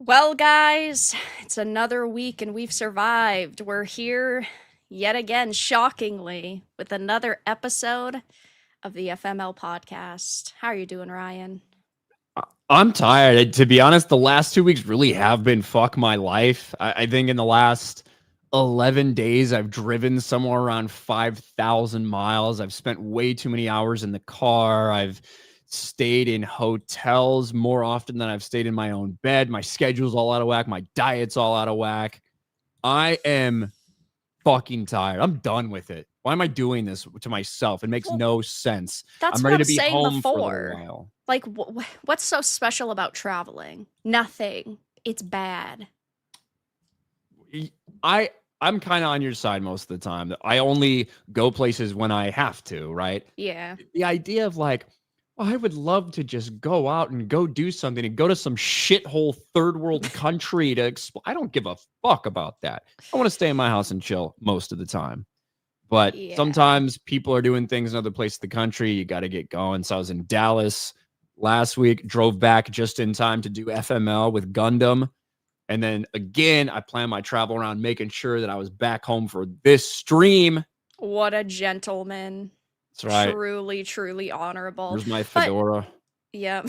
Well, guys, it's another week and we've survived. We're here yet again, shockingly, with another episode of the FML podcast. How are you doing, Ryan? I'm tired. To be honest, the last 2 weeks really have been fuck my life. I think in the last 11 days, I've driven somewhere around 5,000 miles. I've spent way too many hours in the car. I've stayed in hotels more often than I've stayed in my own bed. My schedule's all out of whack. My diet's all out of whack. I am fucking tired. I'm done with it. Why am I doing this to myself? It makes Well, no sense. that's I'm what ready I'm to be saying home for a little before. while. Like, what's so special about traveling? Nothing. It's bad. I I'm kind of on your side most of the time. I only go places when I have to, right? Yeah. The idea of like, well, I would love to just go out and go do something and go to some shithole third world country to I don't give a fuck about that. I want to stay in my house and chill most of the time. But Yeah. sometimes people are doing things in other places of the country. You got to get going. So I was in Dallas last week, drove back just in time to do FML with Gundam. And then again, I planned my travel around making sure that I was back home for this stream. What a gentleman. That's right. Truly, truly honorable. Where's my But fedora? yep,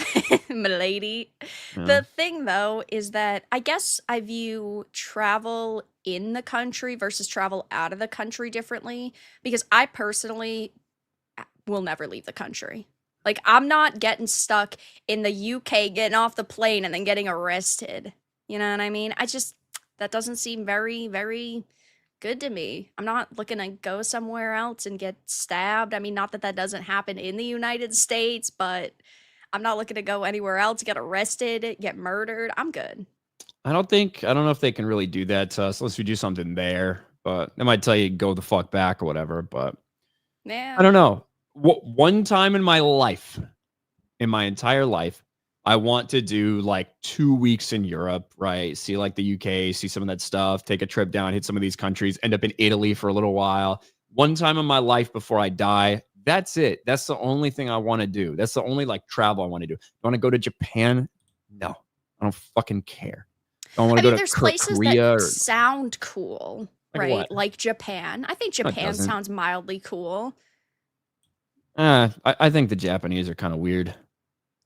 milady. Yeah. The thing though is that I guess I view travel in the country versus travel out of the country differently because I personally will never leave the country. Like I'm not getting stuck in the UK, getting off the plane and then getting arrested. You know what I mean? That doesn't seem very, very good to me. I'm not looking to go somewhere else and get stabbed. I mean, not that that doesn't happen in the United States, but I'm not looking to go anywhere else, get arrested, get murdered. I'm good. I don't know if they can really do that to us unless we do something there, but they might tell you go the fuck back or whatever. But I Yeah. don't know. One time in my life, in my entire life, I want to do like 2 weeks in Europe, right? See like the UK, see some of that stuff, take a trip down, hit some of these countries, end up in Italy for a little while. One time in my life before I die. That's it. That's the only thing I want to do. That's the only like travel I want to do. I want to go to Japan? No, I don't fucking care. I don't want I to go mean, to there's places that Korea or sound cool, like right? what? Like Japan. I think No, it Japan doesn't. sounds mildly cool. I think the Japanese are kind of weird.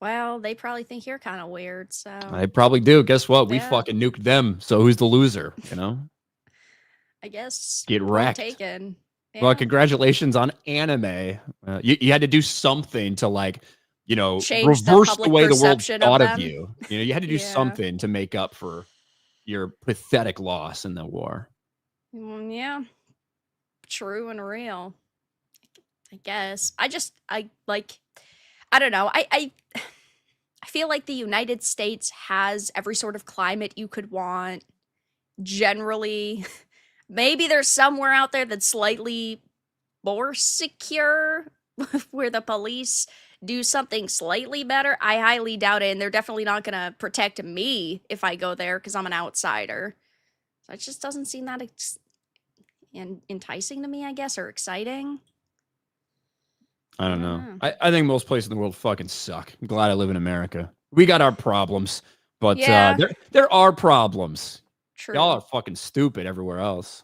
Well, they probably think you're kind of weird, so I probably do. Guess what? We yeah, fucking nuked them. So who's the loser? You know? I guess Get point wrecked. taken. Well, Yeah. congratulations on anime. You had to do something to like, Change the reverse the public way the world perception of thought of them. you. You had to do Yeah. something to make up for your pathetic loss in the war. Yeah. True and real. I guess. I don't know. I feel like the United States has every sort of climate you could want. Generally, maybe there's somewhere out there that's slightly more secure where the police do something slightly better. I highly doubt it, and they're definitely not going to protect me if I go there because I'm an outsider. So it just doesn't seem that enticing to me, I guess, or exciting. I I don't don't know. know. I think most places in the world fucking suck. I'm glad I live in America. We got our problems, but Yeah, there are problems. Y'all true. are fucking stupid everywhere else.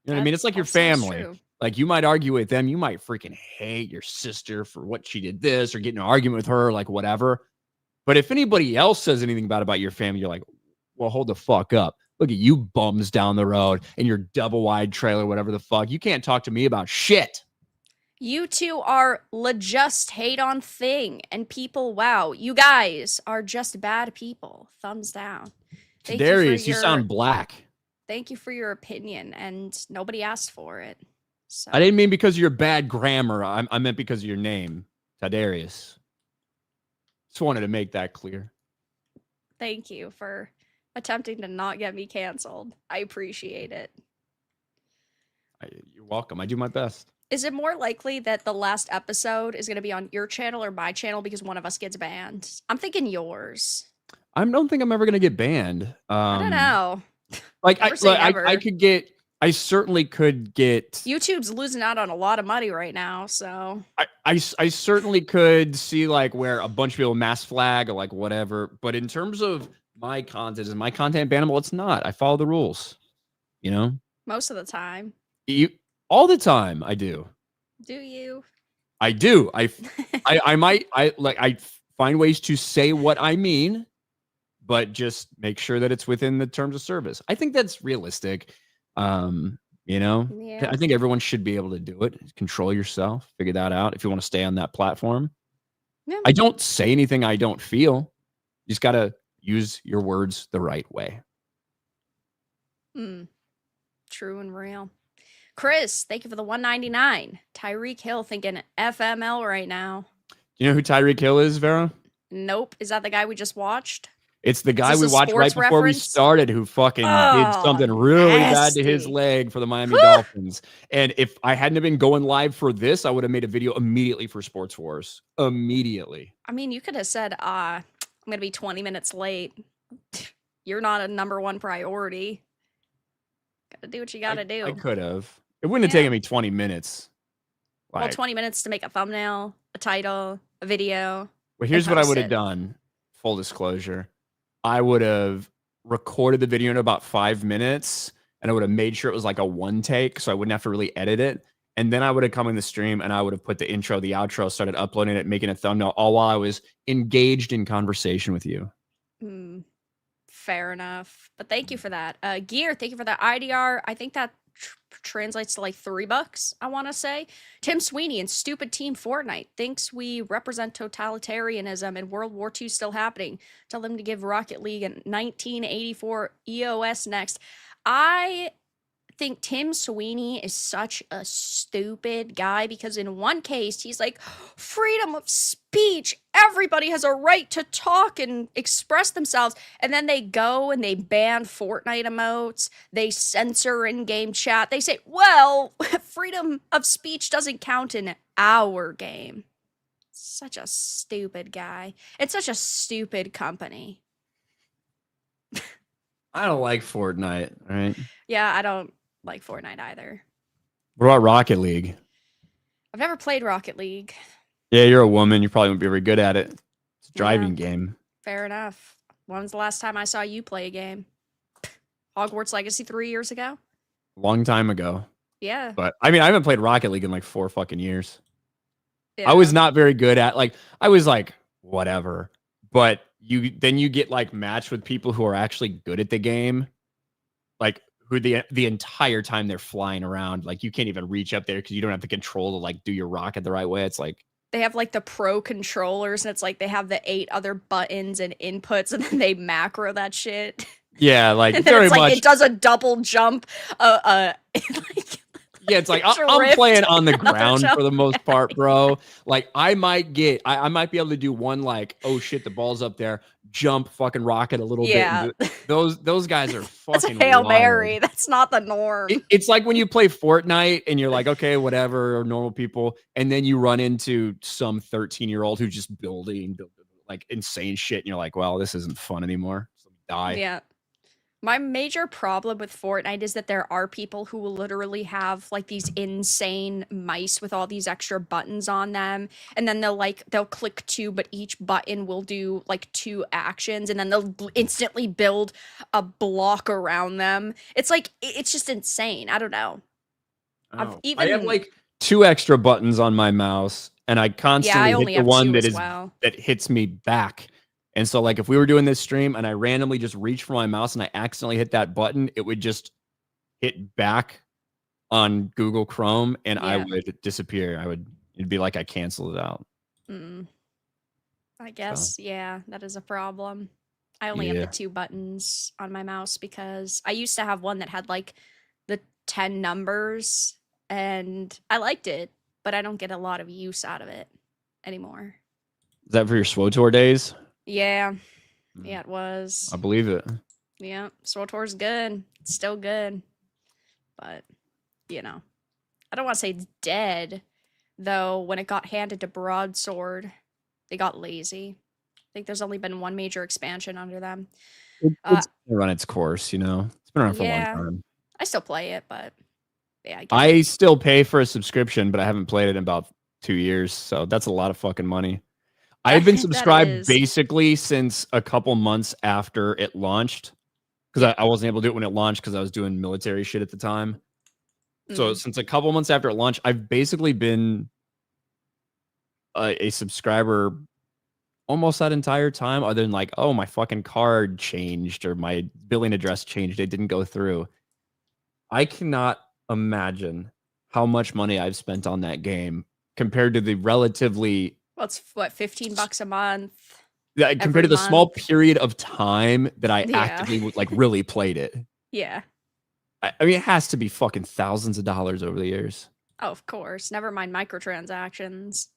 You know what I mean? That It's like your that sounds family. true. Like you might argue with them, you might freaking hate your sister for what she did this or get in an argument with her, like whatever. But if anybody else says anything about your family, you're like, well, hold the fuck up. Look at you bums down the road in your double wide trailer, whatever the fuck. You can't talk to me about shit. You two are just hate on thing, and people, wow, you guys are just bad people. Thumbs down. Thank you for Darius, you your sound black. thank you for your opinion, and nobody asked for it. I So didn't mean because of your bad grammar. I meant because of your name, Tadarius. Just wanted to make that clear. thank you for attempting to not get me canceled. I appreciate it. You're welcome. I do my best. Is it more likely that the last episode is going to be on your channel or my channel because one of us gets banned? I'm thinking yours. I don't think I'm ever gonna get banned. I don't know. Like Never say I never. could get. I certainly could get. YouTube's losing out on a lot of money right now, so I certainly could see like where a bunch of people mass flag or like whatever. But in terms of my content. Is my content bannable? It's not. I follow the rules. You know, Most of the time. you all the time. I do. Do you? I do. I might. I find ways to say what I mean, but just make sure that it's within the terms of service. I think that's realistic. You know, Yeah. I think everyone should be able to do it. Control yourself. Figure that out if you want to stay on that platform. Yeah. I don't say anything I don't feel. You just got to use your words the right way. True and real. Chris, thank you for the 199. Tyreek Hill thinking FML right now. Do you know who Tyreek Hill is, Vera? Nope. Is that the guy we just watched? It's the Is guy this we a watched right sports before we reference? started who fucking did Oh, something really bad to his nasty. leg for the Miami Whew. Dolphins. And if I hadn't have been going live for this, I would have made a video immediately for Sports Wars. Immediately. I mean, you could have said, I'm going to be 20 minutes late. You're not a number one priority. Gotta do what you gotta do. I could have. It wouldn't have Yeah. taken me 20 minutes. Well, 20 minutes to make a thumbnail, a title, a video. Well, here's and what I post would have it. done. Full disclosure. I would have recorded the video in about 5 minutes and I would have made sure it was like a one take so I wouldn't have to really edit it. And then I would have come in the stream and I would have put the intro, the outro, started uploading it, making a thumbnail, all while I was engaged in conversation with you. Fair enough. But thank you for that. Gear, thank you for that IDR. I think that translates to like $3, I want to say. Tim Sweeney and Stupid Team Fortnite thinks we represent totalitarianism and World War II still happening. Tell them to give Rocket League and 1984 EOS next. I think Tim Sweeney is such a stupid guy because in one case he's like, freedom of speech, everybody has a right to talk and express themselves, and then they go and they ban Fortnite emotes, they censor in-game chat, they say, well, freedom of speech doesn't count in our game. Such a stupid guy. It's such a stupid company. I don't like Fortnite, right? Yeah, I don't like Fortnite either. What about Rocket League? I've never played Rocket League. Yeah, you're a woman. You probably won't be very good at it. It's a driving game. Fair enough. When's the last time I saw you play a game? Hogwarts Legacy 3 years ago? Long time ago. Yeah. But I mean, I haven't played Rocket League in like 4 fucking years. Yeah. I was not very good at I was like, whatever. But you get like matched with people who are actually good at the game. Like who the entire time they're flying around, like you can't even reach up there because you don't have the control to like do your rocket the right way. It's like they have like the pro controllers and it's like they have the 8 other buttons and inputs and then they macro that shit. Yeah, like and then very it's like much. It does a double jump. Yeah, it's like I'm playing on the ground for the most part, bro. Like I might be able to do one like, oh shit, the ball's up there, jump, fucking rocket a little bit. Those guys are fucking. That's a Hail wild. Mary. That's not the norm. It's like when you play Fortnite and you're like, okay, whatever, or normal people, and then you run into some 13-year-old who's just building like insane shit, and you're like, well, this isn't fun anymore. So die. Yeah. My major problem with Fortnite is that there are people who will literally have like these insane mice with all these extra buttons on them. And then they'll click 2, but each button will do like 2 actions. And then they'll instantly build a block around them. It's like, it's just insane. I don't know. Oh. I have like 2 extra buttons on my mouse and I constantly hit the one that hits me back. And so, like, if we were doing this stream and I randomly just reached for my mouse and I accidentally hit that button, it would just hit back on Google Chrome and I would disappear. It'd be like I canceled it out. I guess, yeah, that is a problem. I only have the 2 buttons on my mouse because I used to have one that had like the 10 numbers and I liked it, but I don't get a lot of use out of it anymore. Is that for your SWOTOR days? Yeah. Yeah, it was. I believe it. Yeah, SWOTOR's good. It's still good. But, you know. I don't want to say it's dead, though when it got handed to Broadsword, they got lazy. I think there's only been 1 major expansion under them. It's run its course, you know? It's been around for a long time. I still play it, but yeah. I still pay for a subscription, but I haven't played it in about 2 years, so that's a lot of fucking money. I've been That it subscribed is. basically since a couple months after it launched because Yeah. I wasn't able to do it when it launched because I was doing military shit at the time. So Mm. since a couple months after it launched, I've basically been a subscriber almost that entire time, other than like, oh, my fucking card changed or my billing address changed. It didn't go through. I cannot imagine how much money I've spent on that game compared to the relatively Well, it's what, 15 bucks a month compared every to the small month. period of time that I Yeah. actively like really played it. Yeah. I mean, it has to be fucking thousands of dollars over the years. Oh, of course. Never mind microtransactions.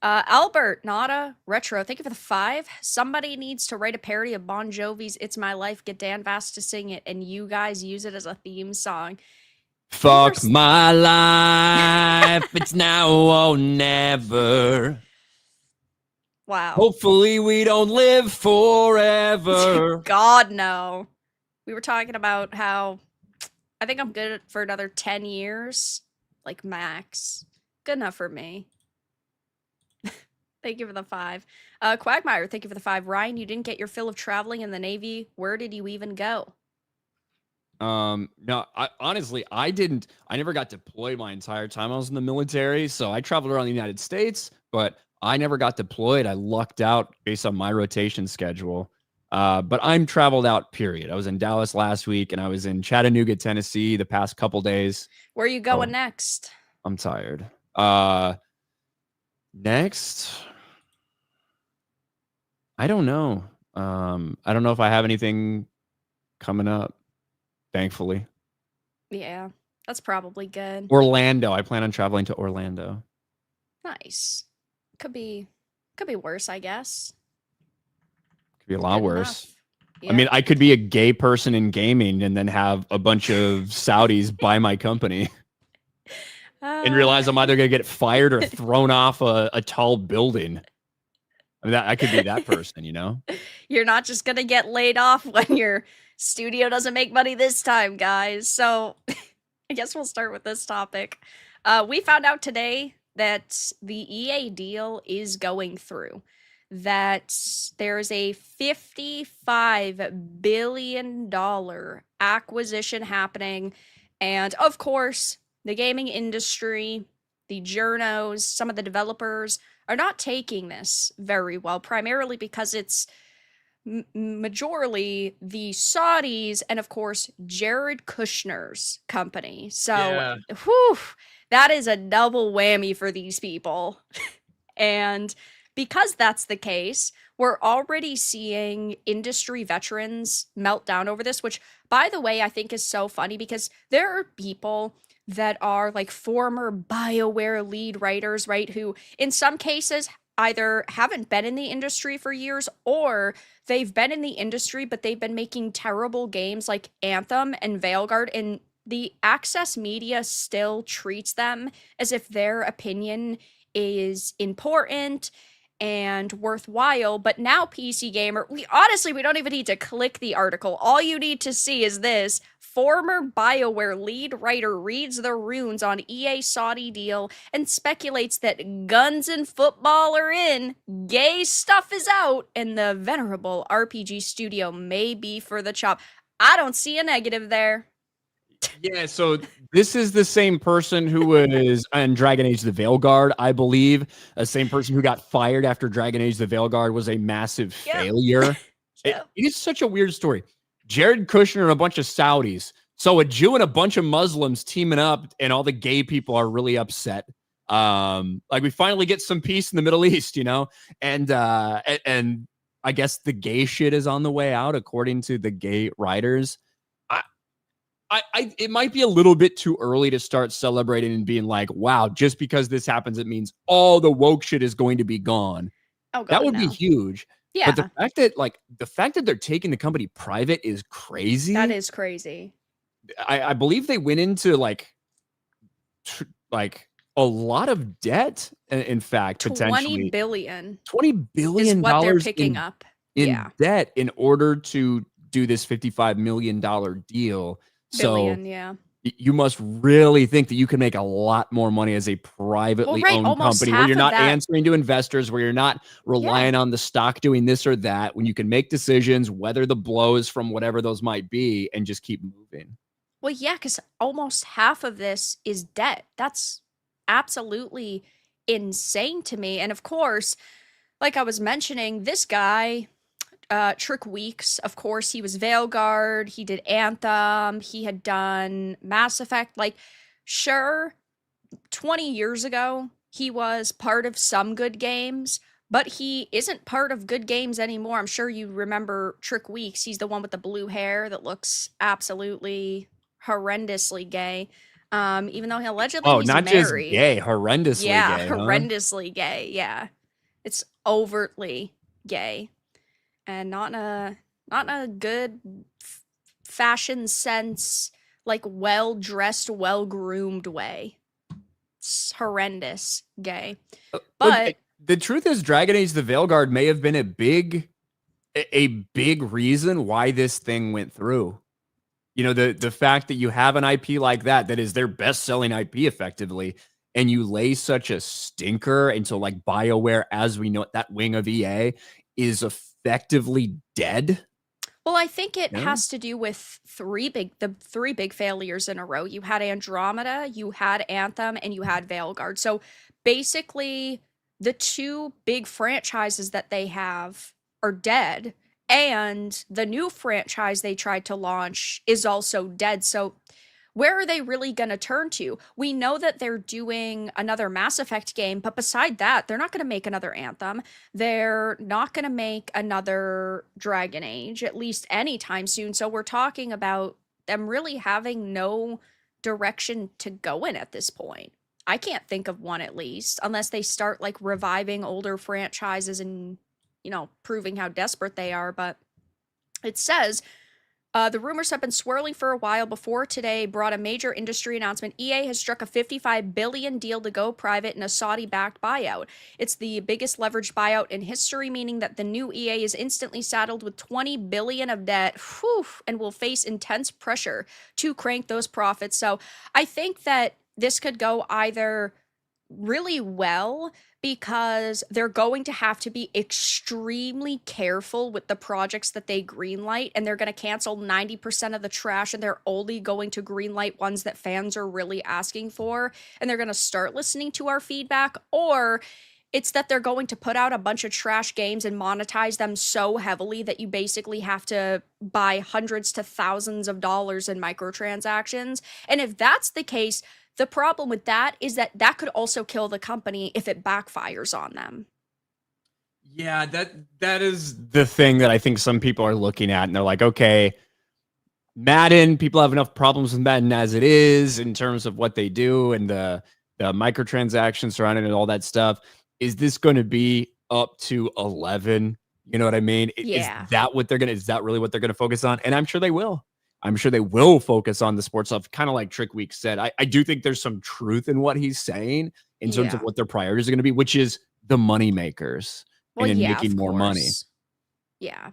Albert, Nada, Retro, thank you for the 5. Somebody needs to write a parody of Bon Jovi's It's My Life, get Dan Vast to sing it, and you guys use it as a theme song. We were. Fuck my life. It's now or never. Wow. Hopefully we don't live forever. God, no. We were talking about how I think I'm good for another 10 years, like max. Good enough for me. Thank you for the 5. Quagmire, thank you for the 5. Ryan, you didn't get your fill of traveling in the Navy. Where did you even go? No, honestly, I never got deployed my entire time I was in the military. So I traveled around the United States, but I never got deployed. I lucked out based on my rotation schedule. But I'm traveled out, period. I was in Dallas last week and I was in Chattanooga, Tennessee the past couple days. Where are you going Oh, next? I'm tired. Next, I don't know. I don't know if I have anything coming up, thankfully. Yeah, that's probably good. Orlando. I plan on traveling to Orlando. Nice. Could be could be worse, I guess. Could be a lot Good worse. enough. I Yeah. mean, I could be a gay person in gaming and then have a bunch of Saudis buy my company and Uh, realize I'm either going to get fired or thrown off a tall building. I mean, I could be that person, you know? you're not just gonna get laid off when your studio doesn't make money this time, guys. So I guess we'll start with this topic. We found out today that the EA deal is going through. That there's a $55 billion acquisition happening. And of course, the gaming industry, the journos, some of the developers are not taking this very well, primarily because it's majorly the Saudis and, of course, Jared Kushner's company. So, Yeah. whew, that is a double whammy for these people. And because that's the case, we're already seeing industry veterans melt down over this, which, by the way, I think is so funny because there are people that are like former BioWare lead writers, right? Who, in some cases, either haven't been in the industry for years or they've been in the industry, but they've been making terrible games like Anthem and Veilguard, and the access media still treats them as if their opinion is important and worthwhile. But now, PC Gamer, we don't even need to click the article. All you need to see is this: former BioWare lead writer reads the runes on EA Saudi deal and speculates that guns and football are in, gay stuff is out, and the venerable RPG studio may be for the chop. I don't see a negative there. Yeah, so this is the same person who was on Dragon Age the Veilguard, I believe. The same person who got fired after Dragon Age the Veilguard was a massive Yep. failure. Yep. It is such a weird story. Jared Kushner and a bunch of Saudis. So a Jew and a bunch of Muslims teaming up, and all the gay people are really upset. Like we finally get some peace in the Middle East, you know? And I guess the gay shit is on the way out, according to the gay writers. It might be a little bit too early to start celebrating and being like, wow, just because this happens, it means all the woke shit is going to be gone. Oh That god, would be no. huge. But Yeah, the fact that they're taking the company private is that crazy. is crazy. I believe they went into like a lot of debt, in fact, 20 potentially billion $20 is billion what they're picking up. in Yeah. debt in order to do this $55 million deal. So Billion, yeah. You must really think that you can make a lot more money as a Well, privately right, owned almost company where you're half of not that. answering to investors, where you're not Yeah. relying on the stock doing this or that, when you can make decisions, weather the blows from whatever those might be, and just keep moving. Well, yeah, because almost half of this is debt. That's absolutely insane to me. And of course, like I was mentioning, this guy, Trick Weeks, of course, he was Veilguard, he did Anthem, he had done Mass Effect. Like, sure, 20 years ago, he was part of some good games, but he isn't part of good games anymore. I'm sure you remember Trick Weeks. He's the one with the blue hair that looks absolutely horrendously gay. Even though allegedly Oh, he's not just married. gay, horrendously Yeah, gay, huh? horrendously gay. Yeah. It's overtly gay and not in a good fashion sense, like well dressed, well groomed way. It's horrendous gay. Look, But the truth is, Dragon Age: The Veilguard may have been a big reason why this thing went through. You know, the fact that you have an IP like that is their best selling IP effectively, and you lay such a stinker into like BioWare as we know it, that wing of EA is effectively dead. well, I think it You know? has to do with the three big failures in a row. You had Andromeda, you had Anthem, and you had Veilguard. So basically, the two big franchises that they have are dead, and the new franchise they tried to launch is also dead. So where are they really going to turn to? We know that they're doing another Mass Effect game, but beside that, they're not going to make another Anthem. They're not going to make another Dragon Age, at least anytime soon. So we're talking about them really having no direction to go in at this point. I can't think of one at least, unless they start like reviving older franchises and, proving how desperate they are. But it says the rumors have been swirling for a while before today brought a major industry announcement. EA has struck a 55 billion deal to go private in a Saudi-backed buyout. It's the biggest leveraged buyout in history, meaning that the new EA is instantly saddled with 20 billion of debt, and will face intense pressure to crank those profits. So, I think that this could go either really well because they're going to have to be extremely careful with the projects that they greenlight, and they're going to cancel 90% of the trash, and they're only going to greenlight ones that fans are really asking for, and they're going to start listening to our feedback. Or it's that they're going to put out a bunch of trash games and monetize them so heavily that you basically have to buy hundreds to thousands of dollars in microtransactions. And if that's the case, the problem with that is that that could also kill the company if it backfires on them. Yeah, that is the thing that I think some people are looking at, and they're like, okay, Madden, people have enough problems with Madden as it is in terms of what they do and the microtransactions surrounding it and all that stuff. Is this going to be up to 11? You know what I mean? Is Yeah. that what they're going to, is that really what they're going to focus on? And I'm sure they will. I'm sure they will focus on the sports stuff, kind of like Trick Week said. I do think there's some truth in what he's saying in terms of Yeah. what their priorities are going to be, which is the money makers Well, and in yeah, making of more money. course. Yeah.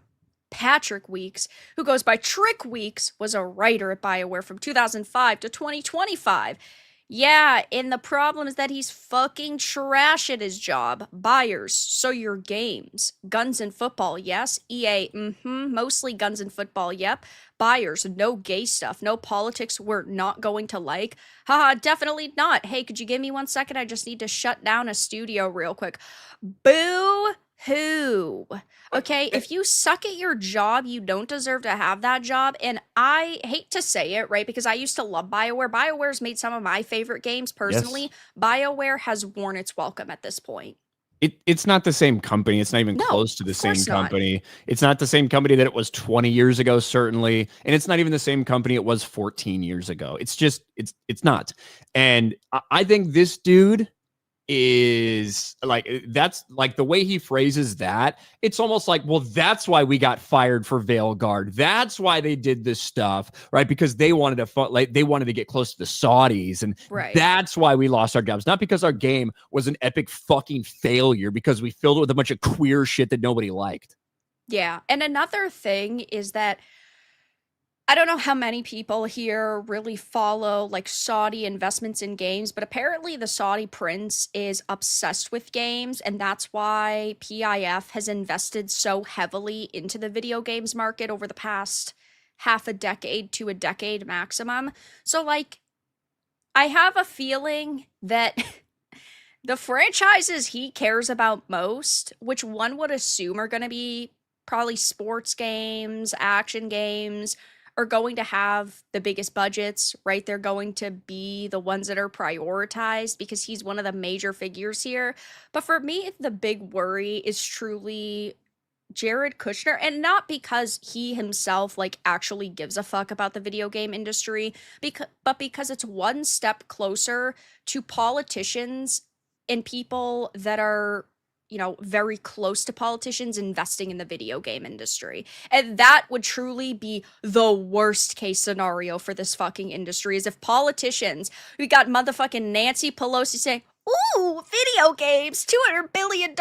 Patrick Weeks, who goes by Trick Weeks, was a writer at BioWare from 2005 to 2025. Yeah, and the problem is that he's fucking trash at his job. Buyers, so your games. Guns and football, yes. EA, mostly guns and football, yep. Buyers, no gay stuff, no politics we're not going to like. Haha, definitely not. Hey, could you give me 1 second? I just need to shut down a studio real quick. Boo hoo. Okay, if you suck at your job, you don't deserve to have that job. And I hate to say it, right? Because I used to love BioWare. BioWare's made some of my favorite games Yes. personally. BioWare has worn its welcome at this point. It's not the same company. It's not even No, close to the of same course not. company. It's not the same company that it was 20 years ago, certainly. And it's not even the same company it was 14 years ago. It's just, it's not. And I think this dude is like, that's like the way he phrases that. It's almost like, well, that's why we got fired for Veilguard. That's why they did this stuff, right? Because they wanted to like they wanted to get close to the Saudis, and Right. that's why we lost our jobs. Not because our game was an epic fucking failure, because we filled it with a bunch of queer shit that nobody liked. Yeah. And another thing is that I don't know how many people here really follow like Saudi investments in games, but apparently the Saudi prince is obsessed with games, and that's why PIF has invested so heavily into the video games market over the past half a decade to a decade maximum. So, like, I have a feeling that the franchises he cares about most, which one would assume are going to be probably sports games, action games, are going to have the biggest budgets, right? They're going to be the ones that are prioritized because he's one of the major figures here. But for me, the big worry is truly Jared Kushner, and not because he himself like actually gives a fuck about the video game industry, because it's one step closer to politicians and people that are, very close to politicians investing in the video game industry. And that would truly be the worst case scenario for this fucking industry is if politicians, we got motherfucking Nancy Pelosi saying, "Ooh, video games, $200 billion.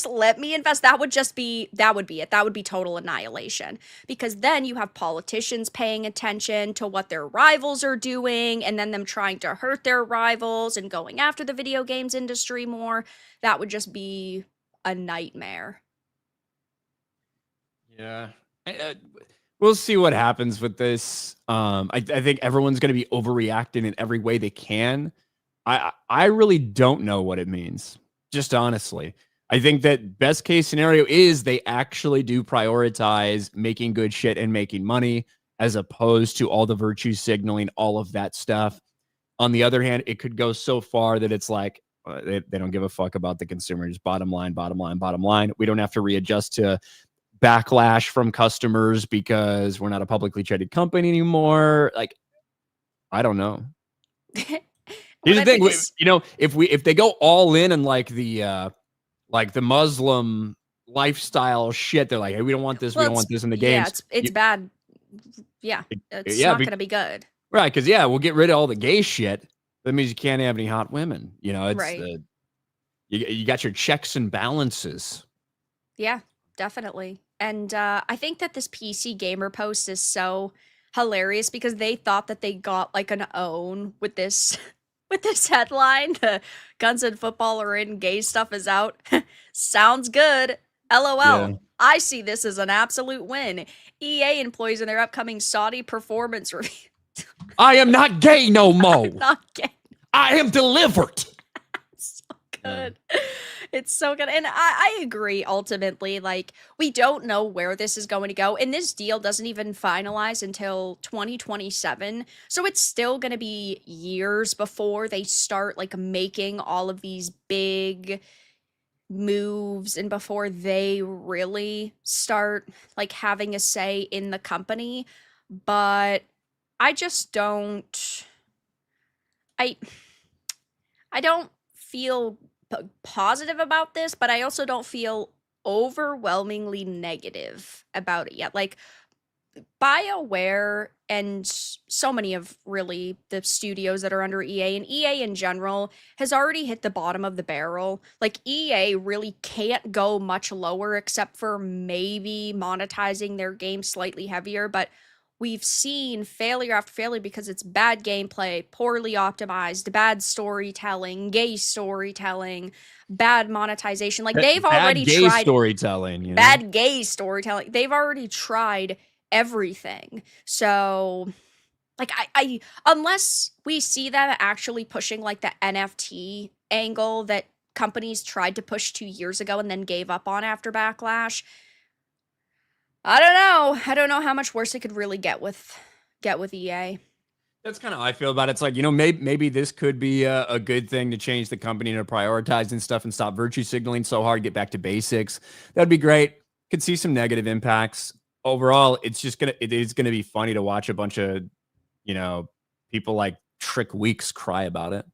Let me invest." That would be it. That would be total annihilation. Because then you have politicians paying attention to what their rivals are doing and then them trying to hurt their rivals and going after the video games industry more. That would just be a nightmare. Yeah. We'll see what happens with this. I think everyone's going to be overreacting in every way they can. I really don't know what it means. Just honestly, I think that best case scenario is they actually do prioritize making good shit and making money as opposed to all the virtue signaling, all of that stuff. On the other hand, it could go so far that it's like they don't give a fuck about the consumers. Bottom line, bottom line, bottom line. We don't have to readjust to backlash from customers because we're not a publicly traded company anymore. Like, I don't know. What Here's the I thing, think is if they go all in and like the Muslim lifestyle shit, they're like, hey, we don't want this, we well, don't want this in the yeah, games. it's bad. Yeah, it's Yeah, not going to be good. right, because we'll get rid of all the gay shit. That means you can't have any hot women. It's Right. the you got your checks and balances. Yeah, definitely. And I think that this PC gamer post is so hilarious because they thought that they got like an own with this with this headline. The guns and football are in, gay stuff is out. Sounds good. Yeah. LOL. I see this as an absolute win. EA employees in their upcoming Saudi performance review. I am not gay no more. Not gay. I am delivered. So good. It's so good. And I agree ultimately. Like, we don't know where this is going to go. And this deal doesn't even finalize until 2027. So it's still going to be years before they start like making all of these big moves and before they really start like having a say in the company. But I just don't I I don't feel positive about this, but I also don't feel overwhelmingly negative about it yet. Like BioWare and so many of really the studios that are under EA and EA in general has already hit the bottom of the barrel. Like EA really can't go much lower except for maybe monetizing their game slightly heavier, but we've seen failure after failure because it's bad gameplay, poorly optimized, bad storytelling, gay storytelling, bad monetization. Like they've Bad already gay tried storytelling. bad gay storytelling. They've already tried everything. So like I unless we see them actually pushing like the NFT angle that companies tried to push 2 years ago and then gave up on after backlash, I don't know. I don't know how much worse it could really get with EA. That's kind of how I feel about it. It's like, maybe this could be a good thing to change the company to prioritize and stuff and stop virtue signaling so hard, get back to basics. That'd be great. Could see some negative impacts. Overall, it is gonna be funny to watch a bunch of, you know, people like Trick Weeks cry about it.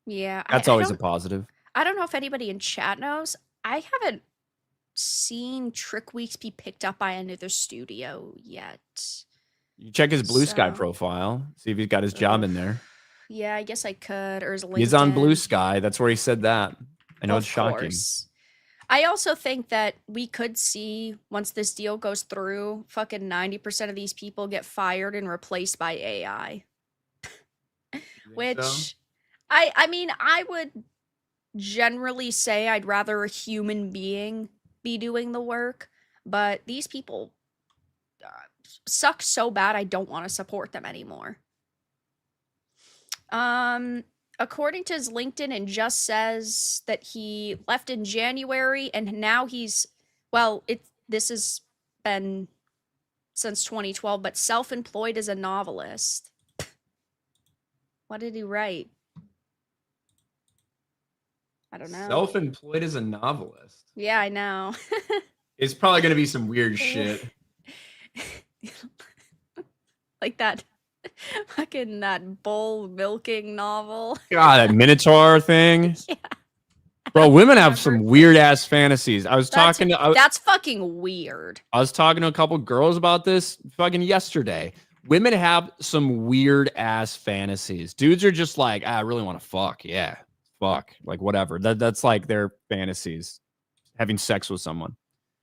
Yeah, That's always a positive. I don't know if anybody in chat knows. I haven't seen Trick Weeks be picked up by another studio yet. You check his Blue Sky So, profile, see if he's got his job ugh. in there. Yeah, I guess I could. Or his He's on Blue LinkedIn. Sky. That's where he said that. I know it's Of shocking. course. I also think that we could see once this deal goes through, fucking 90% of these people get fired and replaced by AI. You think so? Which I mean, I would generally say I'd rather a human being be doing the work, but these people uh, suck so bad I don't want to support them anymore. Um, according to his LinkedIn, it just says that he left in January and now he's well, this has been since 2012, but self-employed as a novelist. What did he write? I don't know. Self-employed as a novelist. Yeah, I know. It's probably gonna be some weird shit. Like that fucking that bull milking novel. God, that Minotaur thing. Yeah, I Bro, don't women have remember. some weird ass fantasies. I was That's talking to that's fucking weird. I was talking to a couple girls about this fucking yesterday. Women have some weird ass fantasies. Dudes are just like, I really want to fuck. Yeah. Fuck. Like whatever. That's like their fantasies. Having sex with someone.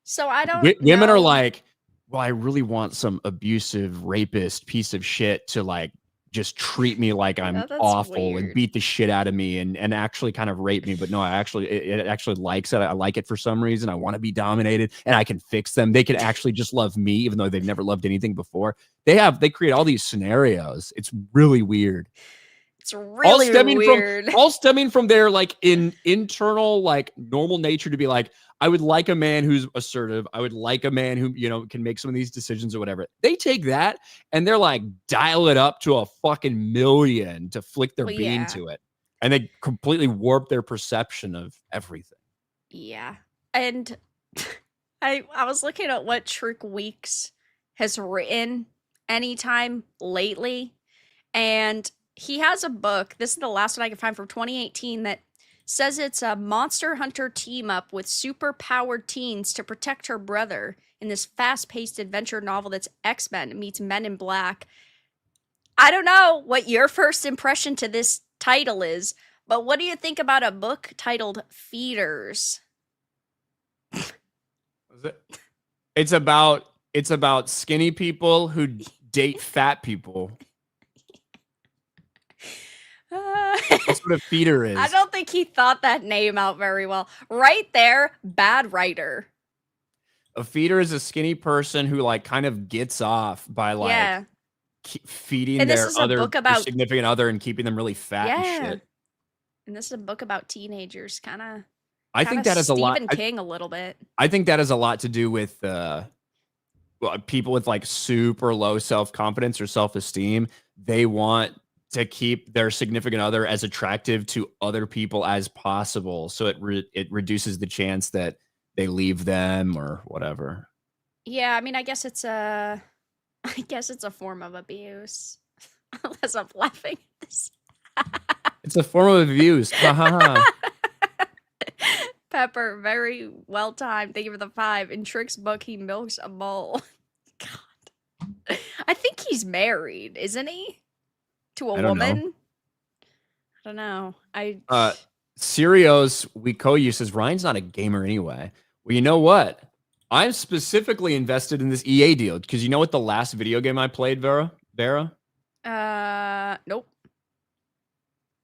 So I don't Women are know. like, well, I really want some abusive rapist piece of shit to like just treat me like I'm Yeah, that's awful and weird. beat the shit out of me and actually kind of rape me. But no, I actually it actually likes it. I like it for some reason. I want to be dominated and I can fix them. They can actually just love me, even though they've never loved anything before. They create all these scenarios. It's really weird. It's All really stemming from weird. all stemming from their like internal like normal nature to be like, I would like a man who's assertive. I would like a man who, can make some of these decisions or whatever. They take that and they're like, dial it up to a fucking million to flick their Well, bean yeah. to it. And they completely warp their perception of everything. Yeah. And I was looking at what Trick Weeks has written anytime lately, and he has a book. This is the last one I can find from 2018 that says it's a monster hunter team up with super powered teens to protect her brother in this fast paced adventure novel that's X-Men meets Men in Black. I don't know what your first impression to this title is, but what do you think about a book titled Feeders? Is it? It's about skinny people who date fat people. Uh, That's what a feeder I is. don't think he thought that name out very well. Right there, bad writer. A feeder is a skinny person who like kind of gets off by like Yeah. feeding And this their is a book their about significant other and keeping them really fat and yeah. shit. And this is a book about teenagers, kind of I kind think of that has a lot. Stephen King a little bit. I think that has a lot to do with well, people with like super low self confidence or self esteem. They want to keep their significant other as attractive to other people as possible, so it reduces the chance that they leave them or whatever. Yeah, I mean, I guess it's a I guess it's a form of abuse. Unless I'm laughing at this. It's a form of abuse. Ha ha ha. Pepper, very well timed. Thank you for the 5. In Trick's book, he milks a mole. God. I think he's married, isn't he? To a I don't know. woman? I don't know. I Uh, Sirios Wikoyu says Ryan's not a gamer anyway. Well, you know what? I'm specifically invested in this EA deal because you know what the last video game I played, Vera? nope.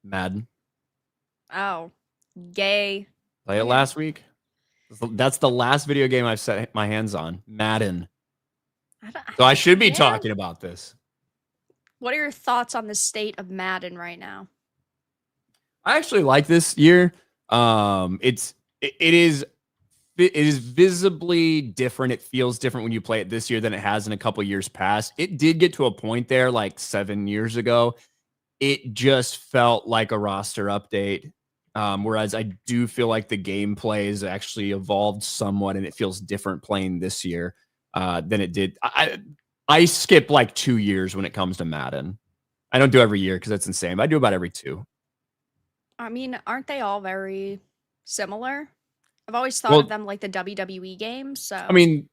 Madden. Oh. Gay. Play it Okay. last week. That's the last video game I've set my hands on. Madden. So I should be Yeah. talking about this. What are your thoughts on the state of Madden right now? I actually like this year. It is visibly different. It feels different when you play it this year than it has in a couple years past. It did get to a point there like 7 years ago. It just felt like a roster update. Whereas I do feel like the gameplay has actually evolved somewhat and it feels different playing this year than it did. I skip like 2 years when it comes to Madden. I don't do every year because that's insane. But I do about every two. I mean, aren't they all very similar? I've always thought of Well, them like the WWE games, I so mean,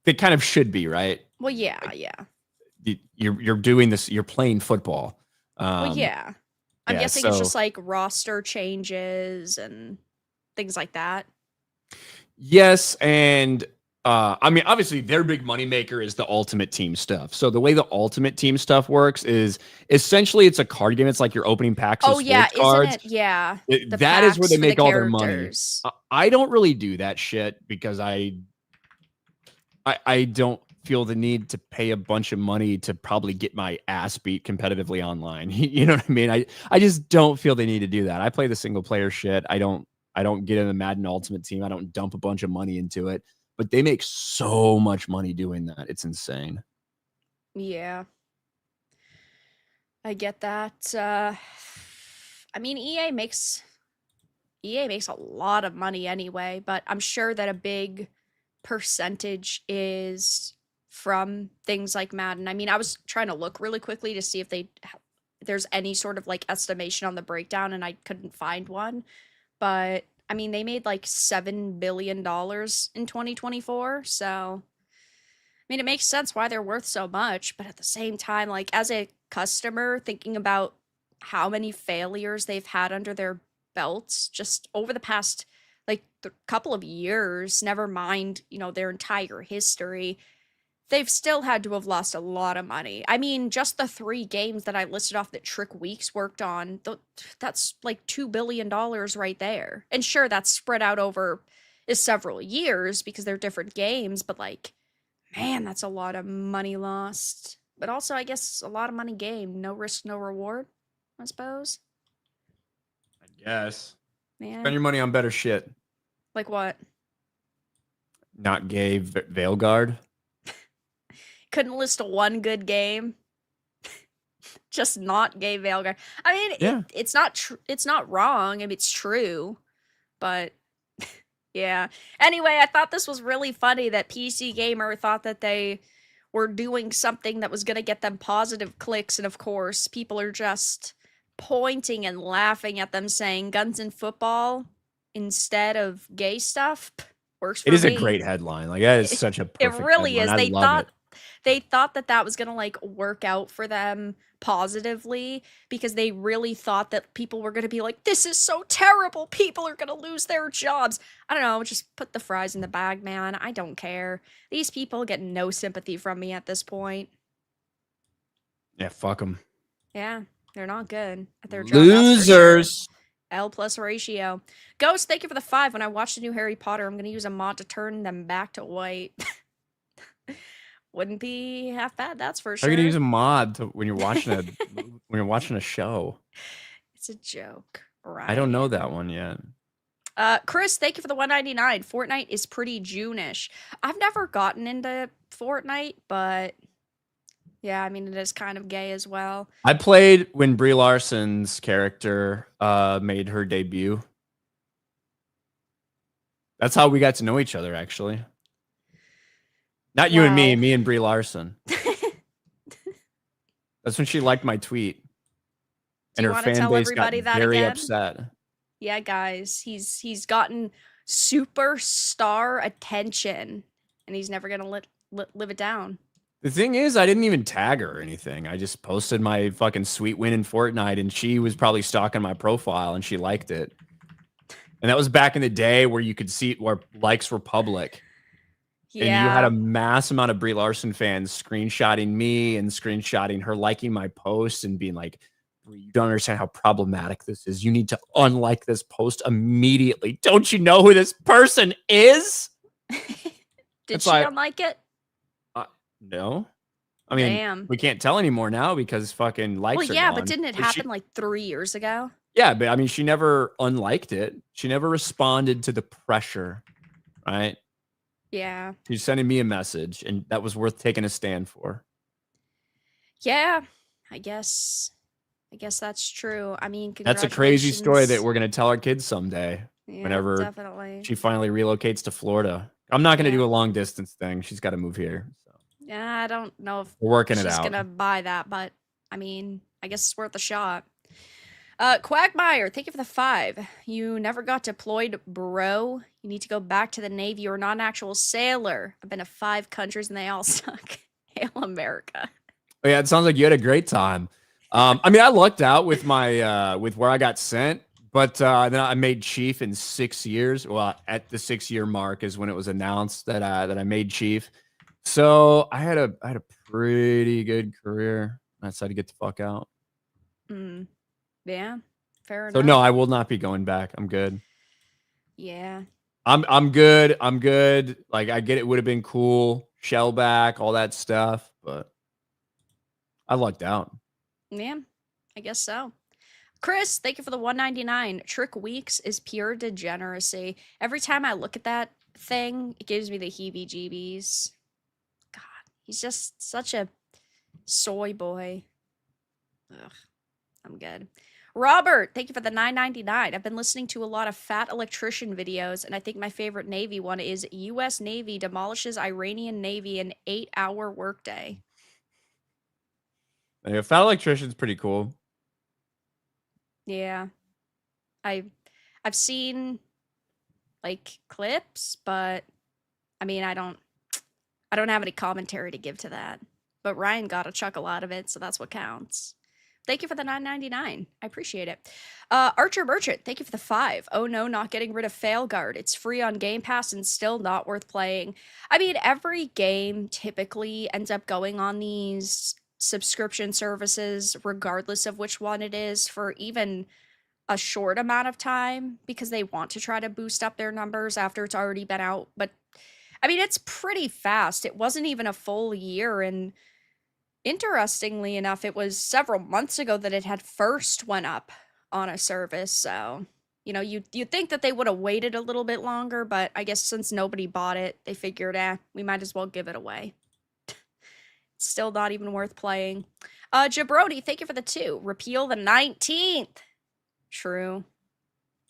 they kind of should be, right? well, yeah, Like yeah. you're doing this, you're playing football. Well, Um, yeah. I'm yeah, guessing it's so just like roster changes and things like that. Yes, and I mean, obviously, their big moneymaker is the Ultimate Team stuff. So the way the Ultimate Team stuff works is essentially it's a card game. It's like you're opening packs of Oh yeah, sports isn't cards. it? Yeah, the That is where packs they for the make all their money. characters. I don't really do that shit because I don't feel the need to pay a bunch of money to probably get my ass beat competitively online. You know what I mean? I just don't feel the need to do that. I play the single player shit. I don't get in the Madden Ultimate Team. I don't dump a bunch of money into it. But they make so much money doing that. It's insane. Yeah, I get that. I mean, EA makes a lot of money anyway, but I'm sure that a big percentage is from things like Madden. I mean, I was trying to look really quickly to see if there's any sort of like estimation on the breakdown, and I couldn't find one. But I mean, they made like $7 billion in 2024, so I mean, it makes sense why they're worth so much, but at the same time, like as a customer thinking about how many failures they've had under their belts just over the past like couple of years, never mind, their entire history, they've still had to have lost a lot of money. I mean, just the 3 games that I listed off that Trick Weeks worked on, that's like $2 billion right there. And sure, that's spread out over several years because they're different games, but like man, that's a lot of money lost. But also, I guess a lot of money gained. No risk, no reward, I suppose. I guess. Yeah. Spend your money on better shit. Like what? Not gay Veilguard. Couldn't list one good game. Just not gay Veilguard. I mean, Yeah. it's not wrong. I mean, it's true. But yeah. Anyway, I thought this was really funny that PC Gamer thought that they were doing something that was going to get them positive clicks. And of course, people are just pointing and laughing at them saying guns and football instead of gay stuff works It for is a me. great headline. Like that is It, such a it perfect really headline. is. I love it. They thought that that was going to like work out for them positively because they really thought that people were going to be like, this is so terrible. People are going to lose their jobs. I don't know. Just put the fries in the bag, man. I don't care. These people get no sympathy from me at this point. Yeah, fuck them. Yeah, they're not good at their job. That's for sure. Losers. L plus ratio. Ghost, thank you for the 5. When I watch the new Harry Potter, I'm going to use a mod to turn them back to white. Wouldn't be half bad, that's for How are you gonna sure. use a mod when you're watching a show? It's a joke, I don't know Ryan. that one yet. Chris, thank you for the 199. Fortnite is pretty June-ish. I've never gotten into Fortnite, but yeah, I mean it is kind of gay as well. I played when Brie Larson's character made her debut. That's how we got to know each other, actually. Not you and Wow. me and Brie Larson. That's when she liked my tweet. Do And you her want to fan tell base got everybody that very again? upset. Yeah, guys, he's gotten superstar attention, and he's never gonna live it down. The thing is, I didn't even tag her or anything. I just posted my fucking sweet win in Fortnite, and she was probably stalking my profile, and she liked it. And that was back in the day where you could see where likes were public. And you had Yeah. a mass amount of Brie Larson fans screenshotting me and screenshotting her liking my post and being like, you don't understand how problematic this is. You need to unlike this post immediately. Don't you know who this person is? Did It's she like, unlike it? no. I mean, Damn. we can't tell anymore now because fucking likes Well, are yeah, but gone. didn't it But happen like 3 years ago? yeah, but I mean, she never unliked it. She never responded to the pressure, right? Yeah. She's sending me a message, and that was worth taking a stand for. Yeah. I guess. I guess that's true. I mean, That's a crazy story that congratulations. we're going to tell our kids someday Yeah, whenever definitely. she finally relocates to Florida. I'm not going to Yeah. do a long distance thing. She's got to move here. So Yeah, I don't know if we're working it she's out. gonna buy that, but I mean, I guess it's worth a shot. Quagmire, thank you for the 5. You never got deployed, bro. You need to go back to the Navy. You're not an actual sailor. I've been to 5 countries and they all suck. Hail America. Oh, yeah, it sounds like you had a great time. I mean, I lucked out with my with where I got sent, But then I made chief in 6 years. Well, at the 6 year mark is when it was announced that I made chief. So I had a pretty good career. I decided to get the fuck out. Mm, yeah, fair So no, enough. I will not be going back. I'm good. Yeah, I'm good. I'm good. Like I get it would have been cool, shell back, all that stuff, but I lucked out. yeah, I guess so. Chris, thank you for the 199. Trick Weeks is pure degeneracy. Every time I look at that thing, it gives me the heebie-jeebies. God, he's just such a soy boy. Ugh, I'm good. Robert, thank you for the 999. I've been listening to a lot of fat electrician videos, and I think my favorite Navy one is US Navy demolishes Iranian Navy in 8-hour workday. Anyway, fat electrician's pretty cool. Yeah. I I've seen like clips, but I mean, I don't have any commentary to give to that. But Ryan got a chuckle out of it, so that's what counts. Thank you for the 999. I appreciate it. Archer Merchant, thank you for the 5. Oh no, not getting rid of Failguard. It's free on Game Pass and still not worth playing. I mean, every game typically ends up going on these subscription services, regardless of which one it is, for even a short amount of time because they want to try to boost up their numbers after it's already been out. But I mean, it's pretty fast. It wasn't even a full year, and interestingly enough, it was several months ago that it had first went up on a service. So, you'd think that they would have waited a little bit longer, but I guess since nobody bought it, they figured, we might as well give it away. It's still not even worth playing. Jabroni, thank you for the 2. Repeal the 19th. True.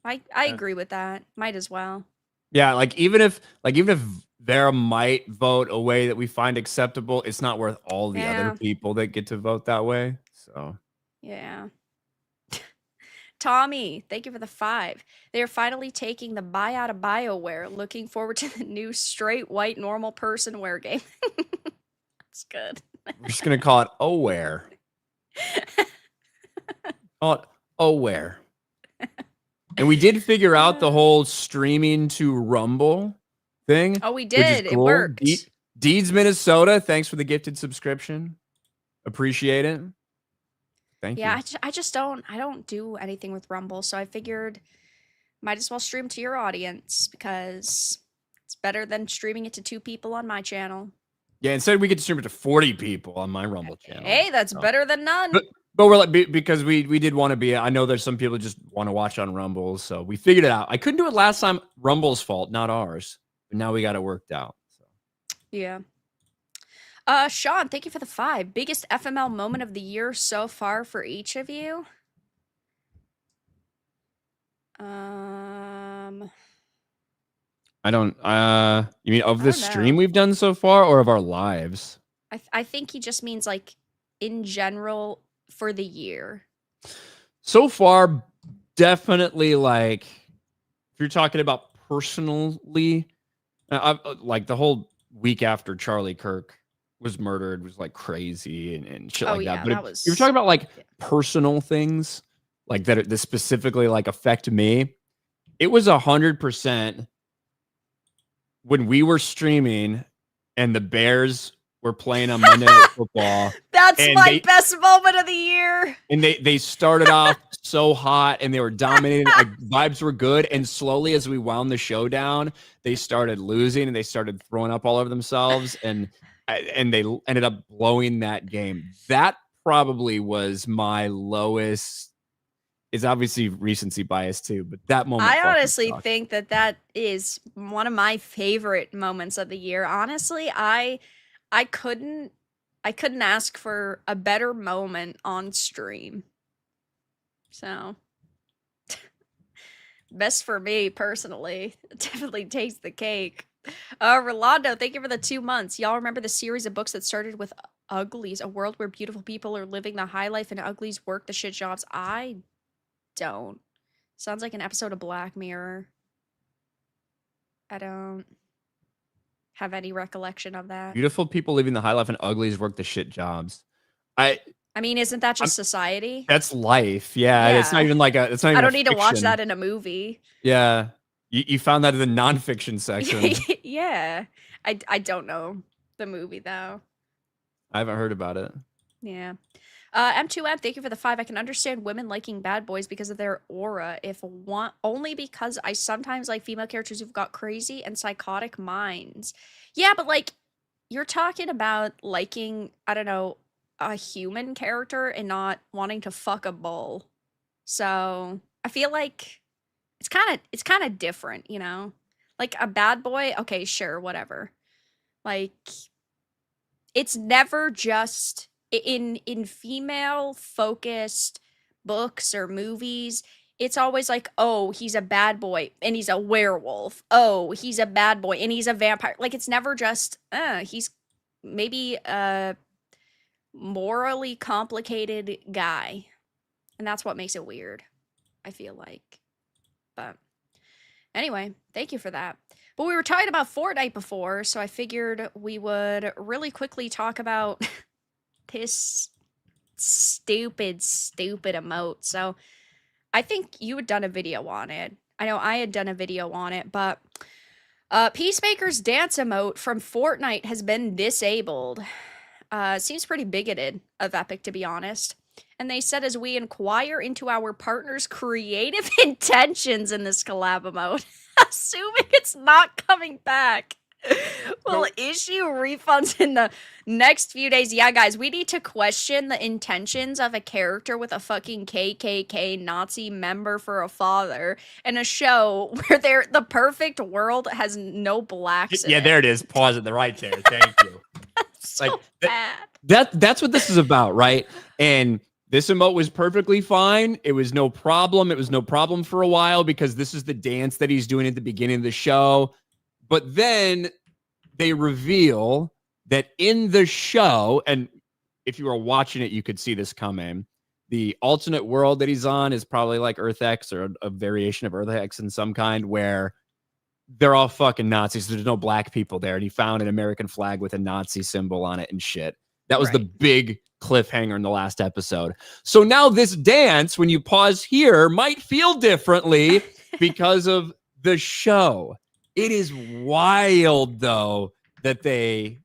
I Yeah. agree with that. Might as well. Yeah, like even if Vera might vote a way that we find acceptable, it's not worth all the other Yeah. people that get to vote that way. So Yeah. Tommy, thank you for the 5. They are finally taking the buy out of BioWare. Looking forward to the new straight white normal person wear game. That's good. we're just gonna call it Aware. Call it Aware. And we did figure out the Uh, whole streaming to Rumble thing, oh, we which is did. It cool. worked. Deeds Minnesota, thanks for the gifted subscription. Appreciate it. Thank Yeah, you. I don't do anything with Rumble, so I figured might as well stream to your audience because it's better than streaming it to 2 people on my channel. Yeah, instead we get to stream it to 40 people on my Rumble channel. Hey, that's So. better than none. But we're like because we did want to be. I know there's some people just want to watch on Rumble, so we figured it out. I couldn't do it last time. Rumble's fault, not ours. But now we got it worked out. So. Yeah. Sean, thank you for the 5. Biggest FML moment of the year so far for each of you? I don't. You mean of I the don't stream know. we've done so far, or of our lives? I think he just means like in general for the year. So far, definitely like if you're talking about personally, like the whole week after Charlie Kirk was murdered was like crazy and shit Oh like that. yeah, But if that you're talking was about like yeah. personal things like that specifically like affect me, it was 100% when we were streaming and the Bears were playing on Monday Night Football, That's and my best moment of the year. they started off so hot and they were dominating. Like vibes were good, and slowly as we wound the show down, they started losing and they started throwing up all over themselves, and they ended up blowing that game. That probably was my lowest. It's obviously recency bias too, but that moment I fucking honestly sucked. think that that is one of my favorite moments of the year. Honestly, I couldn't I couldn't ask for a better moment on stream. So, best for me personally. It definitely takes the cake. Rolando, thank you for the 2 months. Y'all remember the series of books that started with Uglies, a world where beautiful people are living the high life and uglies work the shit jobs? I don't. Sounds like an episode of Black Mirror. I don't have any recollection of that. Beautiful people living the high life and uglies work the shit jobs. I I mean, isn't that just society? That's life. Yeah, it's not Yeah. even like a it's not I even a don't need to watch fiction. that in a movie. Yeah. You found that in the nonfiction section. Yeah. I don't know the movie though. I haven't heard about it. Yeah. M2M, thank you for the 5. I can understand women liking bad boys because of their aura, if one only because I sometimes like female characters who've got crazy and psychotic minds. Yeah, but like you're talking about liking, I don't know, a human character and not wanting to fuck a bull. So, I feel like it's kind of different, you know? Like a bad boy, okay, sure, whatever. Like it's never just in female focused books or movies, it's always like, oh, he's a bad boy and he's a werewolf, oh, he's a bad boy and he's a vampire. Like it's never just he's maybe a morally complicated guy, and that's what makes it weird, I feel like. But anyway, thank you for that. But we were talking about Fortnite before, so I figured we would really quickly talk about this stupid emote. So I think you had done a video on it. I know I had done a video on it, but Peacemaker's dance emote from Fortnite has been disabled. Seems pretty bigoted of Epic, to be honest. And they said, as we inquire into our partner's creative intentions in this collab emote, assuming it's not coming back, will issue refunds in the next few days. Yeah, guys, we need to question the intentions of a character with a fucking KKK Nazi member for a father in a show where the perfect world has no blacks in Yeah, it. there it is. Pause it the right there. Thank you. So Like bad. that's what this is about, right? And this emote was perfectly fine. It was no problem. It was no problem for a while because this is the dance that he's doing at the beginning of the show. But then they reveal that in the show, and if you were watching it, you could see this coming. The alternate world that he's on is probably like Earth X or a variation of Earth X in some kind, where they're all fucking Nazis. There's no black people there. And he found an American flag with a Nazi symbol on it and shit. That was the Right. big cliffhanger in the last episode. So now this dance, when you pause here, might feel differently because of the show. It is wild, though, that they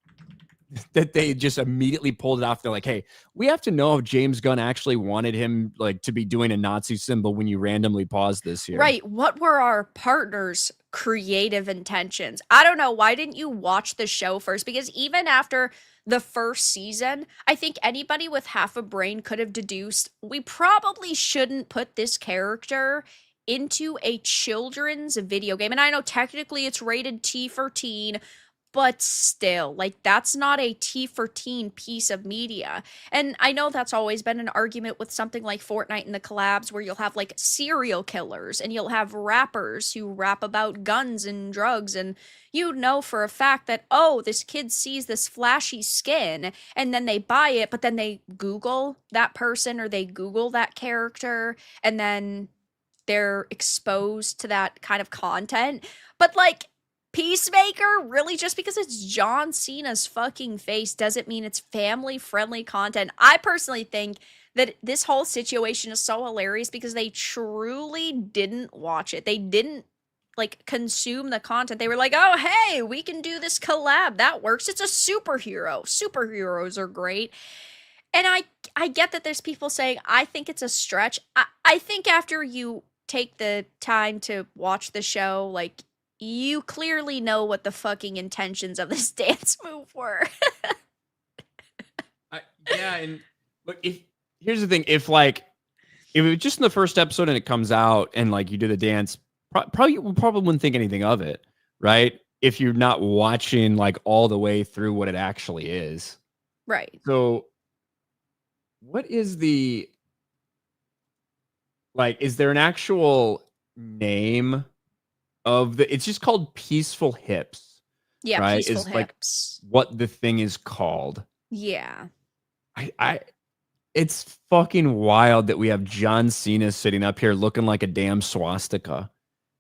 just immediately pulled it off. They're like, hey, we have to know if James Gunn actually wanted him like to be doing a Nazi symbol when you randomly pause this here. Right. What were our partners' creative intentions? I don't know. Why didn't you watch the show first? Because even after the first season, I think anybody with half a brain could have deduced we probably shouldn't put this character into a children's video game. And I know technically it's rated T for teen, but still, like, that's not a T for teen piece of media. And I know that's always been an argument with something like Fortnite and the collabs where you'll have like serial killers and you'll have rappers who rap about guns and drugs. And you know for a fact that, oh, this kid sees this flashy skin and then they buy it, but then they Google that person or they Google that character and then they're exposed to that kind of content. But like, Peacemaker, really, just because it's John Cena's fucking face doesn't mean it's family friendly content. I personally think that this whole situation is so hilarious because they truly didn't watch it. They didn't like consume the content. They were like, "Oh, hey, we can do this collab. That works. It's a superhero. Superheroes are great." And I get that there's people saying I think it's a stretch. I think after you take the time to watch the show, like you clearly know what the fucking intentions of this dance move were. Yeah, and look, if here's the thing, if it was just in the first episode and it comes out and like you do the dance, probably wouldn't think anything of it, right? If you're not watching like all the way through what it actually is. Right. So what is the like is there an actual name of the it's just called Peaceful Hips, Yeah, right? peaceful Is like hips. what the thing is called. Yeah. I it's fucking wild that we have John Cena sitting up here looking like a damn swastika.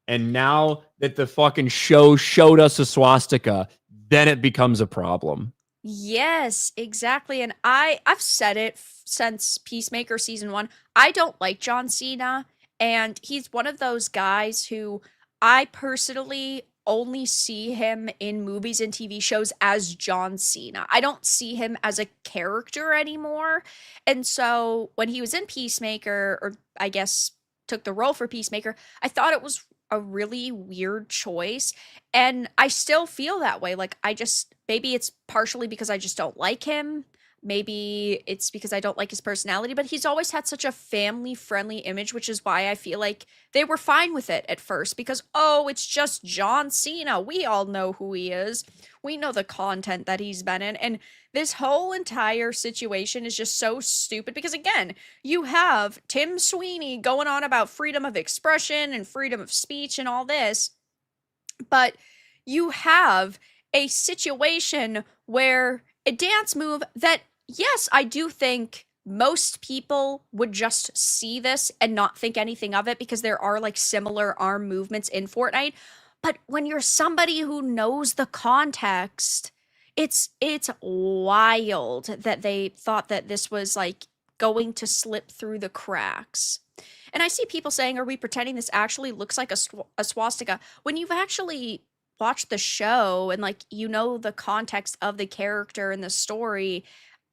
And now that the fucking show showed us a swastika, then it becomes a problem. Yes, exactly. And I've said it since Peacemaker season 1. I don't like John Cena, and he's one of those guys who I personally only see him in movies and TV shows as John Cena. I don't see him as a character anymore. And so when he was in Peacemaker, or I guess took the role for Peacemaker, I thought it was a really weird choice. And I still feel that way. Like, I just, maybe it's partially because I just don't like him. Maybe it's because I don't like his personality, but he's always had such a family friendly image, which is why I feel like they were fine with it at first because, oh, it's just John Cena. We all know who he is. We know the content that he's been in. And this whole entire situation is just so stupid because, again, you have Tim Sweeney going on about freedom of expression and freedom of speech and all this, but you have a situation where a dance move that, yes, I do think most people would just see this and not think anything of it because there are like similar arm movements in Fortnite. But when you're somebody who knows the context, it's wild that they thought that this was like going to slip through the cracks. And I see people saying, are we pretending this actually looks like a swastika? When you've actually watched the show and like you know the context of the character and the story,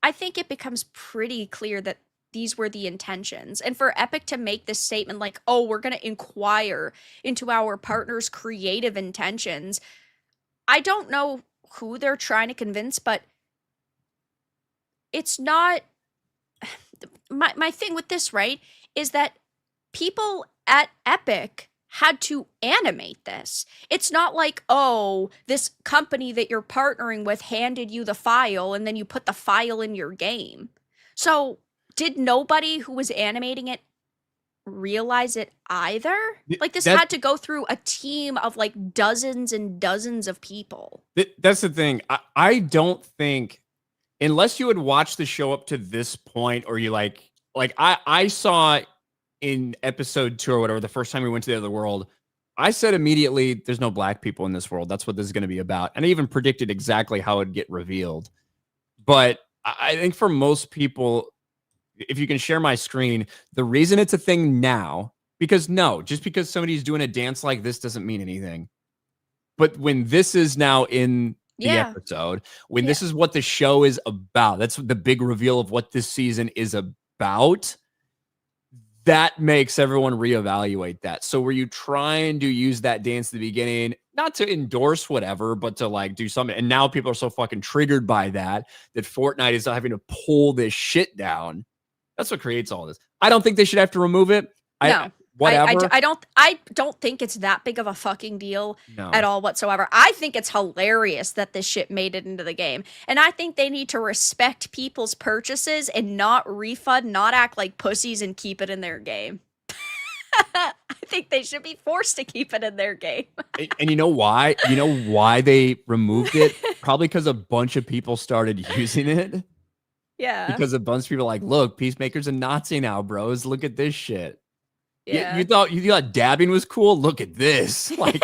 I think it becomes pretty clear that these were the intentions. And for Epic to make this statement like, oh, we're going to inquire into our partner's creative intentions, I don't know who they're trying to convince, but it's not my thing with this, right? Is that people at Epic had to animate this. It's not like, oh, this company that you're partnering with handed you the file and then you put the file in your game. So, did nobody who was animating it realize it either? Like, this That had to go through a team of like dozens and dozens of people. that's the thing. I don't think, unless you had watched the show up to this point, or you like I saw in episode 2 or whatever, the first time we went to the other world, I said immediately, there's no black people in this world. That's what this is going to be about. And I even predicted exactly how it'd get revealed. But I think for most people, if you can share my screen, the reason it's a thing now, because no, just because somebody's doing a dance like this doesn't mean anything. But when this is now in the Yeah. episode, when Yeah. this is what the show is about, that's the big reveal of what this season is about. That makes everyone reevaluate that. So were you trying to use that dance at the beginning, not to endorse whatever, but to like do something? And now people are so fucking triggered by that Fortnite is having to pull this shit down. That's what creates all this. I don't think they should have to remove it. No. Whatever. I don't think it's that big of a fucking deal at No. all whatsoever. I think it's hilarious that this shit made it into the game. And I think they need to respect people's purchases and not refund, not act like pussies and keep it in their game. I think they should be forced to keep it in their game. And you know why? You know why they removed it? Probably because a bunch of people started using it. Yeah. Because a bunch of people are like, look, Peacemaker's a Nazi now, bros. Look at this shit. Yeah. You thought dabbing was cool? Look at this. Like,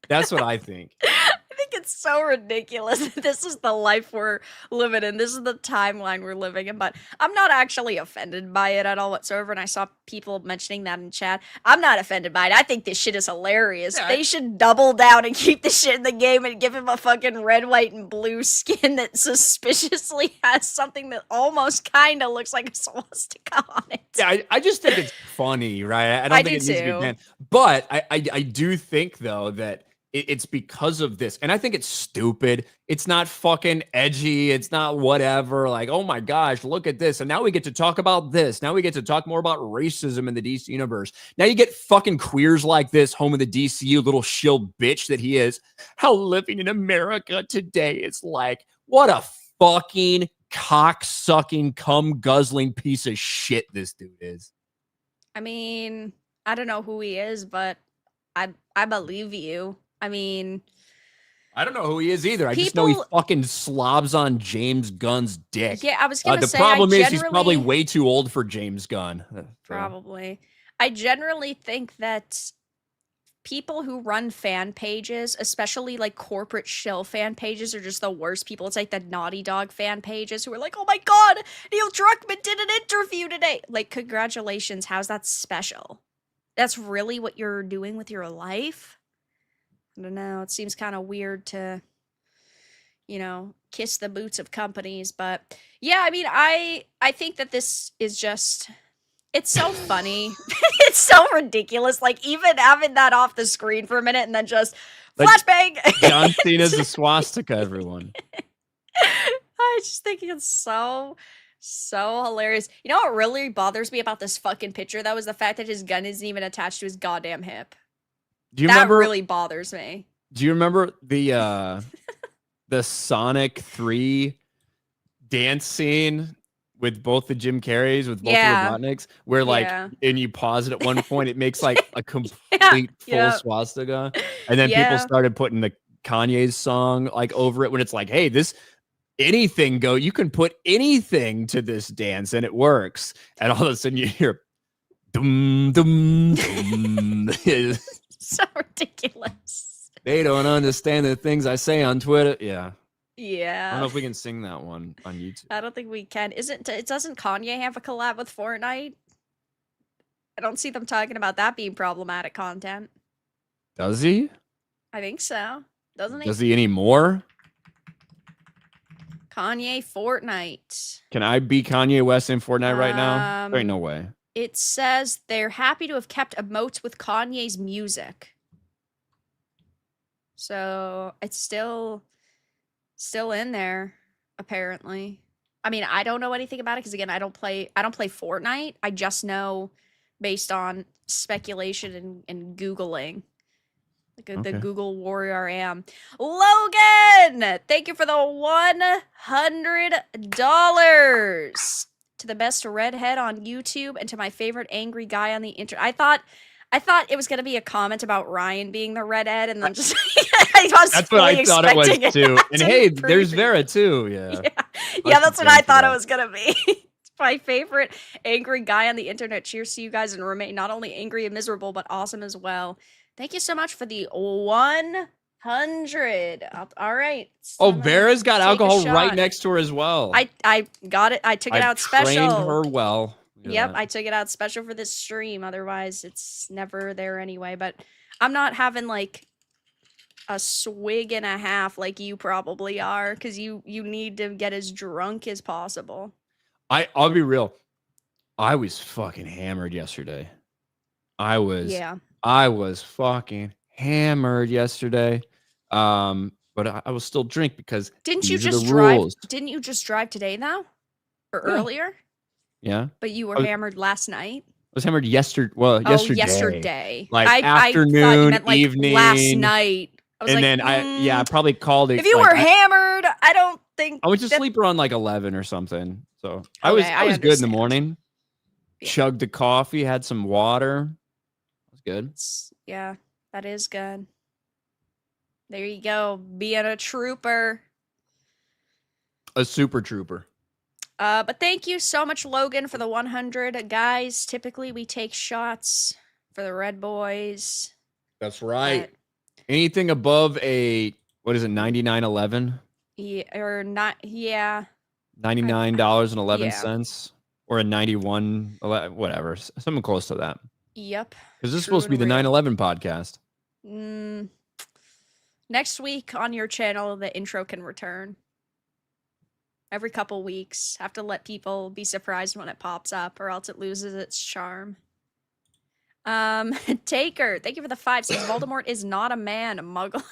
that's what I think. I think it's so ridiculous. This is the life we're living in. This is the timeline we're living in. But I'm not actually offended by it at all whatsoever. And I saw people mentioning that in chat. I'm not offended by it. I think this shit is hilarious. Yeah, They should double down and keep the shit in the game and give him a fucking red, white, and blue skin that suspiciously has something that almost kind of looks like a swastika on it. yeah, I just think it's funny, right? I don't I think do it needs to be too. banned. But I do think, though, that it's because of this. And I think it's stupid. It's not fucking edgy. It's not whatever. Like, oh my gosh, look at this. And now we get to talk about this. Now we get to talk more about racism in the DC universe. Now you get fucking queers like this, home of the DCU, little shill bitch that he is. How living in America today is like, what a fucking cock-sucking, cum-guzzling piece of shit this dude is. I mean, I don't know who he is, but I believe you. I mean, I don't know who he is either. I just know he people, fucking slobs on James Gunn's dick. yeah, I was gonna The say, I problem is he's probably generally, way too old for James Gunn. So, probably, I generally think that people who run fan pages, especially like corporate shill fan pages, are just the worst people. It's like the Naughty Dog fan pages who are like, oh my god, Neil Druckmann did an interview today. Like, congratulations, how's that special? That's really what you're doing with your life? I don't know. It seems kind of weird to, kiss the boots of companies, but yeah, I mean, I think that this is just it's so funny. It's so ridiculous. Like, even having that off the screen for a minute and then just Like flashbang. John Cena's a swastika, everyone. I just think it's so hilarious. You know what really bothers me about this fucking picture though is the fact that his gun isn't even attached to his goddamn hip. Do you That remember really bothers me. Do you remember the Sonic 3 dance scene with both the Jim Carreys, with both the Yeah. Robotniks, where like, Yeah. and you pause it at one point, it makes like a Yeah. complete full Yeah. swastika, and then people Yeah. started putting the Kanye's song like over it when it's like, hey, this anything go, you can put anything to this dance and it works, and all of a sudden you hear dum dum dum. So ridiculous. They don't understand the things I say on Twitter. Yeah. I Yeah. don't know if we can sing that one on YouTube. I don't think we can. Doesn't Kanye have a collab with Fortnite? I don't see them talking about that being problematic content. Does he? I think so. Doesn't he? Does he anymore? Kanye Fortnite. Can I be Kanye West in Fortnite right now? There ain't no way. It says they're happy to have kept emotes with Kanye's music. So it's still in there, apparently. I mean, I don't know anything about it because again, I don't play Fortnite. I just know based on speculation and Googling. Like the Google warrior I am. Logan! Thank you for the $100 to the best redhead on YouTube and to my favorite angry guy on the internet. I thought it was gonna be a comment about Ryan being the redhead, and then just that's what I thought it was too. And hey, there's Vera too. Yeah, yeah, that's what I thought it was gonna be. It's my favorite angry guy on the internet. Cheers to you guys, and remain not only angry and miserable, but awesome as well. Thank you so much for the 100. All right. So oh, Vera's got alcohol right next to her as well. I got it. I took it out special. Trained her well. Yep, I took it out special for this stream. Otherwise, it's never there anyway. But I'm not having like a swig and a half like you probably are, because you need to get as drunk as possible. I'll be real. I was fucking hammered yesterday. I was fucking hammered yesterday. But I will still drink because didn't you just drive today though? Or earlier? Yeah. But you were hammered last night? I was hammered yesterday. Yesterday. Like afternoon, I thought you meant, like, evening. last night. I was and like, then I probably called it. If you were hammered, I don't think I went to sleep around like 11 or something. So I Okay, was good in the morning. Yeah. Chugged a coffee, had some water. It was good. Yeah, that is good. There you go, being a trooper. A super trooper. But thank you so much, Logan, for the 100. Guys, typically we take shots for the Red Boys. That's right. Anything above a, what is it, 99.11? Yeah, or not, yeah. $99.11 or a 91, whatever, something close to that. Yep. Because this is supposed to be the 9/11 podcast. Next week on your channel, the intro can return. Every couple weeks. Have to let people be surprised when it pops up, or else it loses its charm. Taker, thank you for the 5. Says Voldemort is not a man, a muggle.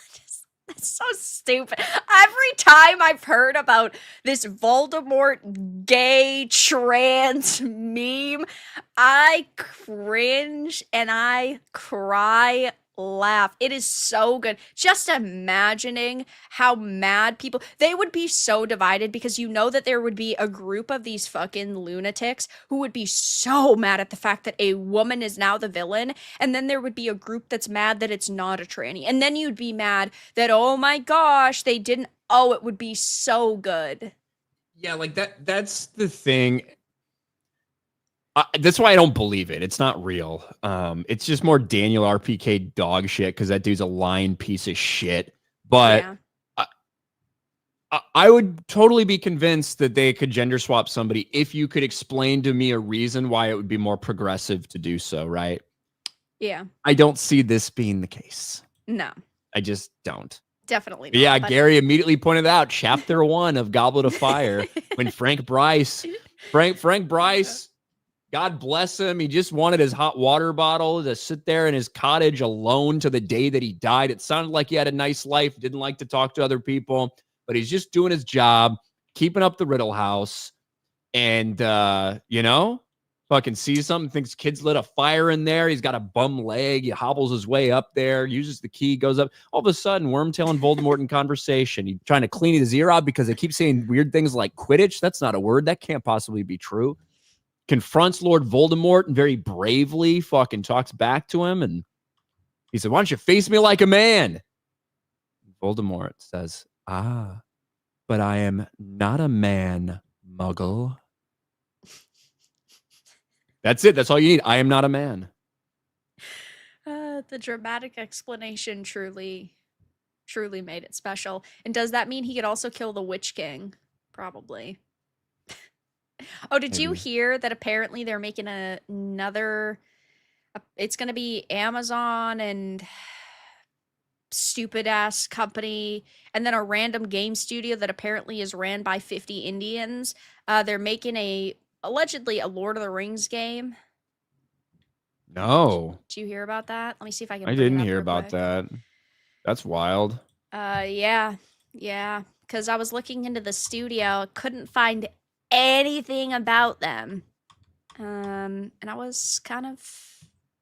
That's so stupid. Every time I've heard about this Voldemort gay trans meme, I cringe and I cry laugh. It is so good. Just imagining how mad people, they would be so divided, because you know that there would be a group of these fucking lunatics who would be so mad at the fact that a woman is now the villain, and then there would be a group that's mad that it's not a tranny, and then you'd be mad that, oh my gosh, they didn't. Oh, it would be so good. Yeah, like that's the thing. That's why I don't believe it. It's not real. It's just more Daniel RPK dog shit because that dude's a lying piece of shit. But Yeah. I would totally be convinced that they could gender swap somebody if you could explain to me a reason why it would be more progressive to do so, right? Yeah. I don't see this being the case. No. I just don't. Definitely But yeah, not. But Gary immediately pointed out chapter 1 of Goblet of Fire when Frank Bryce, God bless him, he just wanted his hot water bottle to sit there in his cottage alone to the day that he died. It sounded like he had a nice life, didn't like to talk to other people, but he's just doing his job, keeping up the Riddle House, and fucking sees something, thinks kids lit a fire in there. He's got a bum leg. He hobbles his way up there, uses the key, goes up. All of a sudden, Wormtail and Voldemort in conversation. He's trying to clean his ear out because they keep saying weird things like Quidditch. That's not a word. That can't possibly be true. Confronts Lord Voldemort and very bravely fucking talks back to him. And he said, "Why don't you face me like a man?" Voldemort says, but I am not a man, muggle. That's it. That's all you need. I am not a man. the dramatic explanation truly made it special. And does that mean he could also kill the Witch King? Probably. Oh, did you Maybe. hear that apparently they're making another it's going to be Amazon and stupid ass company and then a random game studio that apparently is ran by 50 Indians. They're making allegedly a Lord of the Rings game. No, Did you hear about that? Let me see if I can I bring it didn't up hear real about quick. that. That's wild. Yeah. Yeah, cuz I was looking into the studio, couldn't find anything about them. And I was kind of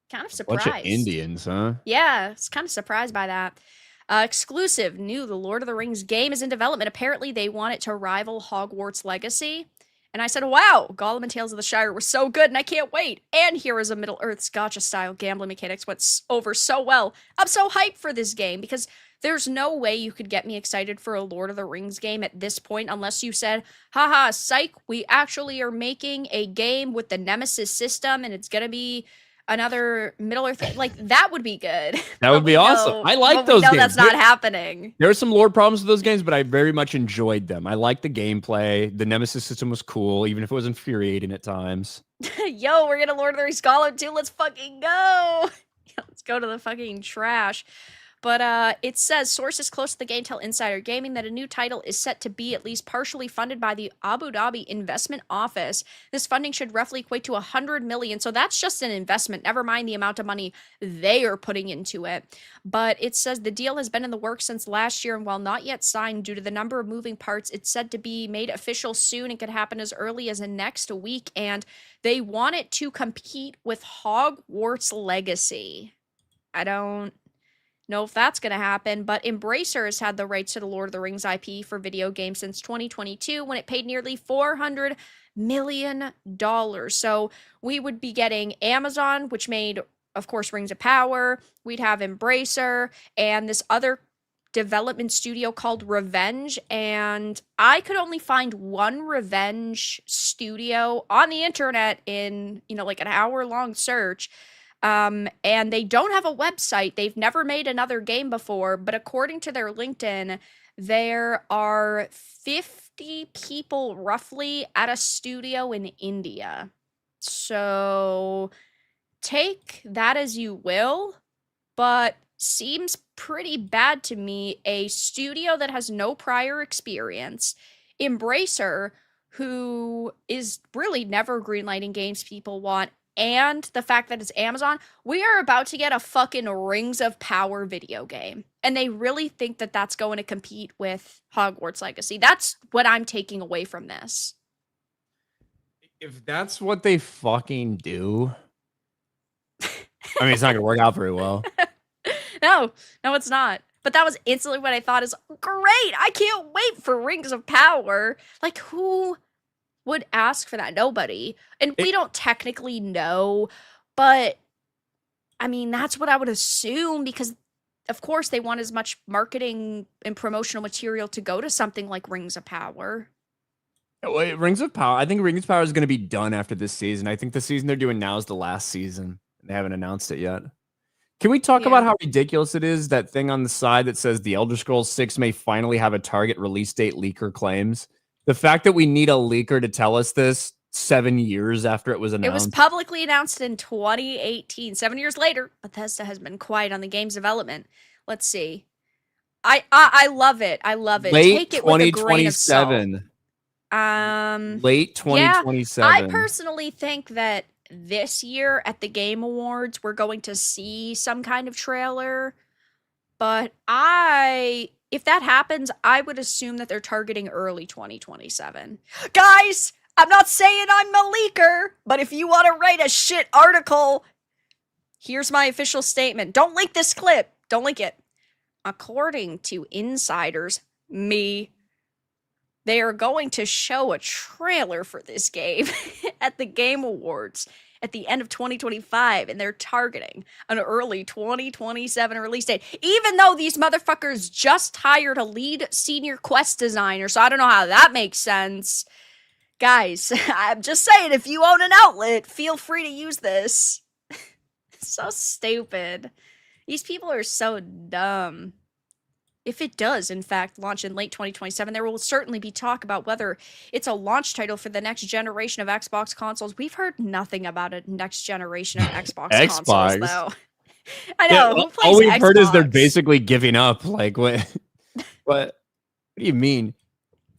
Bunch of surprised. Indians, huh? Yeah, I was kind of surprised by that. Exclusive new The Lord of the Rings game is in development. Apparently, they want it to rival Hogwarts Legacy. And I said, wow, Gollum and Tales of the Shire were so good, and I can't wait. And Heroes of Middle Earth's gotcha style gambling mechanics went over so well. I'm so hyped for this game because there's no way you could get me excited for a Lord of the Rings game at this point unless you said, haha, psych, we actually are making a game with the Nemesis system and it's gonna be another Middle Earth. Like, that would be good. That But would be we awesome. know, I like those that's games. not happening. There were some lore problems with those games, but I very much enjoyed them. I liked the gameplay. The Nemesis system was cool, even if it was infuriating at times. Yo, we're gonna Lord of the Rings Gollum too. Let's fucking go. Let's go to the fucking trash. But it says sources close to the game tell Insider Gaming that a new title is set to be at least partially funded by the Abu Dhabi Investment Office. This funding should roughly equate to 100 million. So that's just an investment. Never mind the amount of money they are putting into it. But it says the deal has been in the works since last year, and while not yet signed due to the number of moving parts, it's said to be made official soon and could happen as early as next week. And they want it to compete with Hogwarts Legacy. I don't know if that's going to happen, but Embracer has had the rights to the Lord of the Rings IP for video games since 2022 when it paid nearly $400 million. So we would be getting Amazon, which made, of course, Rings of Power. We'd have Embracer and this other development studio called Revenge. And I could only find one Revenge studio on the internet in, like an hour-long search. And they don't have a website. They've never made another game before, but according to their LinkedIn, there are 50 people roughly at a studio in India. So take that as you will, but seems pretty bad to me. A studio that has no prior experience, Embracer, who is really never greenlighting games people want, and the fact that it's Amazon, we are about to get a fucking Rings of Power video game. And they really think that that's going to compete with Hogwarts Legacy. That's what I'm taking away from this. If that's what they fucking do, I mean, it's not going to work out very well. No, it's not. But that was instantly what I thought is great. I can't wait for Rings of Power. Like, who would ask for that? Nobody. And we don't technically know, but I mean, that's what I would assume because, of course, they want as much marketing and promotional material to go to something like Rings of Power. Wait, Rings of Power. I think Rings of Power is going to be done after this season. I think the season they're doing now is the last season. They haven't announced it yet. Can we talk about Yeah. how ridiculous it is? That thing on the side that says The Elder Scrolls 6 may finally have a target release date, leaker claims. The fact that we need a leaker to tell us this 7 years after it was It was announced. publicly announced in 2018. 7 years later, Bethesda has been quiet on the game's development. Let's see. I love it. I love it. Late Take it with a grain of salt. 2027. Late Yeah, I 2027. personally think that this year at the Game Awards, we're going to see some kind of trailer. But if that happens, I would assume that they're targeting early 2027. Guys, I'm not saying I'm a leaker, but if you want to write a shit article, here's my official statement. Don't link this clip. Don't link it. According to insiders, me, they are going to show a trailer for this game at the Game Awards at the end of 2025, and they're targeting an early 2027 release date. Even though these motherfuckers just hired a lead senior quest designer, so I don't know how that makes sense. Guys, I'm just saying, if you own an outlet, feel free to use this. So stupid. These people are so dumb. If it does, in fact, launch in late 2027, there will certainly be talk about whether it's a launch title for the next generation of Xbox consoles. We've heard nothing about a next generation of Xbox consoles, Xbox. though. I Yeah, know, who plays all we've Xbox? heard is they're basically giving up. Like, what do you mean?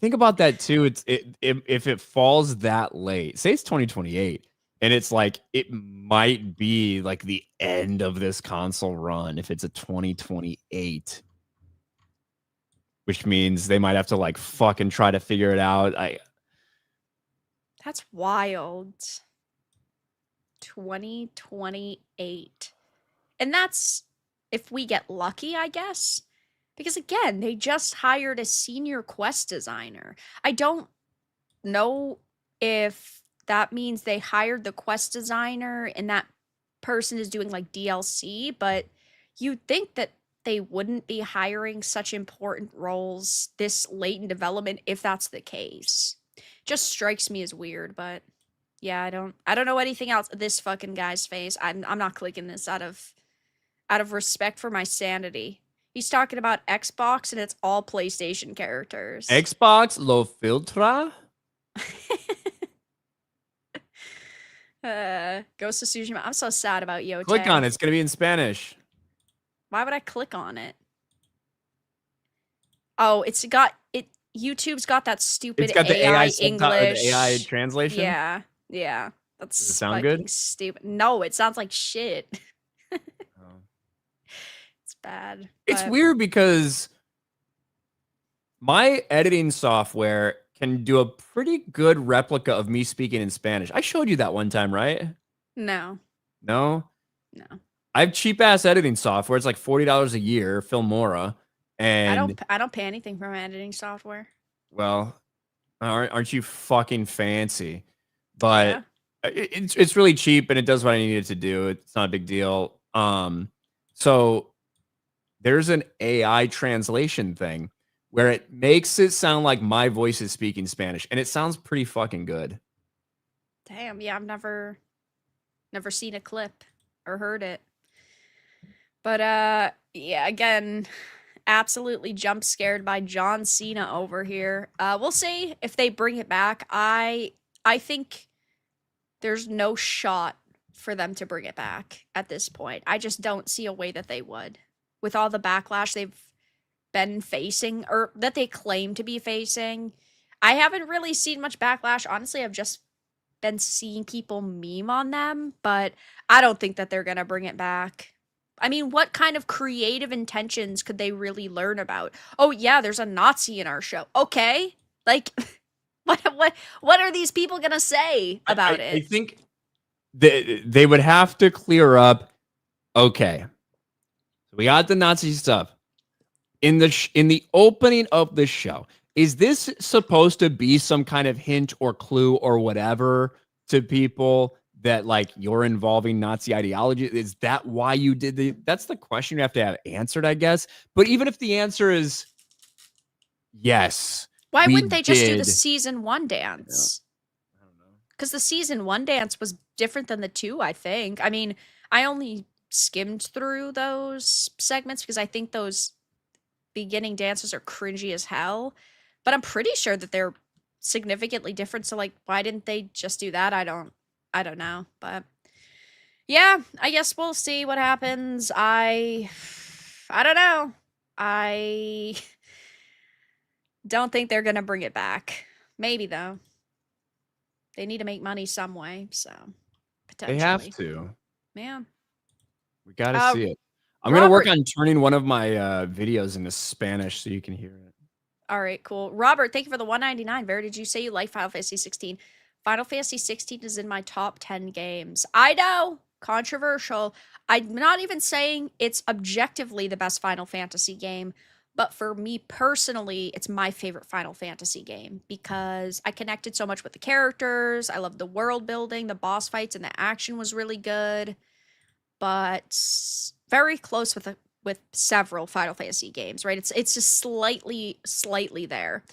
Think about that too. If it falls that late, say it's 2028, and it's like it might be like the end of this console run if it's a 2028, which means they might have to like fucking try to figure it out. That's wild. 2028. And that's if we get lucky, I guess. Because again, they just hired a senior quest designer. I don't know if that means they hired the quest designer and that person is doing like DLC, but you'd think that they wouldn't be hiring such important roles this late in development if that's the case. Just strikes me as weird, but yeah, I don't know anything else. This fucking guy's face. I'm not clicking this out of respect for my sanity. He's talking about Xbox and it's all PlayStation characters. Xbox Low Filtra. Ghost of Tsushima. I'm so sad about Yote. Click on it. It's gonna be in Spanish. Why would I click on it? Oh, it's got it. YouTube's got that stupid It's got the AI English, English. AI translation. Yeah, yeah. That's Does it sound fucking good? stupid. No, it sounds like shit. Oh. It's bad. It's but- weird because my editing software can do a pretty good replica of me speaking in Spanish. I showed you that one time, right? No, No? no. I have cheap ass editing software. It's like $40 a year, Filmora. And I don't pay anything for my editing software. well, aren't you fucking fancy? But Yeah. it's really cheap and it does what I needed to do. It's not a big deal. So there's an AI translation thing where it makes it sound like my voice is speaking Spanish, and it sounds pretty fucking good. Damn, yeah, I've never seen a clip or heard it. But yeah, again, absolutely jump scared by John Cena over here. We'll see if they bring it back. I think there's no shot for them to bring it back at this point. I just don't see a way that they would. With all the backlash they've been facing, or that they claim to be facing. I haven't really seen much backlash. Honestly, I've just been seeing people meme on them, but I don't think that they're going to bring it back. I mean, what kind of creative intentions could they really learn about? Oh yeah, there's a Nazi in our show. Okay. Like what are these people going to say about it? I think they would have to clear up. Okay. So we got the Nazi stuff. In the opening of the show, is this supposed to be some kind of hint or clue or whatever to people that like you're involving Nazi ideology? Is that why you did that's the question you have to have answered, I guess. But even if the answer is yes, Why We wouldn't they just do the did. season 1 Yeah, dance? I don't know. Because the season 1 dance was different than the 2, I think. I mean, I only skimmed through those segments because I think those beginning dances are cringy as hell, but I'm pretty sure that they're significantly different. So like, why didn't they just do that? I don't know, but yeah, I guess we'll see what happens. I don't know. I don't think they're gonna bring it back. Maybe though. They need to make money some way, so They have potentially. to. Yeah. We got to Uh see it. I'm gonna work Robert. on turning one of my videos into Spanish so you can hear it. All right, cool. Robert, thank you for the 199. Where did you say you like Final Fantasy 16? Final Fantasy 16 is in my top 10 games. I know, controversial. I'm not even saying it's objectively the best Final Fantasy game, but for me personally, it's my favorite Final Fantasy game because I connected so much with the characters. I love the world building, the boss fights, and the action was really good, but very close with several Final Fantasy games, right? It's just slightly there.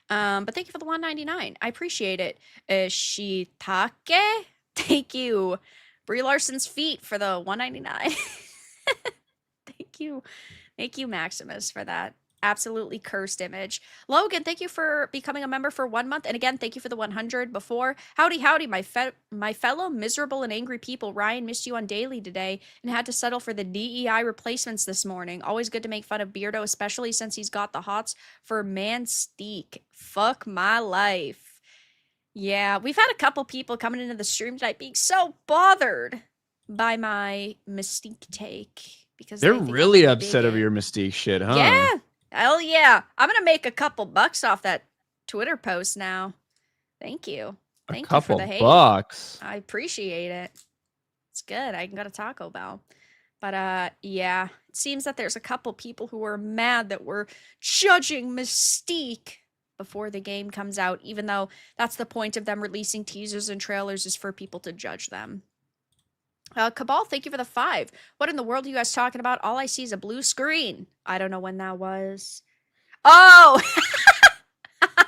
But thank you for the 199. I appreciate it. Shitake, thank you. Brie Larson's feet for the 199. Thank you. Thank you, Maximus, for that absolutely cursed image. Logan, thank you for becoming a member for 1 month. And again, thank you for the 100 before. Howdy, howdy, my fellow miserable and angry people. Ryan missed you on daily today and had to settle for the DEI replacements this morning. Always good to make fun of Beardo, especially since he's got the hots for Mansteak. Fuck my life. Yeah, we've had a couple people coming into the stream tonight being so bothered by my Mystique take because They're they think I'm a really upset over bigot. your Mystique shit, Yeah, huh? hell yeah. I'm gonna make a couple bucks off that Twitter post now. Thank you. A Thank you for the couple hate. bucks. I appreciate it. It's good. I can go to Taco Bell. But yeah, it seems that there's a couple people who are mad that we're judging Mystique before the game comes out, even though that's the point of them releasing teasers and trailers is for people to judge them. Cabal, thank you for the 5. What in the world are you guys talking about? All I see is a blue screen. I don't know when that was. Oh,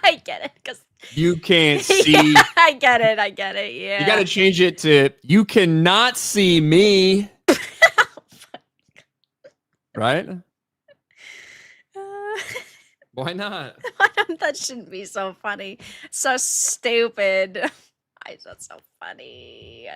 I get it. Cause You can't yeah, see. I get it. I get it. You got Yeah. to change it to you cannot see me. Right? Uh, Why not? that shouldn't be so funny. So stupid. Why is that so funny?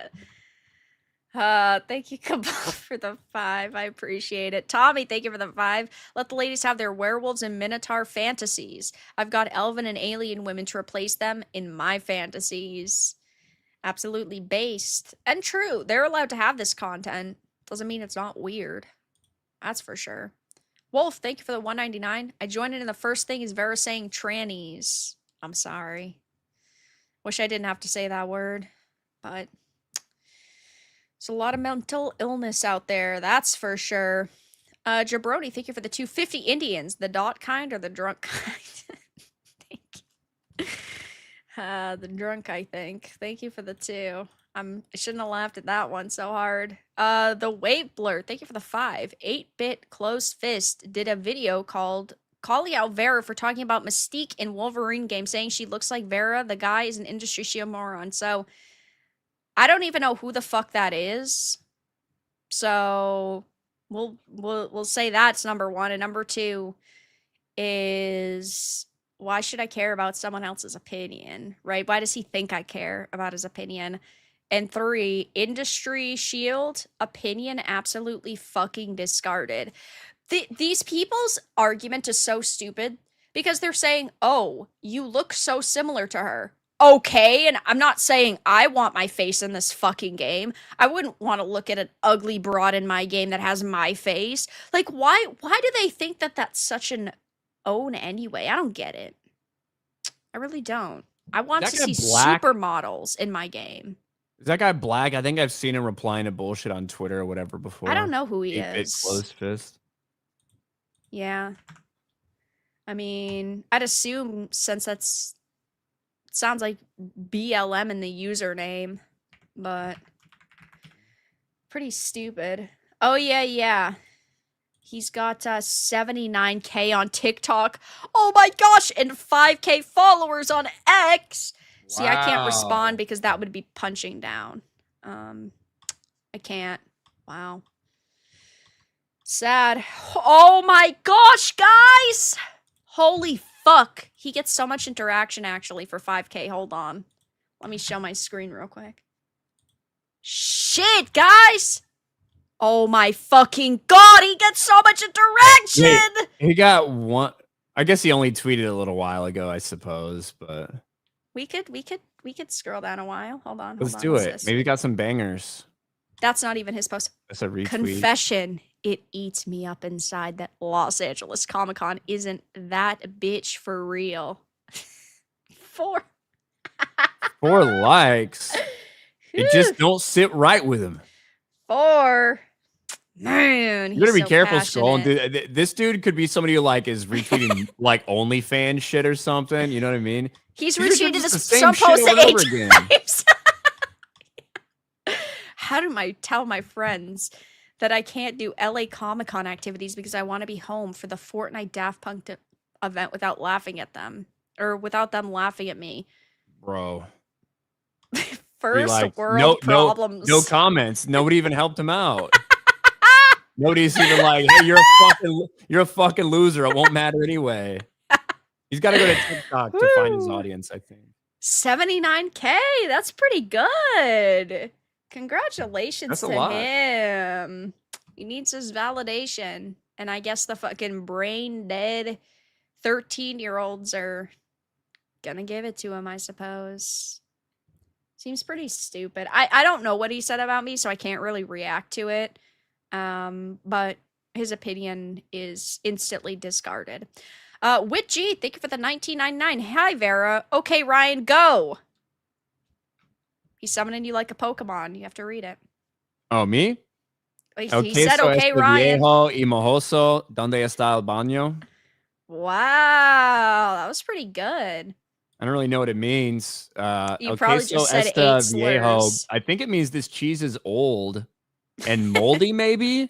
Thank you, Cabal, for the 5. I appreciate it. Tommy, thank you for the 5. Let the ladies have their werewolves and minotaur fantasies. I've got elven and alien women to replace them in my fantasies. Absolutely based and true. They're allowed to have this content. Doesn't mean it's not weird. That's for sure. Wolf, thank you for the 199. I joined in, and the first thing is Vera saying trannies. I'm sorry. Wish I didn't have to say that word, but there's a lot of mental illness out there, that's for sure. Jabroni, thank you for the 250 Indians. The dot kind or the drunk kind? Thank you. The drunk, I think. Thank you for the 2. I shouldn't have laughed at that one so hard. The Wave Blur, thank you for the 5. 8-bit Closed Fist did a video called calling out Vera for talking about Mystique in Wolverine game, saying she looks like Vera. The guy is an industry shield moron. So I don't even know who the fuck that is. So we'll say that's number 1, and number 2 is why should I care about someone else's opinion, right? Why does he think I care about his opinion? And 3, industry shield opinion absolutely fucking discarded. These people's argument is so stupid because they're saying, "Oh, you look so similar to her." Okay, and I'm not saying I want my face in this fucking game. I wouldn't want to look at an ugly broad in my game that has my face. Like why do they think that that's such an own anyway? I don't get it. I really don't. I Is want that to guy see black? supermodels in my game. Is that guy black? I think I've seen him replying to bullshit on Twitter or whatever I don't before. know who he 8-bit is. closed fist. Yeah. I mean, I'd assume since that's sounds like BLM in the username, but pretty stupid. Oh yeah, yeah. He's got 79K on TikTok. Oh my gosh, and 5K followers on X. See, I can't respond Wow. because that would be punching down. I can't. Wow. Sad. Oh my gosh, guys! Holy fuck. He gets so much interaction actually for 5K. Hold on. Let me show my screen real quick. Shit, guys! Oh my fucking god, he gets so much Wait, interaction! he got one. I guess he only tweeted a little while ago, I suppose, but We could scroll down a while. Hold on, hold let's on. do What's it. this? Maybe he got some bangers. That's not even his post. That's a retweet. Confession. It eats me up inside that Los Angeles Comic Con isn't that bitch for real. Four. 4 likes. It just don't sit right with him. Four. Man, You better he's be so careful scrolling. passionate. This dude could be somebody who like is retweeting like OnlyFans shit or something. You know what I mean? He's He's retweeting retweeted just this the same some shit post over and over 8 again. times. How do I tell my friends that I can't do LA Comic Con activities because I want to be home for the Fortnite Daft Punk event without laughing at them or without them laughing at me? Bro. Be First like, world no problems. comments. Nobody even helped him out. Nobody's even like, hey, you're a fucking loser. It won't matter anyway. He's got to go to TikTok to find his Woo. audience, I think. 79K. That's pretty good. Congratulations That's a to lot. him. He needs his validation. And I guess the fucking brain dead 13-year-olds are gonna give it to him, I suppose. Seems pretty stupid. I don't know what he said about me, so I can't really react to it. But his opinion is instantly discarded. Wit G, thank you for the 1999. Hi, Vera. Okay, Ryan, go. He's summoning you like a Pokemon. You have to read it. Oh, me? He El said, queso okay, este Ryan. viejo y mojoso. ¿Dónde está el baño? Wow, that was pretty good. I don't really know what it means. You El probably queso just said 8 este viejo. slurs. I think it means this cheese is old and moldy, maybe?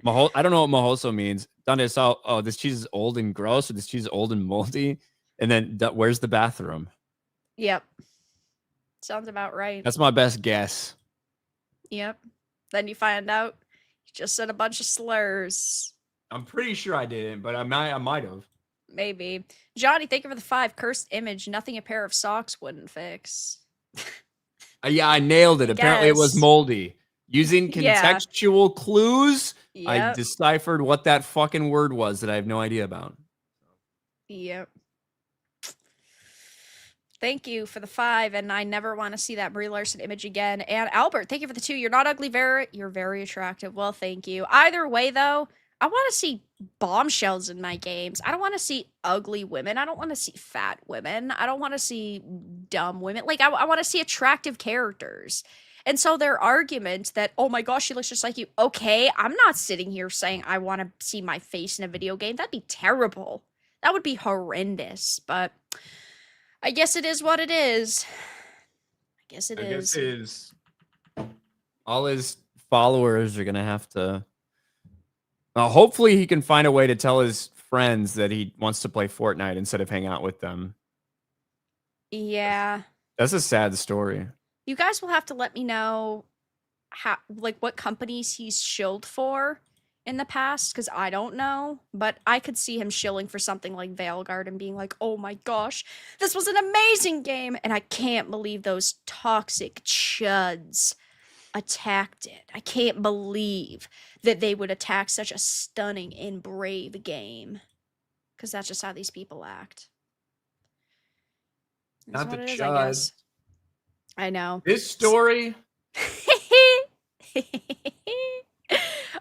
I don't know what mojoso means. Donde está? Oh, this cheese is old and gross, or this cheese is old and moldy. And then where's the bathroom? Yep. Sounds about right. That's my best guess. Yep. Then you find out you just said a bunch of slurs. I'm pretty sure I didn't, but I might have. Maybe. Johnny, thank you for the 5. Cursed image. Nothing a pair of socks wouldn't fix. Yeah, I nailed it. I Apparently, it was guess. moldy. Using Yeah. contextual clues, I Yep. deciphered what that fucking word was that I have no idea about. Yep. Thank you for the 5, and I never want to see that Brie Larson image again. And Albert, thank you for the 2. You're not ugly, Vera. You're very attractive. Well, thank you. Either way, though, I want to see bombshells in my games. I don't want to see ugly women. I don't want to see fat women. I don't want to see dumb women. Like, I want to see attractive characters. And so their argument that, oh my gosh, she looks just like you. Okay, I'm not sitting here saying I want to see my face in a video game. That'd be terrible. That would be horrendous. But I guess it is what it is. I guess it is. All his followers are gonna have to. Hopefully, he can find a way to tell his friends that he wants to play Fortnite instead of hang out with them. Yeah. That's a sad story. You guys will have to let me know how, like, what companies he's shilled for in the past, because I don't know. But I could see him shilling for something like Veilguard and being like, oh my gosh, this was an amazing game, and I can't believe those toxic chuds attacked it. I can't believe that they would attack such a stunning and brave game. Because that's just how these people act. That's Not the what it is, I chud. guess. I know. This story.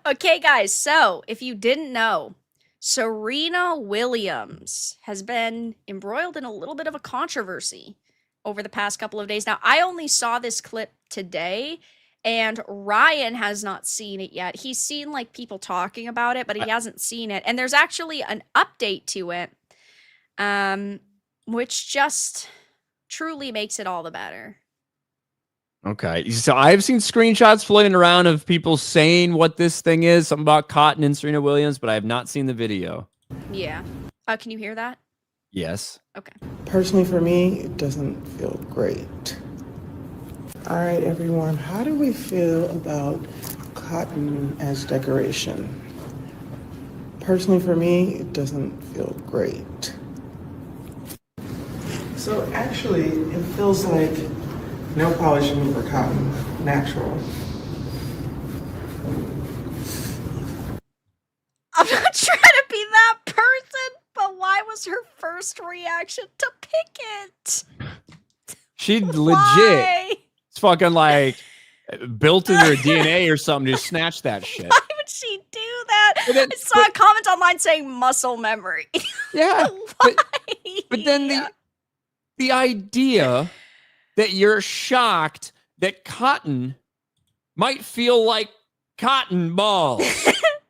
Okay, guys, so if you didn't know, Serena Williams has been embroiled in a little bit of a controversy over the past couple of days. Now, I only saw this clip today, and Ryan has not seen it yet. He's seen like people talking about it, but he hasn't seen it. And there's actually an update to it, which just truly makes it all the better. Okay. So I've seen screenshots floating around of people saying what this thing is, something about cotton and Serena Williams, but I have not seen the video. Yeah. Can you hear that? Yes. Okay. Personally, for me, it doesn't feel great. All right, everyone, how do we feel about cotton as decoration? Personally, for me, it doesn't feel great. So actually, it feels like no polishing for cotton, natural. I'm not trying to be that person, but why was her first reaction to pick it? She legit, Why? it's fucking like built in her DNA or something to snatch that shit. Why would she do that? Then, I saw a comment online saying muscle memory. Yeah. Why? But then the idea that you're shocked that cotton might feel like cotton balls.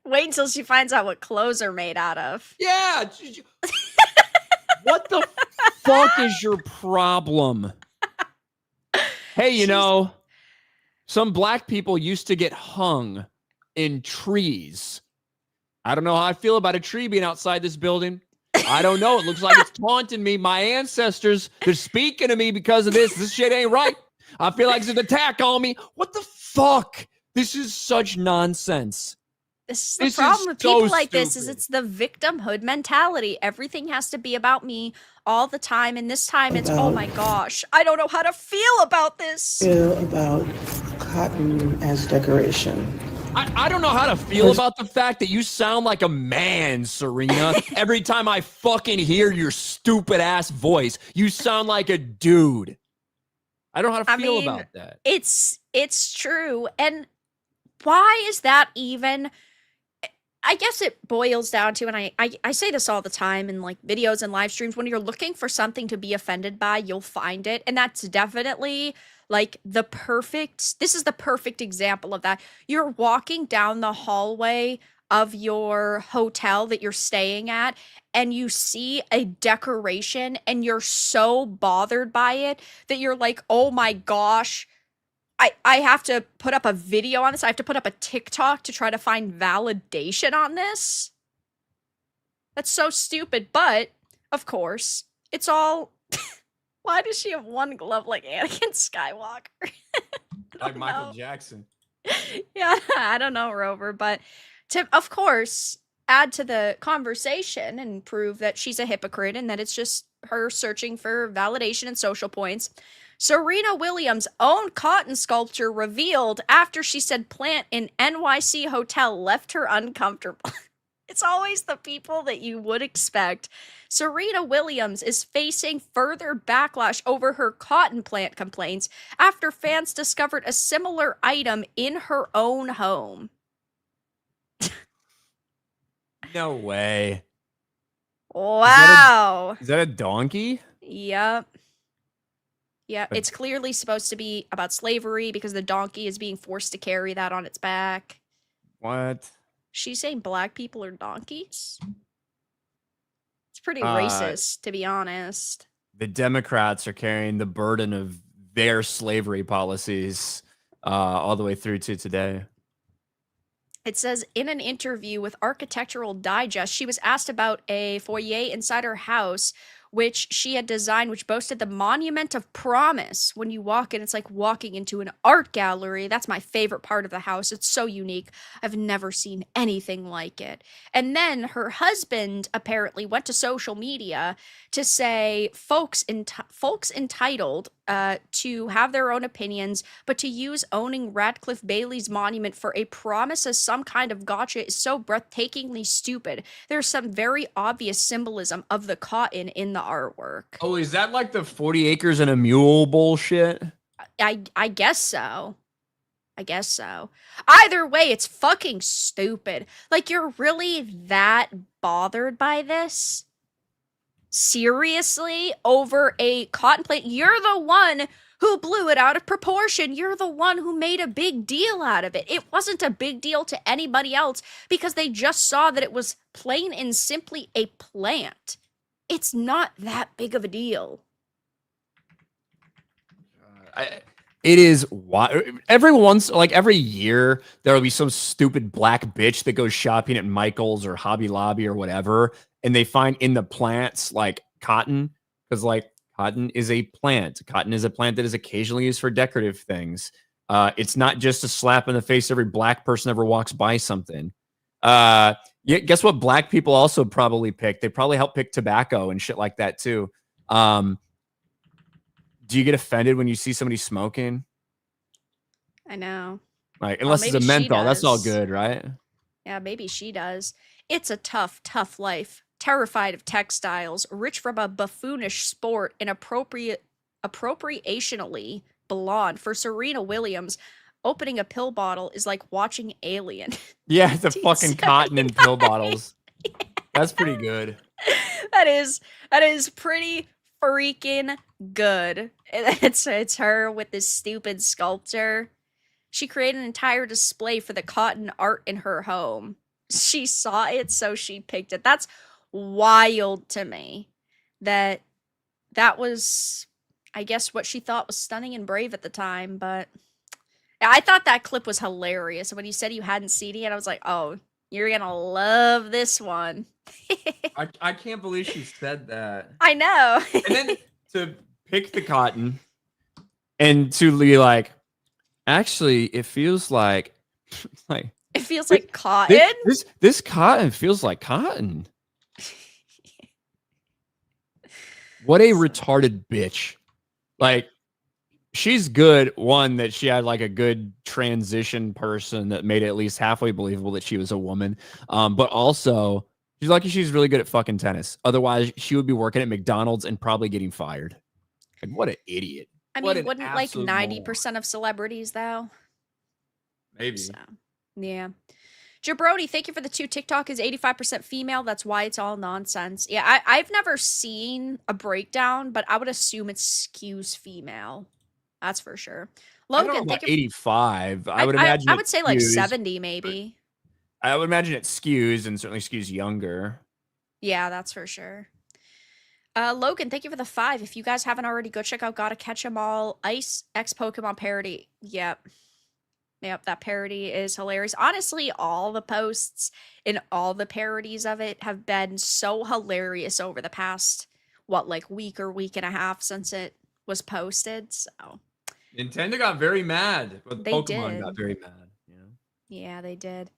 Wait until she finds out what clothes are made out of. Yeah. What the fuck is your problem? Hey, you know, some black people used to get hung in trees. I don't know how I feel about a tree being outside this building. I don't know. It looks like it's taunting me. My ancestors, they're speaking to me because of this. This shit ain't right. I feel like it's an attack on me. What the fuck? This is such nonsense. This is the problem with so people like this is stupid. it's the victimhood mentality. Everything has to be about me all the time, and this time it's, oh my gosh, I don't know how to feel about this. Feel about cotton as decoration. I don't know how to feel about the fact that you sound like a man, Serena. Every time I fucking hear your stupid ass voice, you sound like a dude. I don't know how to feel about that. It's true. And why is that even? I guess it boils down to, and I say this all the time in like videos and live streams, when you're looking for something to be offended by, you'll find it. And that's definitely like this is the perfect example of that. You're walking down the hallway of your hotel that you're staying at, and you see a decoration and you're so bothered by it that you're like, oh my gosh, I have to put up a video on this. I have to put up a TikTok to try to find validation on this. That's so stupid, but of course, it's all. Why does she have one glove like Anakin Skywalker? Like Michael Jackson. Yeah, I don't know, Rover, but to, of course, add to the conversation and prove that she's a hypocrite and that it's just her searching for validation and social points. Serena Williams' own cotton sculpture revealed after she said plant in NYC hotel left her uncomfortable. It's always the people that you would expect. Serena Williams is facing further backlash over her cotton plant complaints after fans discovered a similar item in her own home. No way. Wow. Is that a donkey? Yep. Yeah, it's clearly supposed to be about slavery because the donkey is being forced to carry that on its back. What? She's saying black people are donkeys? It's pretty racist, to be honest. The Democrats are carrying the burden of their slavery policies all the way through to today. It says in an interview with Architectural Digest, she was asked about a foyer inside her house, which she had designed, which boasted the Monument of Promise. When you walk in, it's like walking into an art gallery. That's my favorite part of the house. It's so unique. I've never seen anything like it. And then her husband apparently went to social media to say folks entitled to have their own opinions, but to use owning Radcliffe Bailey's monument for a promise as some kind of gotcha is so breathtakingly stupid. There's some very obvious symbolism of the cotton in the artwork. Oh, is that like the 40 acres and a mule bullshit? I guess so. I guess so. Either way, it's fucking stupid. Like, you're really that bothered by this? Seriously? Over a cotton plant? You're the one who blew it out of proportion. You're the one who made a big deal out of it. It wasn't a big deal to anybody else because they just saw that it was plain and simply a plant. It's not that big of a deal. It is every once, like every year, there will be some stupid black bitch that goes shopping at Michael's or Hobby Lobby or whatever, and they find in the plants like cotton, because like cotton is a plant. Cotton is a plant that is occasionally used for decorative things. It's not just a slap in the face every black person ever walks by something. Yeah, guess what? Black people also probably pick. They probably help pick tobacco and shit like that too. Um, do you get offended when you see somebody smoking? I know. Like, Well, unless it's a maybe she menthol, that's all does. good, right? Yeah, maybe she does. It's a tough, tough life. Terrified of textiles, rich from a buffoonish sport, and appropriationally blonde. For Serena Williams, opening a pill bottle is like watching Alien. Yeah, the fucking cotton and pill 1979. bottles. That's pretty good. that is that is pretty freaking good. It's her with this stupid sculpture. She created an entire display for the cotton art in her home. She saw it, so she picked it. That's wild to me. That that was, I guess, what she thought was stunning and brave at the time. But yeah, I thought that clip was hilarious. When you said you hadn't seen it, I was like, oh, you're gonna love this one. I can't believe she said that. I know. And then to pick the cotton and to be like, actually, it feels like like It feels this like cotton. this cotton feels like cotton. What a retarded bitch. Like, she's good. One, that she had like a good transition person that made it at least halfway believable that she was a woman. But also, she's lucky she's really good at fucking tennis. Otherwise, she would be working at McDonald's and probably getting fired. Like, what an idiot. I What mean, an wouldn't like absolute moron. 90% of celebrities though? Maybe. So, yeah. Jabroni, thank you for the 2. TikTok is 85% female. That's why it's all nonsense. Yeah, I've never seen a breakdown, but I would assume it skews female. That's for sure. I don't know Logan, about thank you. 85. I would imagine I it would say like skews, 70 maybe. I would imagine it skews and certainly skews younger. Yeah, that's for sure. Logan, thank you for the 5. If you guys haven't already, go check out Gotta Catch 'Em All Ice X Pokemon parody. Yep. Yep, that parody is hilarious. Honestly, all the posts and all the parodies of it have been so hilarious over the past, what, like week or week and a half since it was posted. So Nintendo got very mad, but they Pokemon got did. very mad. You know? Yeah, they did.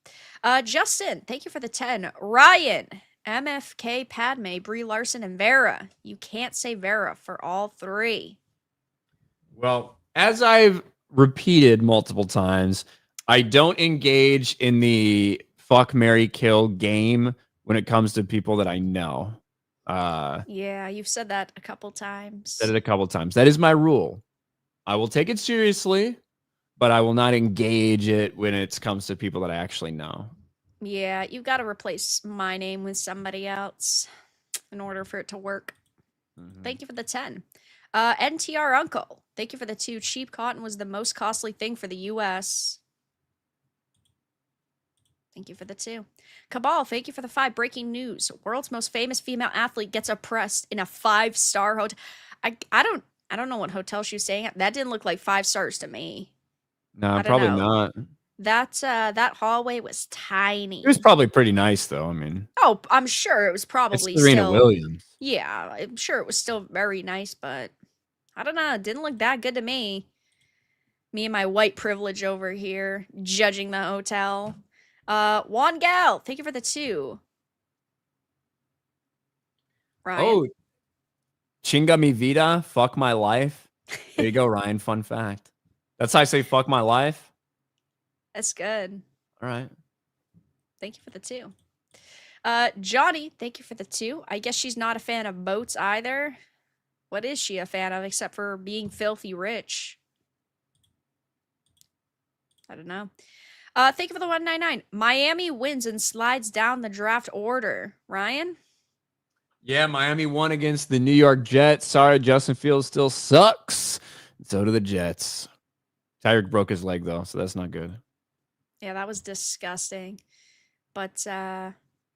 Justin, thank you for the 10. Ryan, MFK, Padme, Brie Larson, and Vera. You can't say Vera for all 3. Well, as I've repeated multiple times, I don't engage in the fuck, marry, kill game when it comes to people that I know. Yeah, you've said that a couple times. Said it a couple times. That is my rule. I will take it seriously, but I will not engage it when it comes to people that I actually know. Yeah, you've got to replace my name with somebody else in order for it to work. Thank you for the 10. NTR Uncle, thank you for the 2. Cheap cotton was the most costly thing for the US. Thank you for the 2. Cabal, thank you for the 5. Breaking news. World's most famous female athlete gets oppressed in a 5-star hotel. I don't know what hotel she was staying at. That didn't look like 5 stars to me. No, probably not. That hallway was tiny. It was probably pretty nice, though. I mean, oh, I'm sure it was probably it's Serena still, Williams. Yeah, I'm sure it was still very nice, but I don't know. It didn't look that good to me. Me and my white privilege over here judging the hotel. Juan Gal, thank you for the 2. Ryan. Oh, Chinga mi vida, fuck my life. There you go, Ryan. Fun fact. That's how I say fuck my life. That's good. All right. Thank you for the 2. Johnny, thank you for the 2. I guess she's not a fan of boats either. What is she a fan of except for being filthy rich? I don't know. Thank you for the 199. Miami wins and slides down the draft order. Ryan? Yeah, Miami won against the New York Jets. Sorry, Justin Fields still sucks. So do the Jets. Tyreek broke his leg, though, so that's not good. Yeah, that was disgusting. But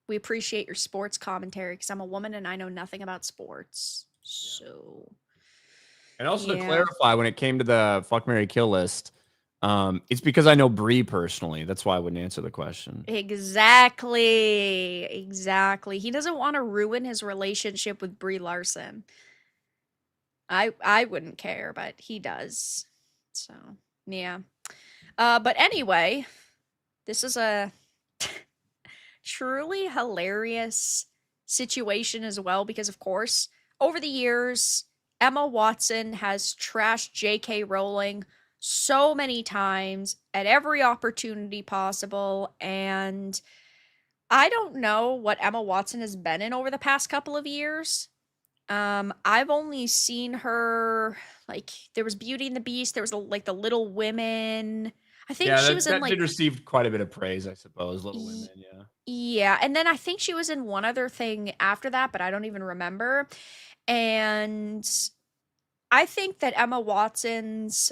we appreciate your sports commentary because I'm a woman and I know nothing about sports. So And also to Yeah. clarify, when it came to the fuck, marry, kill list, it's because I know Bree personally. That's why I wouldn't answer the question. Exactly. Exactly. He doesn't want to ruin his relationship with Brie Larson. I wouldn't care, but he does. So, yeah. But anyway, this is a truly hilarious situation as well because of course, over the years, Emma Watson has trashed J.K. Rowling so many times at every opportunity possible, and I don't know what Emma Watson has been in over the past couple of years. I've only seen her like there was Beauty and the Beast, there was like the Little Women. I think Yeah, she was in that did like receive quite a bit of praise, I suppose. Little y- Women, yeah. yeah, and then I think she was in one other thing after that, but I don't even remember. And I think that Emma Watson's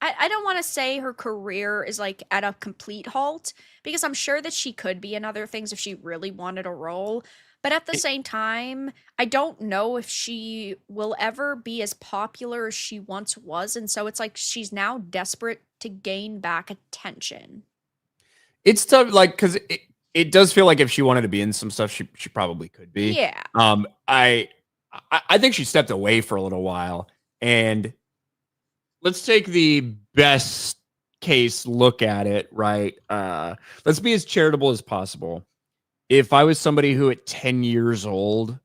I don't want to say her career is like at a complete halt because I'm sure that she could be in other things if she really wanted a role. But at the It, same time, I don't know if she will ever be as popular as she once was. And so it's like she's now desperate to gain back attention. it's tough, like, because it does feel like if she wanted to be in some stuff, she probably could be. Yeah. Um, I I think she stepped away for a little while, and let's take the best case look at it, right? Let's be as charitable as possible. If I was somebody who at 10 years old,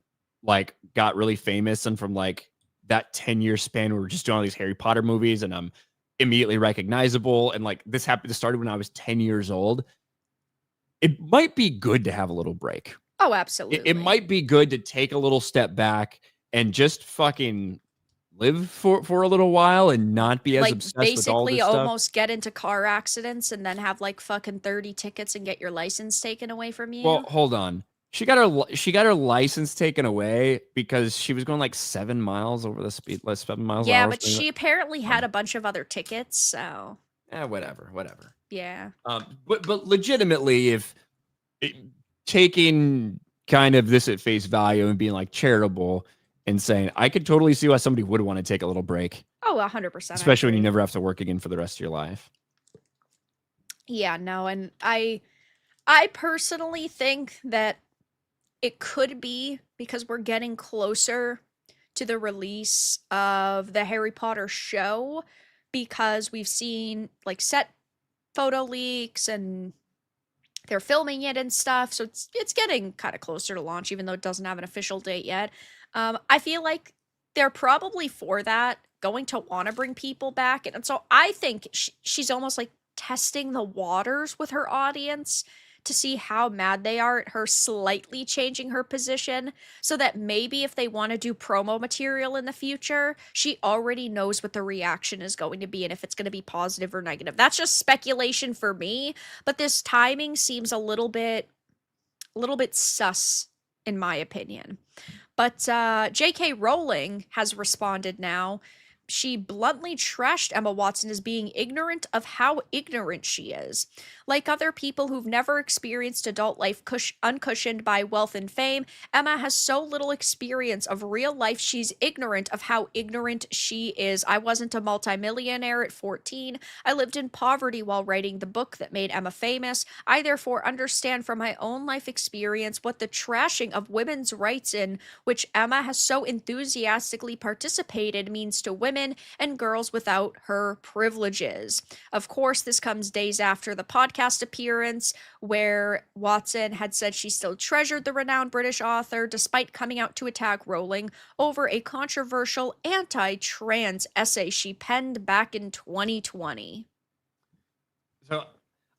like, got really famous, and from like that 10-year span, we were just doing all these Harry Potter movies, and I'm immediately recognizable, and like this happened to start when I was 10 years old, it might be good to have a little break. Oh, It absolutely. might be good to take a little step back and just fucking live for a little while and not be as Like obsessed with all basically this stuff. almost get into car accidents and then have like fucking 30 tickets and get your license taken away from Well, you. hold on. She got her license taken away because she was going like 7 miles over the speed, like 7 miles an Yeah, hour. but she apparently had a bunch of other tickets, so Whatever. yeah. But legitimately, if it, taking kind of this at face value and being like charitable and saying, I could totally see why somebody would want to take a little break, Oh, 100%, I especially when you agree. never have to work again for the rest of your life. Yeah, no, and I personally think that it could be because we're getting closer to the release of the Harry Potter show because we've seen like set photo leaks and they're filming it and stuff. So it's getting kind of closer to launch, even though it doesn't have an official date yet. I feel like they're probably for that going to want to bring people back, and so I think she's almost like testing the waters with her audience to see how mad they are at her slightly changing her position so that maybe if they want to do promo material in the future, she already knows what the reaction is going to be and if it's going to be positive or negative. That's just speculation for me, but this timing seems a little bit sus in my opinion. But J.K. Rowling has responded now. She bluntly trashed Emma Watson as being ignorant of how ignorant she is. Like other people who've never experienced adult life uncushioned by wealth and fame, Emma has so little experience of real life, she's ignorant of how ignorant she is. I wasn't a multimillionaire at 14. I lived in poverty while writing the book that made Emma famous. I therefore understand from my own life experience what the trashing of women's rights in which Emma has so enthusiastically participated means to women and girls without her privileges. Of course, this comes days after the podcast appearance where Watson had said she still treasured the renowned British author despite coming out to attack Rowling over a controversial anti trans essay she penned back in 2020. So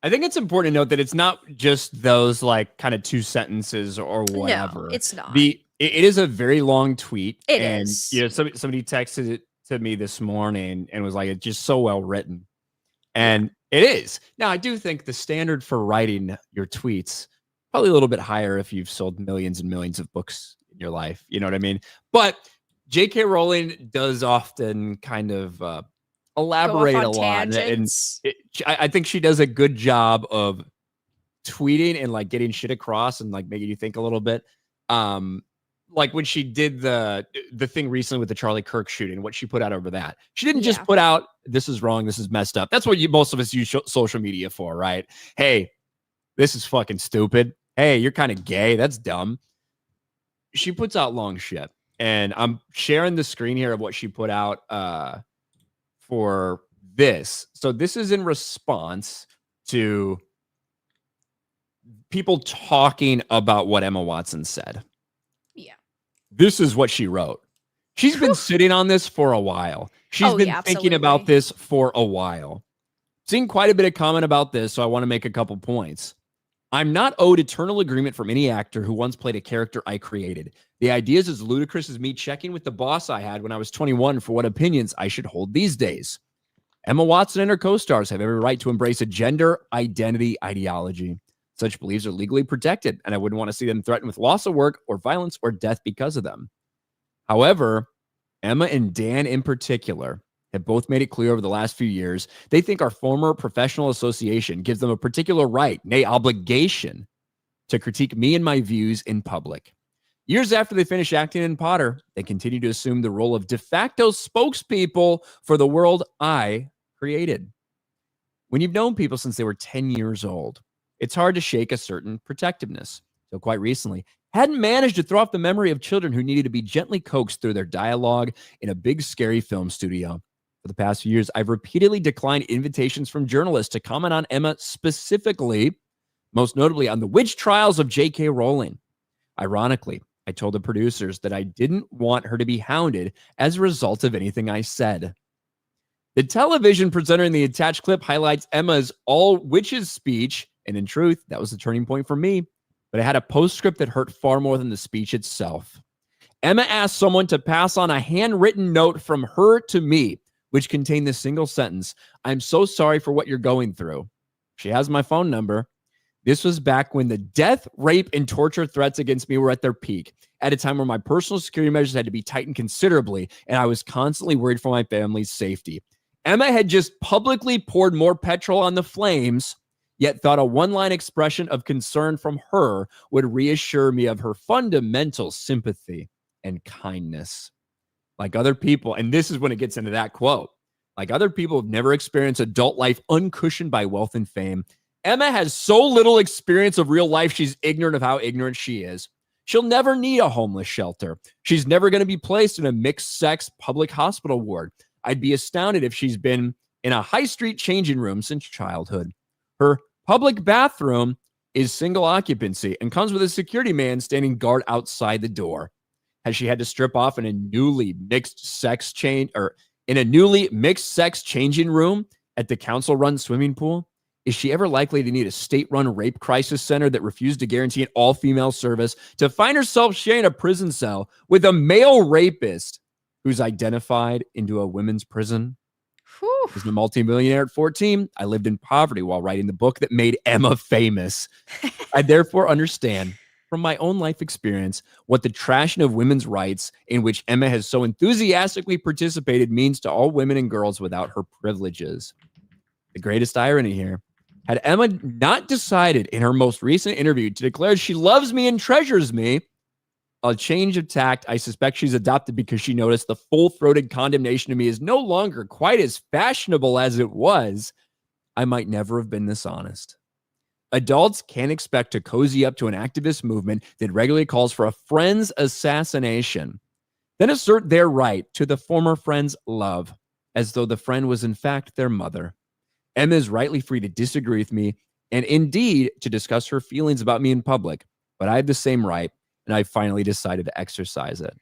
I think it's important to note that it's not just those like kind of two sentences or No, whatever. it's not. It is a very long tweet, It and is. somebody texted it to me this morning and was like, "It's just so well written," Yeah. and it is. Now, I do think the standard for writing your tweets probably a little bit higher if you've sold millions and millions of books in your life. You know what I mean? But J.K. Rowling does often kind of Go off elaborate a on lot, and tangents. I think she does a good job of tweeting and like getting shit across and like making you think a little bit. Um, like when she did the thing recently with the Charlie Kirk shooting, what she put out over that. She didn't just Yeah. put out, this is wrong, this is messed up. That's what most of us use social media for, right? Hey, this is fucking stupid. Hey, you're kind of gay. That's dumb. She puts out long shit. And I'm sharing the screen here of what she put out for this. So this is in response to people talking about what Emma Watson said. Yeah. This is what she wrote. She's been sitting on this for a while. She's been thinking about this for a while. Seen quite a bit of comment about this, so I want to make a couple points. I'm not owed eternal agreement from any actor who once played a character I created. The idea is as ludicrous as me checking with the boss I had when I was 21 for what opinions I should hold these days. Emma Watson and her co-stars have every right to embrace a gender identity ideology. Such beliefs are legally protected, and I wouldn't want to see them threatened with loss of work or violence or death because of them. However, Emma and Dan in particular have both made it clear over the last few years they think our former professional association gives them a particular right, nay, obligation, to critique me and my views in public. Years after they finish acting in Potter, they continue to assume the role of de facto spokespeople for the world I created. When you've known people since they were 10 years old, it's hard to shake a certain protectiveness. So quite recently, hadn't managed to throw off the memory of children who needed to be gently coaxed through their dialogue in a big, scary film studio. For the past few years, I've repeatedly declined invitations from journalists to comment on Emma specifically, most notably on the witch trials of J.K. Rowling. Ironically, I told the producers that I didn't want her to be hounded as a result of anything I said. The television presenter in the attached clip highlights Emma's all witches speech, and in truth, that was the turning point for me. But it had a postscript that hurt far more than the speech itself. Emma asked someone to pass on a handwritten note from her to me, which contained the single sentence, "I'm so sorry for what you're going through." She has my phone number. This was back when the death, rape, and torture threats against me were at their peak, at a time where my personal security measures had to be tightened considerably, and I was constantly worried for my family's safety. Emma had just publicly poured more petrol on the flames, yet thought a one-line expression of concern from her would reassure me of her fundamental sympathy and kindness. Like other people, and this is when it gets into that quote, like other people have never experienced adult life uncushioned by wealth and fame. Emma has so little experience of real life, she's ignorant of how ignorant she is. She'll never need a homeless shelter. She's never going to be placed in a mixed-sex public hospital ward. I'd be astounded if she's been in a high street changing room since childhood. Her public bathroom is single occupancy and comes with a security man standing guard outside the door. Has she had to strip off in a newly mixed sex changing room at the council-run swimming pool? Is she ever likely to need a state-run rape crisis center that refused to guarantee an all-female service to find herself sharing a prison cell with a male rapist who's identified into a women's prison? Whew. As a multimillionaire at 14, I lived in poverty while writing the book that made Emma famous. I therefore understand from my own life experience what the trashing of women's rights in which Emma has so enthusiastically participated means to all women and girls without her privileges. The greatest irony here, had Emma not decided in her most recent interview to declare she loves me and treasures me, a change of tact I suspect she's adopted because she noticed the full-throated condemnation of me is no longer quite as fashionable as it was, I might never have been this honest. Adults can't expect to cozy up to an activist movement that regularly calls for a friend's assassination, then assert their right to the former friend's love, as though the friend was in fact their mother. Emma is rightly free to disagree with me and indeed to discuss her feelings about me in public, but I have the same right, and I finally decided to exercise it.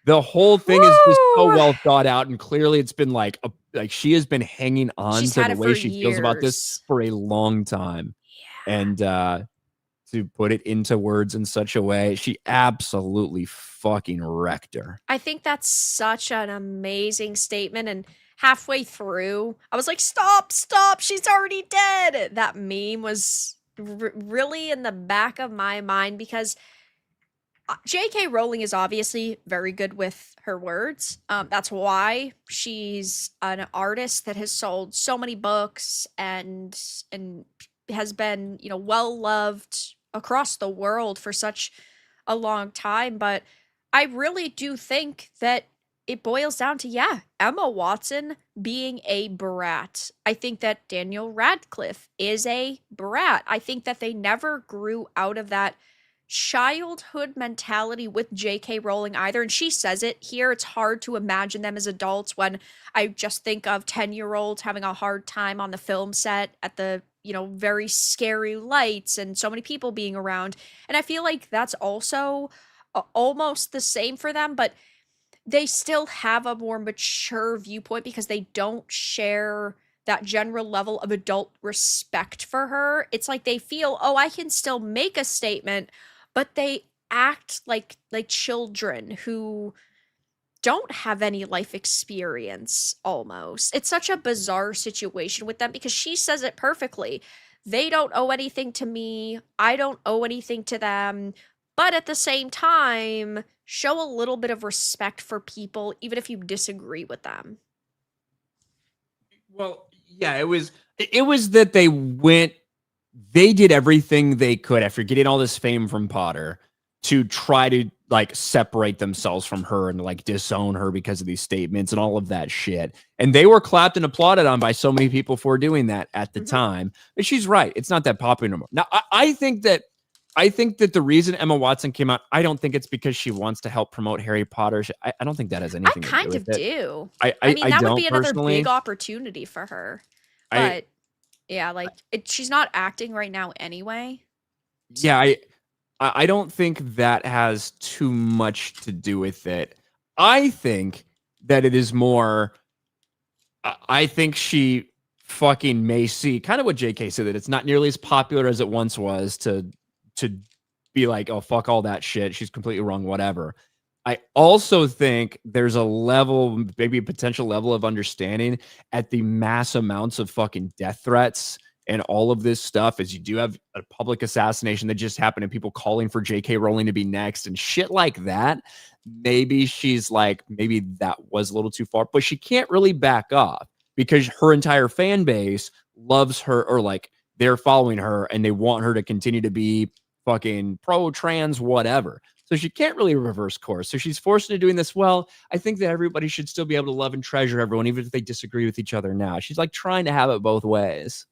The whole thing is just so well thought out, and clearly it's been like she has been hanging on She's to had the it way for she feels about this years. for a long time. And to put it into words in such a way, she absolutely fucking wrecked her. I think that's such an amazing statement. And halfway through, I was like, stop, she's already dead. That meme was really in the back of my mind because J.K. Rowling is obviously very good with her words. That's why she's an artist that has sold so many books and has been, well loved across the world for such a long time. But I really do think that it boils down to, yeah, Emma Watson being a brat. I think that Daniel Radcliffe is a brat. I think that they never grew out of that childhood mentality with J.K. Rowling either. And she says it here. It's hard to imagine them as adults when I just think of 10-year-olds having a hard time on the film set at the, very scary lights and so many people being around. And I feel like that's also almost the same for them, but they still have a more mature viewpoint because they don't share that general level of adult respect for her. It's like they feel, oh, I can still make a statement, but they act like children who don't have any life experience almost. It's such a bizarre situation with them because she says it perfectly. They don't owe anything to me. I don't owe anything to them. But at the same time, show a little bit of respect for people, even if you disagree with them. Well, yeah, it was that they did everything they could after getting all this fame from Potter to try to like separate themselves from her and like disown her because of these statements and all of that shit. And they were clapped and applauded on by so many people for doing that at the time. But she's right. It's not that popular anymore. Now, I think that the reason Emma Watson came out, I don't think it's because she wants to help promote Harry Potter. I don't think that has I anything to do kind with of it. do. I mean, that would don't be another personally. big opportunity for her. I But yeah, like she's not acting right now anyway. yeah, So, I don't think that has too much to do with it. I think that it is more. I think she fucking may see kind of what JK said, that it's not nearly as popular as it once was to be like, oh fuck all that shit. She's completely wrong. Whatever. I also think there's a level, maybe a potential level of understanding at the mass amounts of fucking death threats and all of this stuff, as you do have a public assassination that just happened and people calling for JK Rowling to be next and shit like that. Maybe she's like, maybe that was a little too far, but she can't really back off because her entire fan base loves her, or like they're following her and they want her to continue to be fucking pro trans, whatever. So she can't really reverse course. So she's forced into doing this. Well, I think that everybody should still be able to love and treasure everyone, even if they disagree with each other now. She's like trying to have it both ways.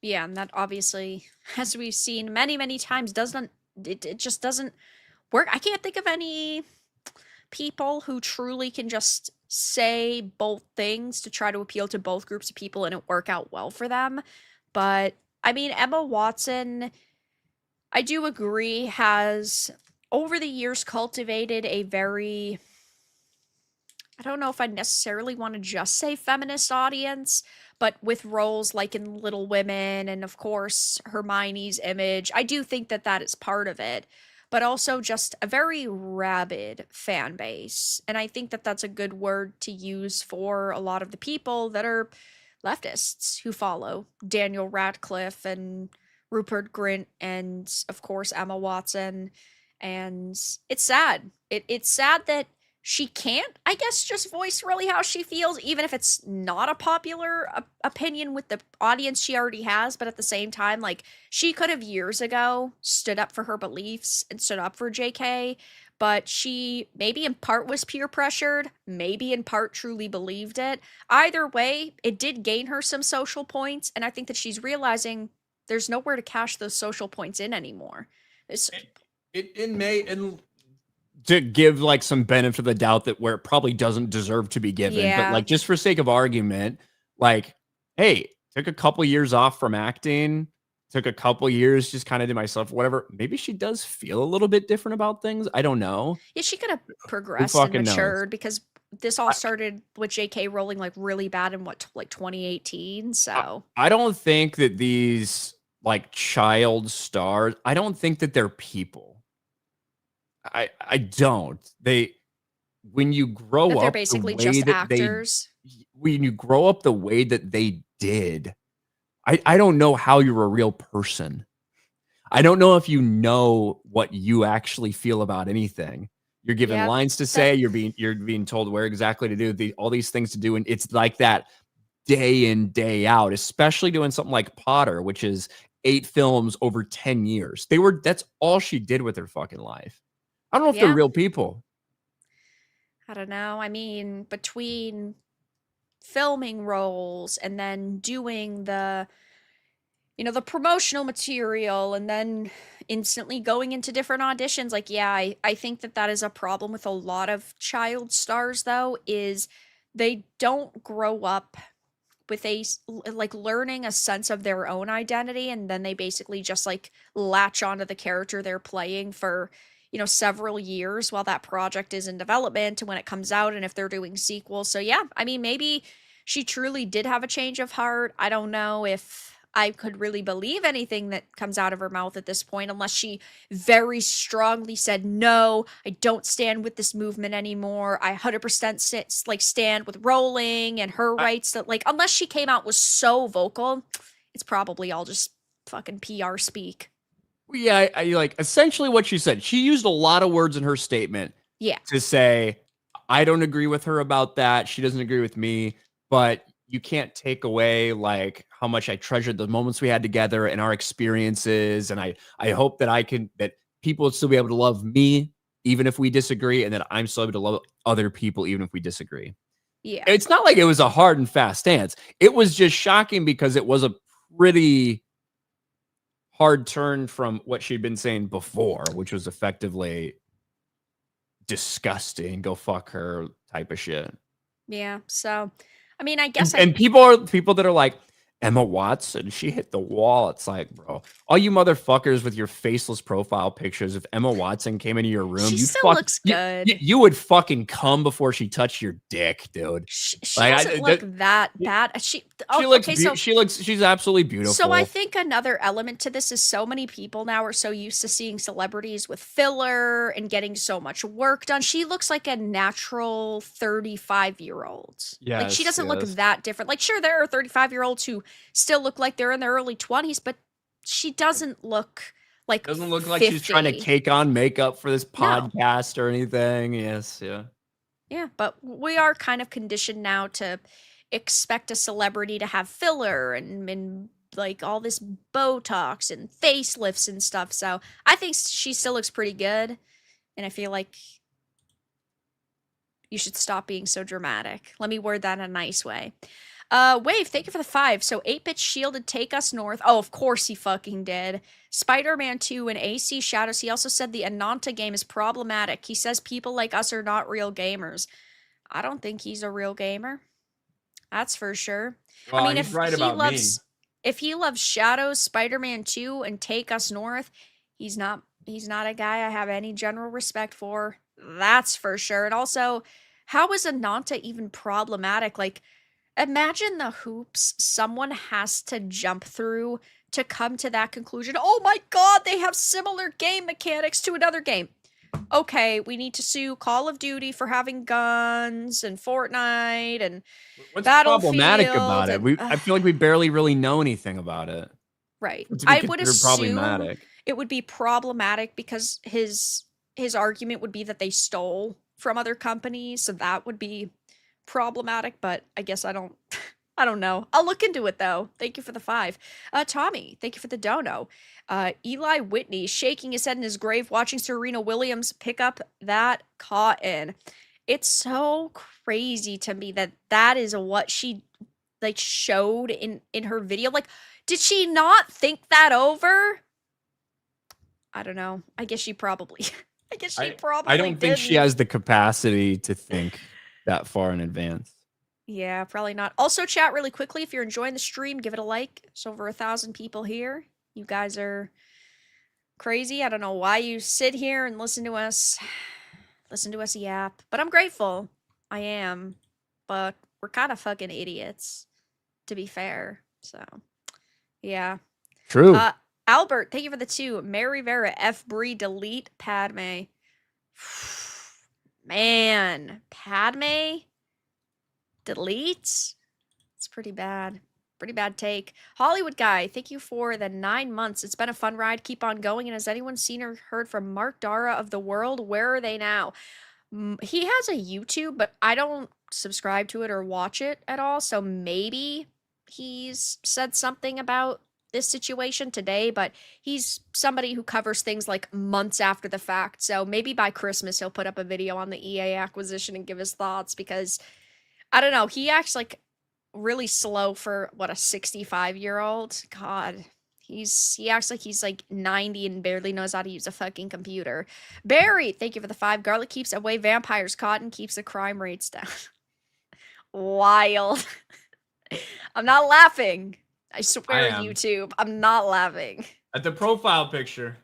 yeah, and that obviously, as we've seen many, many times, it just doesn't work. I can't think of any people who truly can just say both things to try to appeal to both groups of people and it work out well for them. But I mean, Emma Watson, I do agree, has over the years cultivated a very, I don't know if I necessarily want to just say feminist audience, but with roles like in Little Women and of course Hermione's image, I do think that that is part of it, but also just a very rabid fan base. And I think that that's a good word to use for a lot of the people that are leftists who follow Daniel Radcliffe and Rupert Grint and of course Emma Watson. And it's sad. It's sad that she can't, I guess, just voice really how she feels, even if it's not a popular opinion with the audience she already has. But at the same time, like, she could have years ago stood up for her beliefs and stood up for JK, but she maybe in part was peer pressured, maybe in part truly believed it. Either way, it did gain her some social points, and I think that she's realizing there's nowhere to cash those social points in anymore. It's, It may, and to give like some benefit of the doubt that where it probably doesn't deserve to be given, but yeah. like just for sake of argument, like, hey, took a couple years off from acting, took a couple years just kind of to myself, whatever. Maybe she does feel a little bit different about things. I don't know. Yeah, she could have Who progressed and fucking knows? matured because this all started with JK Rowling like really bad in what like 2018. I, So I don't think that these like child stars, I don't think that they're people. I don't. When you that grow they're up the basically way just that they actors. when you grow up the way that they did, I don't know how you're a real person. I don't know if you know what you actually feel about anything. You're given Yeah, lines to that say, you're being told where exactly to do all these things to do, and it's like that day in, day out, especially doing something like Potter, which is 8 films over 10 years. That's all she did with her fucking life. I don't know if they're yeah. real people. I don't know. I mean, between filming roles and then doing the promotional material and then instantly going into different auditions, like, yeah, I think that that is a problem with a lot of child stars, though, is they don't grow up with like learning a sense of their own identity, and then they basically just like latch onto the character they're playing for several years while that project is in development and when it comes out and if they're doing sequels. So yeah, I mean, maybe she truly did have a change of heart. I don't know if I could really believe anything that comes out of her mouth at this point, unless she very strongly said, no, I don't stand with this movement anymore. I 100% stand with Rowling and her I, rights. That, like, unless she came out was so vocal, it's probably all just fucking PR speak. yeah, I like essentially what she said. She used a lot of words in her statement Yeah. to say, I don't agree with her about that. She doesn't agree with me, but you can't take away like how much I treasured the moments we had together and our experiences. And I hope that that people would still be able to love me even if we disagree, and that I'm still able to love other people even if we disagree. Yeah. It's not like it was a hard and fast stance. It was just shocking because it was a pretty hard turn from what she'd been saying before, which was effectively disgusting, go fuck her type of shit. Yeah. So, I mean, I And, guess I. and people that are like, Emma Watson, she hit the wall. It's like, bro, all you motherfuckers with your faceless profile pictures, if Emma Watson came into your room, She still looks good. you would fucking come before she touched your dick, dude. She Like doesn't look that bad. she Oh, looks okay, so she's absolutely I beautiful. think another element to this is so many people now are so used to seeing celebrities with filler and getting so much work done. She looks like a natural 35-year-old. Like, she Yes, doesn't look yes. that different. Like, sure, there are 35-year-olds who still look like they're in their early 20s, but she doesn't look like Doesn't look like she's trying to 50. cake on makeup for this No. podcast or anything. Yes, yeah. Yeah, but we are kind of conditioned now to expect a celebrity to have filler and like all this Botox and facelifts and stuff. So I think she still looks pretty good, and I feel like you should stop being so dramatic. Let me word that in a nice way. Wave, thank you for the 5. So 8-bit shielded Take Us North. Oh, of course he fucking did. Spider-Man 2 and AC Shadows. He also said the Ananta game is problematic. He says people like us are not real gamers. I don't think he's a real gamer. That's for sure. I Well, mean, he's right about me. if he loves Shadows, Spider-Man 2 and Take Us North, he's not a guy I have any general respect for. That's for sure. And also, how is Ananta even problematic? Like, imagine the hoops someone has to jump through to come to that conclusion. Oh my god, they have similar game mechanics to another game. Okay, we need to sue Call of Duty for having guns and Fortnite and What's problematic Battlefield about it? and I feel like we barely really know anything about it right. to be I would considered assume problematic. it would be problematic because his argument would be that they stole from other companies, so that would be problematic, but I guess I don't I don't know. I'll look into it though. Thank you for the 5. Tommy, thank you for the dono. Eli Whitney shaking his head in his grave watching Serena Williams pick up that cotton. It's so crazy to me that that is what she like showed in her video. Like, did she not think that over? I don't know. I guess she probably I guess she I probably don't think she didn't. has the capacity to think that far in advance. Yeah, probably not. Also, chat really quickly. If you're enjoying the stream, give it a like. It's over 1,000 people here. You guys are crazy. I don't know why you sit here and listen to us yap, but I'm grateful. I am, but we're kind of fucking idiots, to be fair. So, yeah. True. Albert, thank you for the 2. Mary Vera, F. Bree, delete Padme. Man, Padme? Delete? It's pretty bad. Pretty bad take. Hollywood guy, thank you for the 9 months. It's been a fun ride. Keep on going. And has anyone seen or heard from Mark Dara of the World? Where are they now? He has a YouTube, but I don't subscribe to it or watch it at all. So maybe he's said something about this situation today, but he's somebody who covers things like months after the fact. So maybe by Christmas he'll put up a video on the EA acquisition and give his thoughts because I don't know, he acts like really slow for what a 65-year-old. God. He acts like he's like 90 and barely knows how to use a fucking computer. Barry, thank you for the 5. Garlic keeps away vampires. Cotton keeps the crime rates down. Wild. I'm not laughing. I swear, YouTube, I'm not laughing. At the profile picture.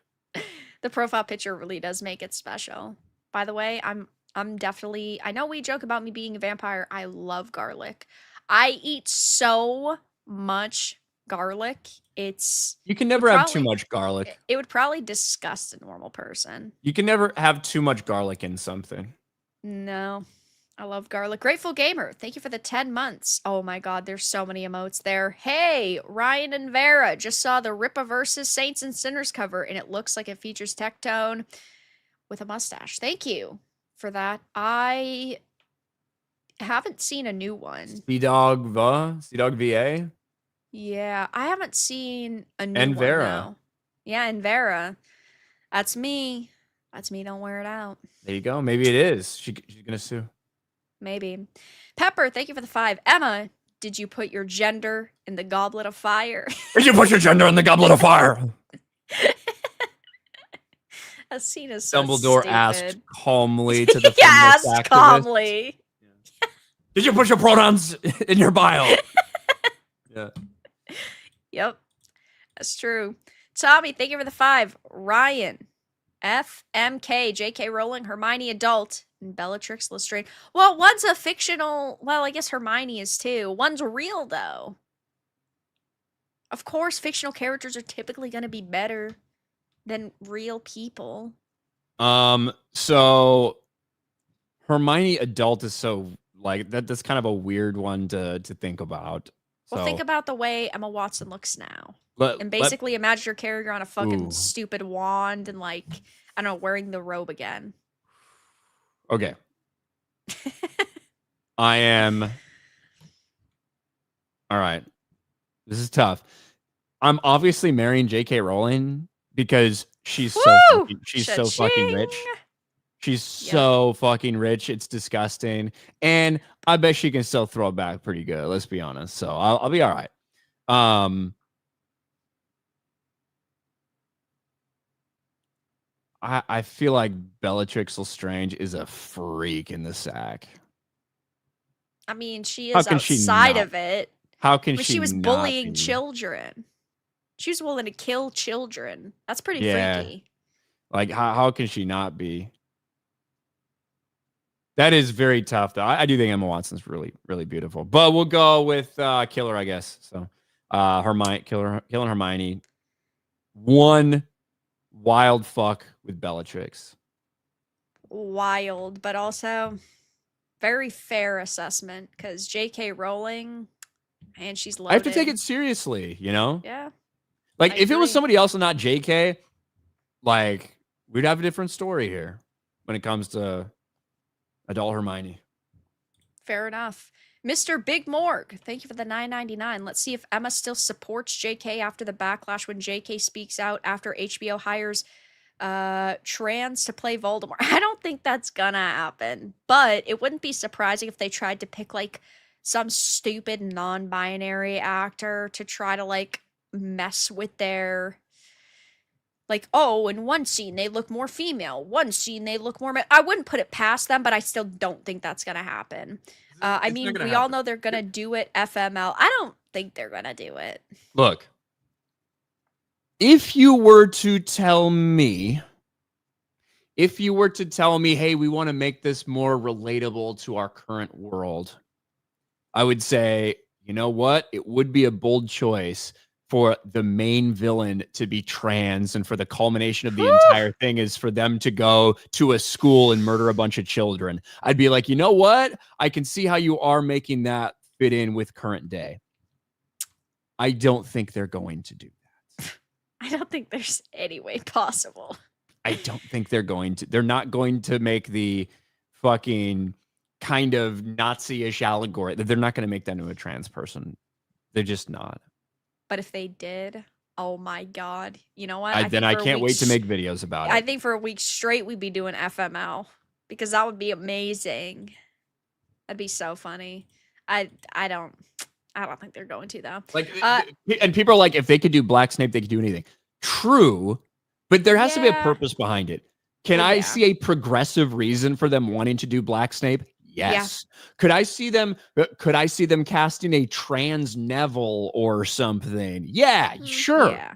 The profile picture really does make it special. By the way, I'm definitely, I know we joke about me being a vampire. I love garlic. I eat so much garlic. You can never have too much garlic. It would probably disgust a normal person. You can never have too much garlic in something. No. I love garlic. Grateful Gamer, thank you for the 10 months. Oh my god, there's so many emotes there. Hey, Ryan and Vera, just saw the Rippa vs. Saints and Sinners cover, and it looks like it features Tectone with a mustache. Thank you for that. I haven't seen a new one. Sea-Dog VA? Yeah, I haven't seen a new and one, Vera. though. Yeah, and Vera. That's me. That's me, don't wear it out. There you go. Maybe it is. She's gonna sue. Maybe. Pepper, thank you for the 5. Emma, did you put your gender in the goblet of fire? Did you put your gender in the goblet of fire? That scene is so Dumbledore stupid. asked calmly to the He asked activist. calmly. Did you put your pronouns in your bio? Yeah. Yep, that's true. Tommy, thank you for the 5. Ryan, FMK, J.K. Rowling, Hermione adult, and Bellatrix Lestrange. Well, one's a fictional. Well, I guess Hermione is too. One's real though. Of course, fictional characters are typically going to be better than real people. So Hermione adult is so like that's kind of a weird one to think about. Well, think about the way Emma Watson looks now. And basically imagine your character on a fucking stupid wand and like, I don't know, wearing the robe again. Okay. I am. All right. This is tough. I'm obviously marrying J.K. Rowling because she's so fucking rich. She's so fucking rich. It's disgusting. And I bet she can still throw it back pretty good. Let's be honest. So I'll be all right. I feel like Bellatrix Lestrange is a freak in the sack. I mean, she is outside of it. How can she was bullying children. She was willing to kill children. That's pretty freaky. Like, how can she not be? That is very tough, though. I do think Emma Watson's really, really beautiful. But we'll go with Killer, I guess. So, killing Hermione. One wild fuck with Bellatrix. Wild, but also very fair assessment because J.K. Rowling, man, she's loaded. I have to take it seriously, you know? Yeah. Like, if it was somebody else and not J.K., like, we'd have a different story here when it comes to adult Hermione. Fair enough. Mr. Big Morg, thank you for the $9.99. Let's see if Emma still supports JK after the backlash when JK speaks out after HBO hires trans to play Voldemort. I don't think that's gonna happen, but it wouldn't be surprising if they tried to pick like some stupid non-binary actor to try to like mess with their like, oh, in one scene they look more female, one scene they look more I wouldn't put it past them, but I still don't think that's gonna happen. I mean, we all know they're gonna do it FML. I don't think they're gonna do it. Look, if you were to tell me, hey, we want to make this more relatable to our current world, I would say, you know what? It would be a bold choice for the main villain to be trans, and for the culmination of the entire thing is for them to go to a school and murder a bunch of children. I'd be like, you know what? I can see how you are making that fit in with current day. I don't think they're going to do that. I don't think there's any way possible. I don't think they're going to. They're not going to make the fucking kind of Nazi-ish allegory. They're not going to make that into a trans person. They're just not. But if they did, Oh my God. You know what? Then I can't wait to make videos about I it. think for a week straight we'd be doing FML because that would be amazing. That'd be so funny. I don't think they're going to though. Like, and people are like, if they could do Black Snape, they could do anything. True, but there has to be a Yeah. purpose behind it. Can Well, I yeah. see a progressive reason for them wanting to do Black Snape? Yes. Could I see them casting a trans Neville or something? Yeah, sure. Yeah.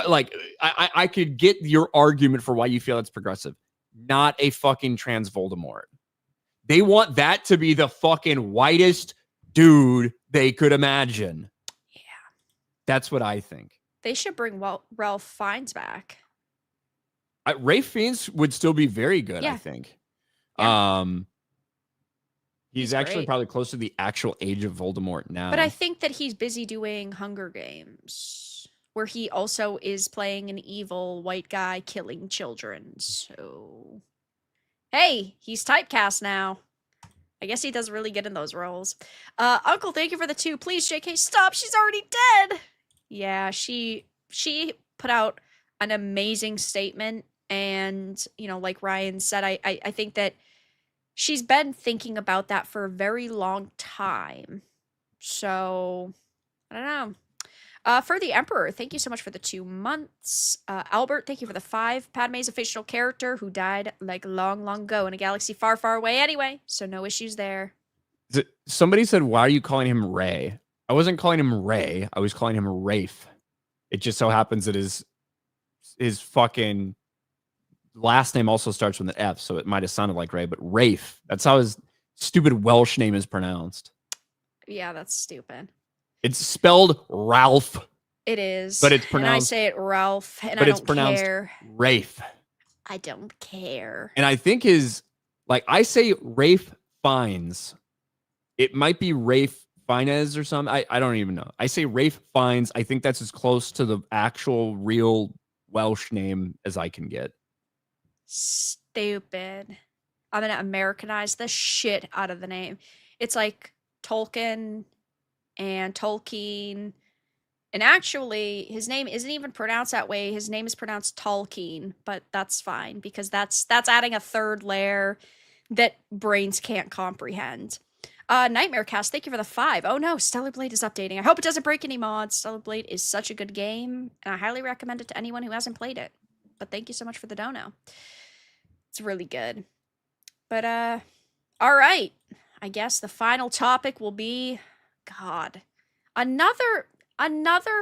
Like, I could get your argument for why you feel it's progressive. Not a fucking trans Voldemort. They want that to be the fucking whitest dude they could imagine. Yeah. That's what I think. They should bring Ralph Fiennes back. Ralph Fiennes would still be very good, I think. Yeah. He's actually great. probably close to the actual age of Voldemort now. But I think that he's busy doing Hunger Games, where he also is playing an evil white guy killing children. So, hey, he's typecast now. I guess he does really good in those roles. Uncle, thank you for the 2. Please, JK, stop. She's already dead. Yeah, she put out an amazing statement. And, you know, like Ryan said, I think that she's been thinking about that for a very long time. So, I don't know. For the Emperor, thank you so much for the 2 months. Albert, thank you for the 5. Padme's a fictional character who died like long, long ago in a galaxy far, far away anyway, so no issues there. Somebody said, why are you calling him Ray? I wasn't calling him Ray. I was calling him Rafe. It just so happens that his fucking last name also starts with an F, so it might have sounded like Ray, but Rafe. That's how his stupid Welsh name is pronounced. Yeah, that's stupid. It's spelled Ralph. It is. But it's pronounced. And I say it Ralph, and but I it's don't pronounced care. Rafe. I don't care. And I think I say Rafe Fiennes. It might be Rafe Fiennes or something. I don't even know. I say Rafe Fiennes. I think that's as close to the actual real Welsh name as I can get. Stupid. I'm gonna Americanize the shit out of the name. It's like Tolkien and Tolkien. And actually, his name isn't even pronounced that way. His name is pronounced Tolkien, but that's fine because that's adding a third layer that brains can't comprehend. Nightmare Cast, thank you for the 5. Oh no, Stellar Blade is updating. I hope it doesn't break any mods. Stellar Blade is such a good game, and I highly recommend it to anyone who hasn't played it. But thank you so much for the dono. It's really good. But all right. I guess the final topic will be God. Another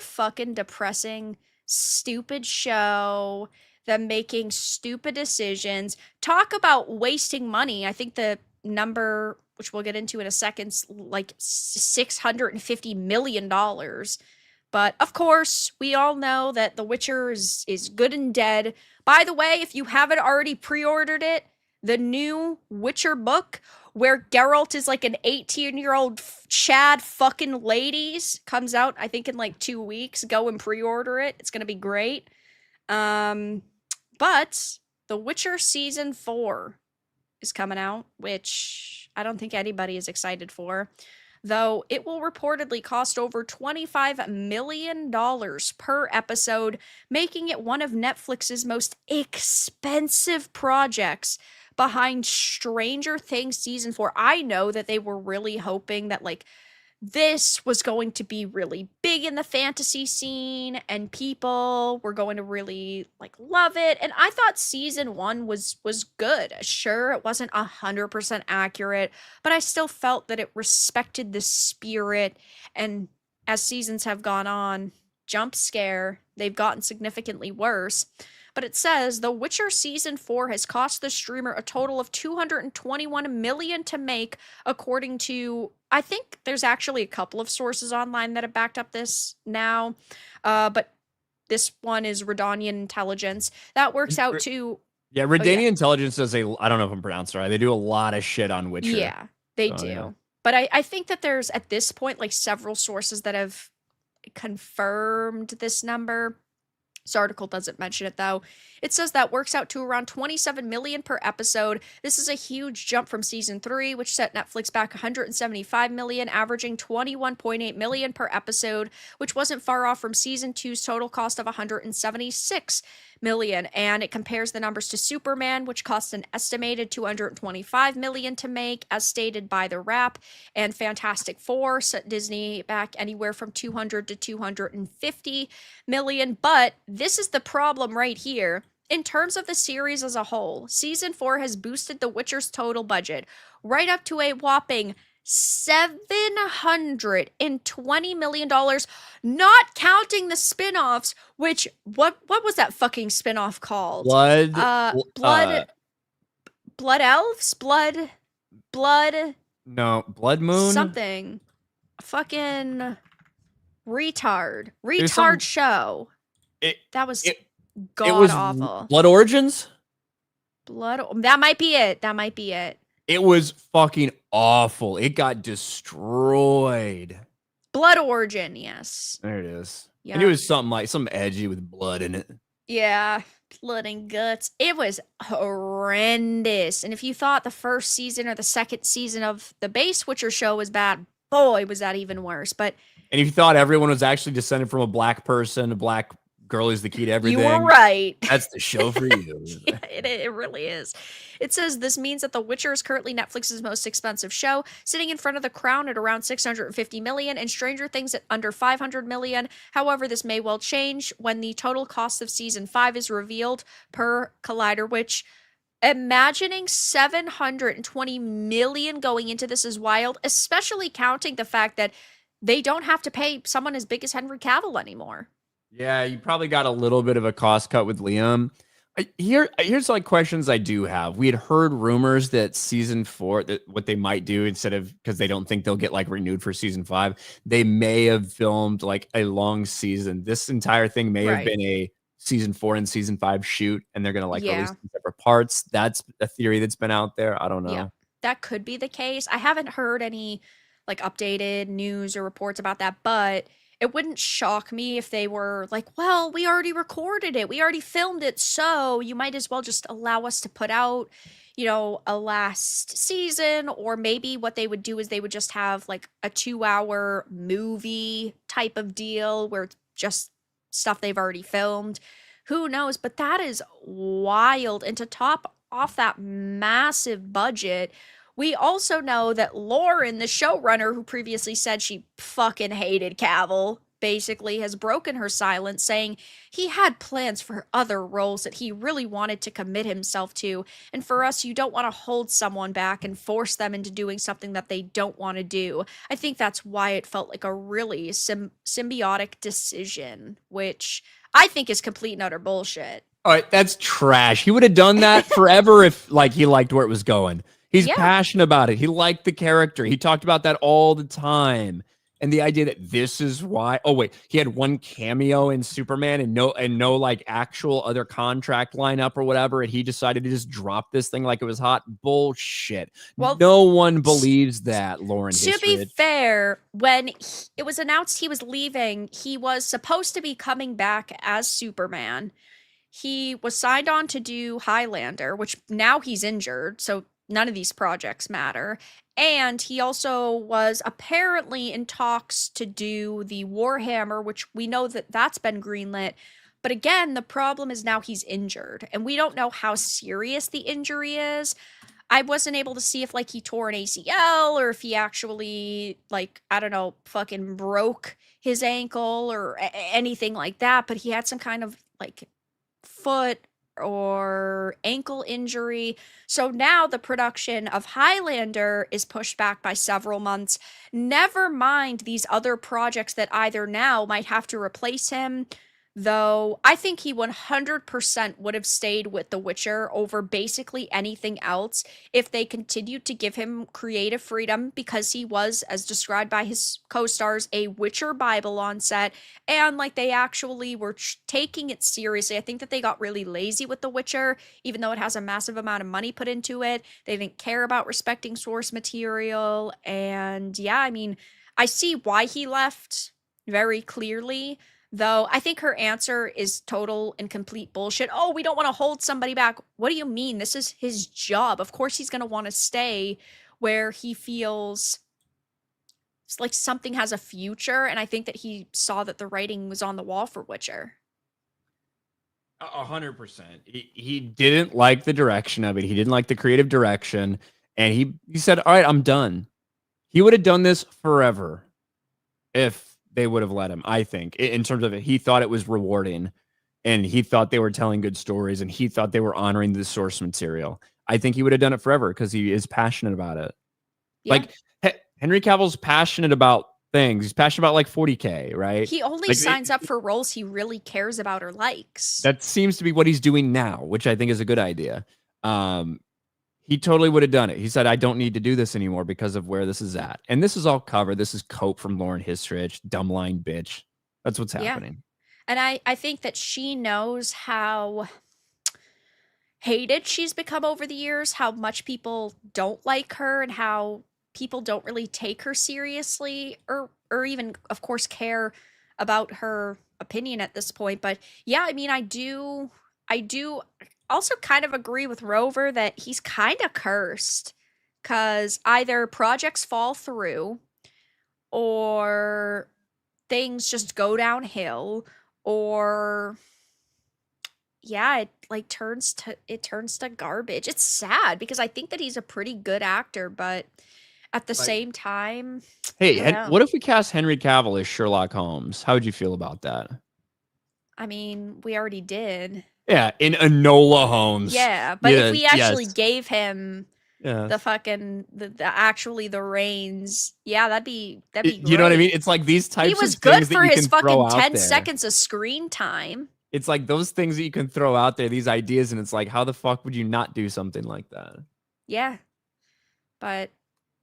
fucking depressing, stupid show, them making stupid decisions. Talk about wasting money. I think the number, which we'll get into in a second, like $650 million. But of course, we all know that The Witcher is good and dead. By the way, if you haven't already pre-ordered it, the new Witcher book, where Geralt is like an 18-year-old Chad fucking ladies, comes out, I think, in like 2 weeks. Go and pre-order it. It's gonna be great. But The Witcher Season 4 is coming out, which I don't think anybody is excited for. Though it will reportedly cost over $25 million per episode, making it one of Netflix's most expensive projects behind Stranger Things Season 4. I know that they were really hoping that, like, this was going to be really big in the fantasy scene and people were going to really like love it. And I thought season 1 was good. Sure, it wasn't 100% accurate, but I still felt that it respected the spirit. And as seasons have gone on, jump scare, they've gotten significantly worse. But it says The Witcher Season 4 has cost the streamer a total of $221 million to make, according to, I think there's actually a couple of sources online that have backed up this now. But this one is Redanian Intelligence. That works out to... Yeah, Redanian Intelligence does I don't know if I'm pronounced it right. They do a lot of shit on Witcher. Yeah, they do. Yeah. But I think that there's, at this point, like several sources that have confirmed this number. This article doesn't mention it, though. It says that works out to around 27 million per episode. This is a huge jump from season 3, which set Netflix back 175 million, averaging 21.8 million per episode, which wasn't far off from season 2's total cost of 176 million. And it compares the numbers to Superman, which cost an estimated 225 million to make, as stated by The Wrap, and Fantastic Four set Disney back anywhere from 200 to 250 million. But this is the problem right here. In terms of the series as a whole, season 4 has boosted The Witcher's total budget right up to a whopping $720 million, not counting the spin-offs, which what was that fucking spin-off called? Blood. Blood Elves? Blood No, Blood Moon. something. Fucking retard. There's some- Retard show. It, That was it god was awful. Blood Origins. That might be it. That might be it. It was fucking awful. It got destroyed. Blood Origin, yes. There it is. Yeah. And it was something edgy with blood in it. Yeah, blood and guts. It was horrendous. And if you thought the first season or the second season of the base Witcher show was bad, boy, was that even worse. But And if you thought everyone was actually descended from a black person, a black girl is the key to everything. you were right. That's the show for you. Yeah, it really is. It says this means that The Witcher is currently Netflix's most expensive show, sitting in front of The Crown at around 650 million and Stranger Things at under 500 million. However, this may well change when the total cost of season 5 is revealed per Collider, which imagining 720 million going into this is wild, especially counting the fact that they don't have to pay someone as big as Henry Cavill anymore. Yeah, you probably got a little bit of a cost cut with Liam. Here's like questions I do have. We had heard rumors that season 4, that what they might do instead of, because they don't think they'll get like renewed for season 5, they may have filmed like a long season. This entire thing may have been a season 4 and season 5 shoot, and they're gonna like release separate parts. That's a theory that's been out there. I don't know. Yeah, that could be the case. I haven't heard any like updated news or reports about that, but it wouldn't shock me if they were like, well, we already recorded it, we already filmed it, so you might as well just allow us to put out, a last season. Or maybe what they would do is they would just have like a 2-hour movie type of deal where it's just stuff they've already filmed. Who knows? But that is wild. And to top off that massive budget, we also know that Lauren, the showrunner who previously said she fucking hated Cavill, basically has broken her silence, saying he had plans for other roles that he really wanted to commit himself to. And for us, you don't want to hold someone back and force them into doing something that they don't want to do. I think that's why it felt like a really symbiotic decision, which I think is complete and utter bullshit. All right, that's trash. He would have done that forever if like he liked where it was going. He's passionate about it. He liked the character. He talked about that all the time. And the idea that this is why, oh wait, he had one cameo in Superman and no like actual other contract lineup or whatever, and he decided to just drop this thing like it was hot. Bullshit. Well, no one believes that, Lauren. To be fair, when it was announced he was leaving, he was supposed to be coming back as Superman. He was signed on to do Highlander, which now he's injured, so none of these projects matter. And he also was apparently in talks to do the Warhammer, which we know that that's been greenlit. But again, the problem is now he's injured, and we don't know how serious the injury is. I wasn't able to see if like he tore an ACL or if he actually like, I don't know, fucking broke his ankle or anything like that. But he had some kind of like foot or ankle injury. So now the production of Highlander is pushed back by several months. Never mind these other projects that either now might have to replace him, though I think he 100% would have stayed with The Witcher over basically anything else if they continued to give him creative freedom, because he was, as described by his co-stars, a Witcher Bible on set, and like they actually were taking it seriously. I think that they got really lazy with The Witcher, even though it has a massive amount of money put into it. They didn't care about respecting source material, and yeah, I mean, I see why he left very clearly. Though I think her answer is total and complete bullshit. Oh, we don't want to hold somebody back. What do you mean? This is his job. Of course he's going to want to stay where he feels like something has a future, and I think that he saw that the writing was on the wall for Witcher. 100%. He didn't like the direction of it. He didn't like the creative direction, and he said, "All right, I'm done." He would have done this forever if they would have let him. I think in terms of it, he thought it was rewarding, and he thought they were telling good stories, and he thought they were honoring the source material. I think he would have done it forever because he is passionate about it. Yeah. Like Henry Cavill's passionate about things. He's passionate about like 40K, right? He only Like signs up for roles he really cares about or likes. that seems to be what he's doing now, which I think is a good idea. He totally would have done it. He said, "I don't need to do this anymore because of where this is at." And this is all covered. This is cope from Lauren Histrich, dumbline bitch. That's what's Yeah. happening. And I think that she knows how hated she's become over the years, how much people don't like her, and how people don't really take her seriously or even of course care about her opinion at this point. But yeah, I mean, I do also kind of agree with Rover that he's kind of cursed cuz either projects fall through or things just go downhill, or yeah, it turns to garbage. It's sad because I think that he's a pretty good actor, but at the Like, same time, I hey, don't know. what if we cast Henry Cavill as Sherlock Holmes? How would you feel about that? I mean, we already did. Yeah, in Enola Holmes. Yeah, but if Yeah, we actually yes, gave him the yes. fucking the actually the reins, yeah, that'd be You know what I mean? great. It's like these He types of was good things that for you his can throw fucking out 10 there. seconds of screen time. It's like those things that you can throw out there, these ideas, and it's like, how the fuck would you not do something like that? Yeah, but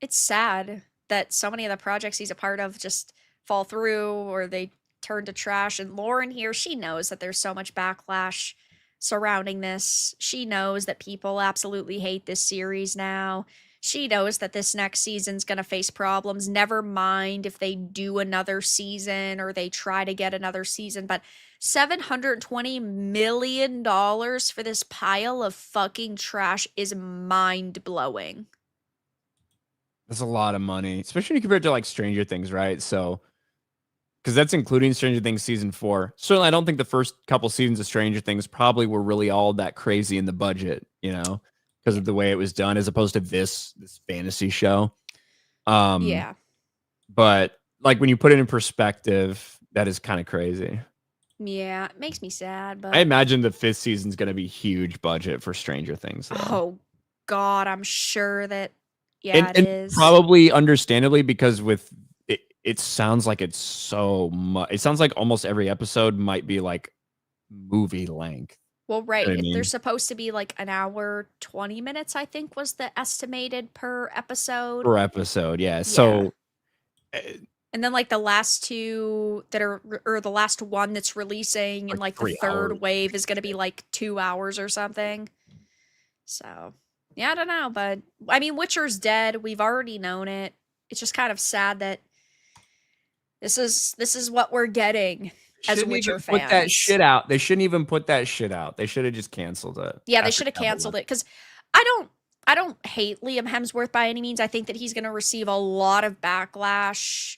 it's sad that so many of the projects he's a part of just fall through or they turn to trash. And Lauren here, she knows that there's so much backlash surrounding this. She knows that people absolutely hate this series now. She knows that this next season's going to face problems. Never mind if they do another season or they try to get another season, but $720 million for this pile of fucking trash is mind blowing. That's a lot of money, especially compared to like Stranger Things, right? So, because that's including Stranger Things season 4. Certainly, I don't think the first couple seasons of Stranger Things probably were really all that crazy in the budget, because Yeah. of the way it was done, as opposed to this fantasy show. Um, Yeah. but like when you put it in perspective, that is kind of crazy. Yeah, it makes me sad, I but imagine the 5th season's going to be huge budget for Stranger Things, though. oh God, I'm sure that yeah, and it and is. probably understandably because with it sounds like it's so much. It sounds like almost every episode might be like movie length. Well, You right. know what I If they're mean? supposed to be like an hour, 20 minutes, I think was the estimated per episode. Per episode, yeah. Yeah. So And then like the last two that are or the last one that's releasing and like like the 3 hours. third wave is going to be like 2 hours or something. So, yeah, I don't know, but I mean Witcher's dead. We've already known it. It's just kind of sad that this is what we're getting as Shouldn't Witcher even put that fans. shit out. They shouldn't even put that shit out. They should have just canceled it Yeah, they after should have Cavill canceled left. it because I don't hate Liam Hemsworth by any means. I think that he's going to receive a lot of backlash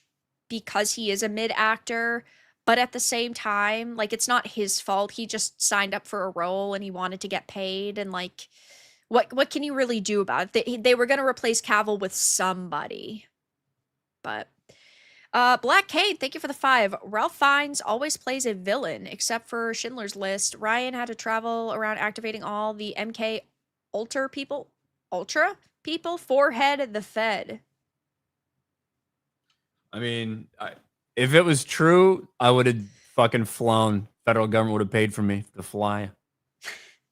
because he is a mid actor, but at the same time, like it's not his fault. He just signed up for a role and he wanted to get paid, and like what can you really do about it? They were going to replace Cavill with somebody. But Black Cade, thank you for the 5. Ralph Fiennes always plays a villain, except for Schindler's List. Ryan had to travel around activating all the MK Ultra people, forehead the Fed. I mean, if it was true, I would have fucking flown. Federal government would have paid for me to fly.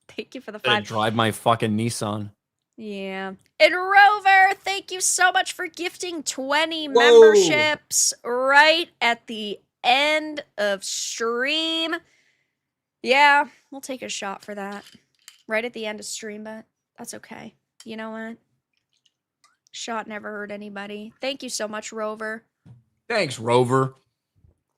Thank you for the To 5. drive my fucking Nissan. Yeah. And Rover, thank you so much for gifting 20 memberships right at the end of stream. Yeah, we'll take a shot for that. Right at the end of stream, but that's okay. You know what? Shot never hurt anybody. Thank you so much, Rover. Thanks, Rover.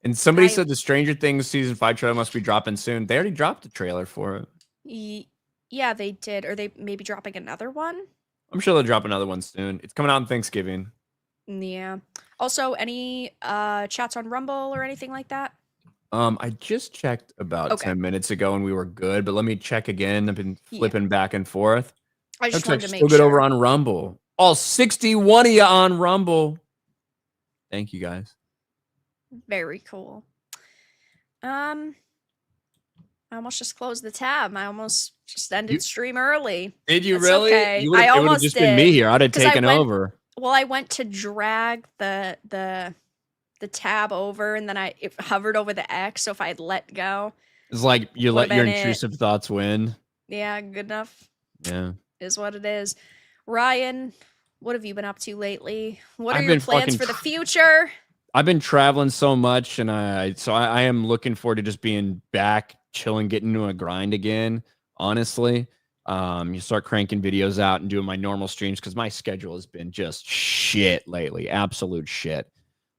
And somebody I said the Stranger Things season 5 trailer must be dropping soon. They already dropped the trailer for it. yeah, they did. Are they maybe dropping another one? I'm sure they'll drop another one soon. It's coming out on Thanksgiving. Yeah. Also, any chats on Rumble or anything like that? I just checked about Okay. 10 minutes ago and we were good, but let me check again. I've been Yeah. flipping back and forth. I just Looks like wanted to still make good over sure. on Rumble. All 61 of you on Rumble. Thank you guys. Very cool. I almost just closed the tab. I almost just ended stream early. Did you It's really? okay. You would I have. It would have almost just been me did here. I'd have because I taken went. over. Well, I went to drag the tab over, and then it hovered over the X. So if I had let go, It's like you would have let your been it. intrusive thoughts win. Yeah, good enough. Yeah. Is what it is. Ryan, what have you been up to lately? What are I've your been plans fucking for the future? I've been traveling so much, and I am looking forward to just being back, chilling, getting into a grind again. Honestly, you start cranking videos out and doing my normal streams because my schedule has been just shit lately, absolute shit.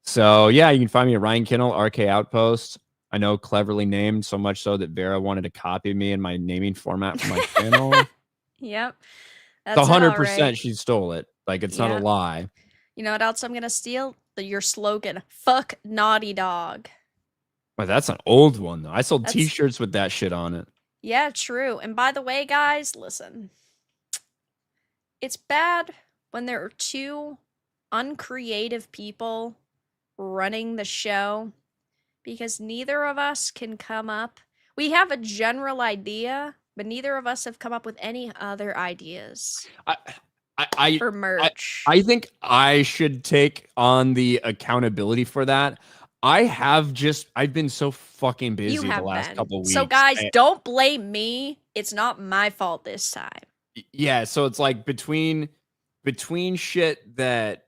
So yeah, you can find me at Ryan Kinnell, RK Outpost. I know, cleverly named, so much so that Vera wanted to copy me in my naming format for my channel. Yep, It's that's all 100% right. she stole it. Like, it's not a Yep. lie. You know what else I'm gonna steal? Your slogan. Fuck Naughty Dog. But that's an old one though. I sold That's T-shirts with that shit on it. yeah, true. And by the way, guys, listen. It's bad when there are two uncreative people running the show because neither of us can come up. We have a general idea, but neither of us have come up with any other ideas I, I, for I, merch. I think I should take on the accountability for that. I've been so fucking You busy the have last been. couple So, weeks. guys, don't blame me. It's not my fault this time. Yeah, so it's like between shit that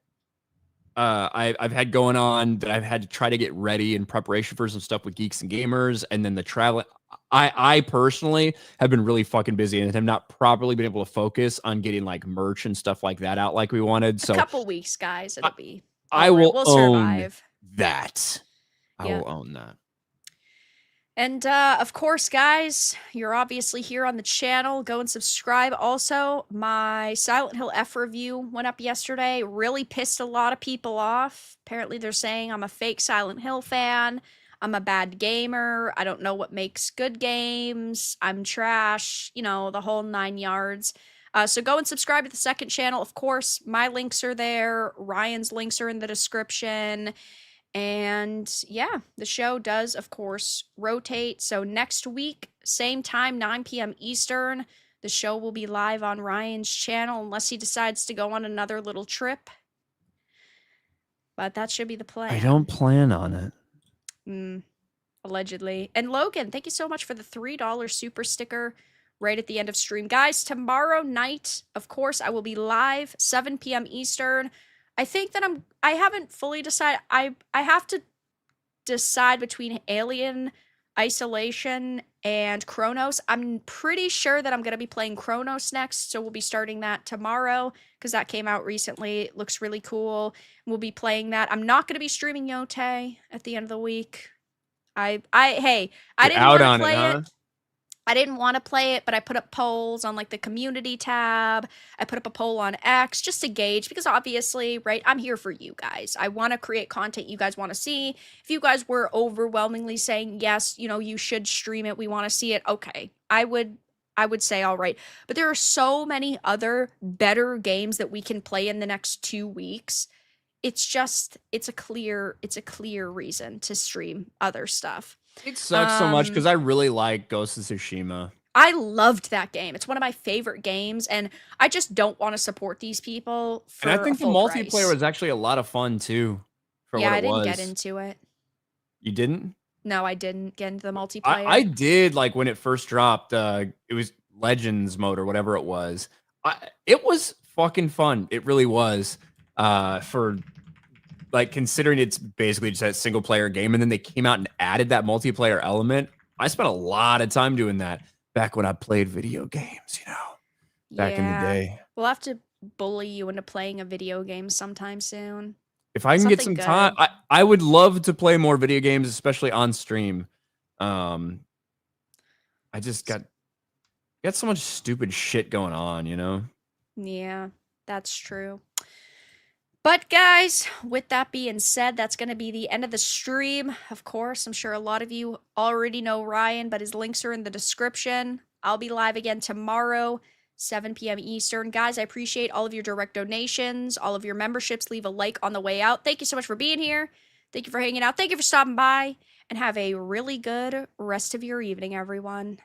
I've had going on that I've had to try to get ready in preparation for some stuff with Geeks and Gamers, and then the travel. I personally have been really fucking busy and have not properly been able to focus on getting like merch and stuff like that out like we wanted. A So couple weeks, guys. It'll be. I Don't worry, will we'll own survive. that. I Yeah. will own that. And of course, guys, you're obviously here on the channel. Go and subscribe. Also, my Silent Hill F review went up yesterday. Really pissed a lot of people off. Apparently, they're saying I'm a fake Silent Hill fan. I'm a bad gamer. I don't know what makes good games. I'm trash. You know, the whole 9 yards. So go and subscribe to the second channel. Of course, my links are there. Ryan's links are in the description. And yeah, the show does, of course, rotate. So next week, same time, 9 p.m. Eastern, the show will be live on Ryan's channel unless he decides to go on another little trip. But that should be the plan. I don't plan on it. Allegedly. And Logan, thank you so much for the $3 super sticker right at the end of stream. Guys, tomorrow night, of course, I will be live, 7 p.m. Eastern. I think that I haven't fully decided. I have to decide between Alien Isolation and Chronos. I'm pretty sure that I'm going to be playing Chronos next, so we'll be starting that tomorrow because that came out recently. It looks really cool. We'll be playing that. I'm not going to be streaming Yote at the end of the week. Hey, I didn't want to play it. I didn't want to play it, but I put up polls on like the community tab. I put up a poll on X just to gauge because obviously, right, I'm here for you guys. I want to create content you guys want to see. If you guys were overwhelmingly saying, yes, you know, you should stream it, we want to see it, okay. I would say all right. But there are so many other better games that we can play in the next 2 weeks. It's a clear reason to stream other stuff. It sucks so much because I really like Ghost of Tsushima. I loved that game. It's one of my favorite games, and I just don't want to support these people for And I think a full the multiplayer price. was actually a lot of fun too. For yeah, what I it didn't was. get into it. You didn't? No, I didn't get into the multiplayer. I did, like when it first dropped. It was Legends mode or whatever it was. It was fucking fun. It really was. For like considering it's basically just a single player game, and then they came out and added that multiplayer element. I spent a lot of time doing that back when I played video games, you know, back in the day. We'll have to bully you into playing a video game sometime soon. If I can get Something some time, good. I would love to play more video games, especially on stream. I just got so much stupid shit going on, you know? Yeah, that's true. But guys, with that being said, that's going to be the end of the stream. Of course, I'm sure a lot of you already know Ryan, but his links are in the description. I'll be live again tomorrow, 7 p.m. Eastern. Guys, I appreciate all of your direct donations, all of your memberships. Leave a like on the way out. Thank you so much for being here. Thank you for hanging out. Thank you for stopping by. And have a really good rest of your evening, everyone.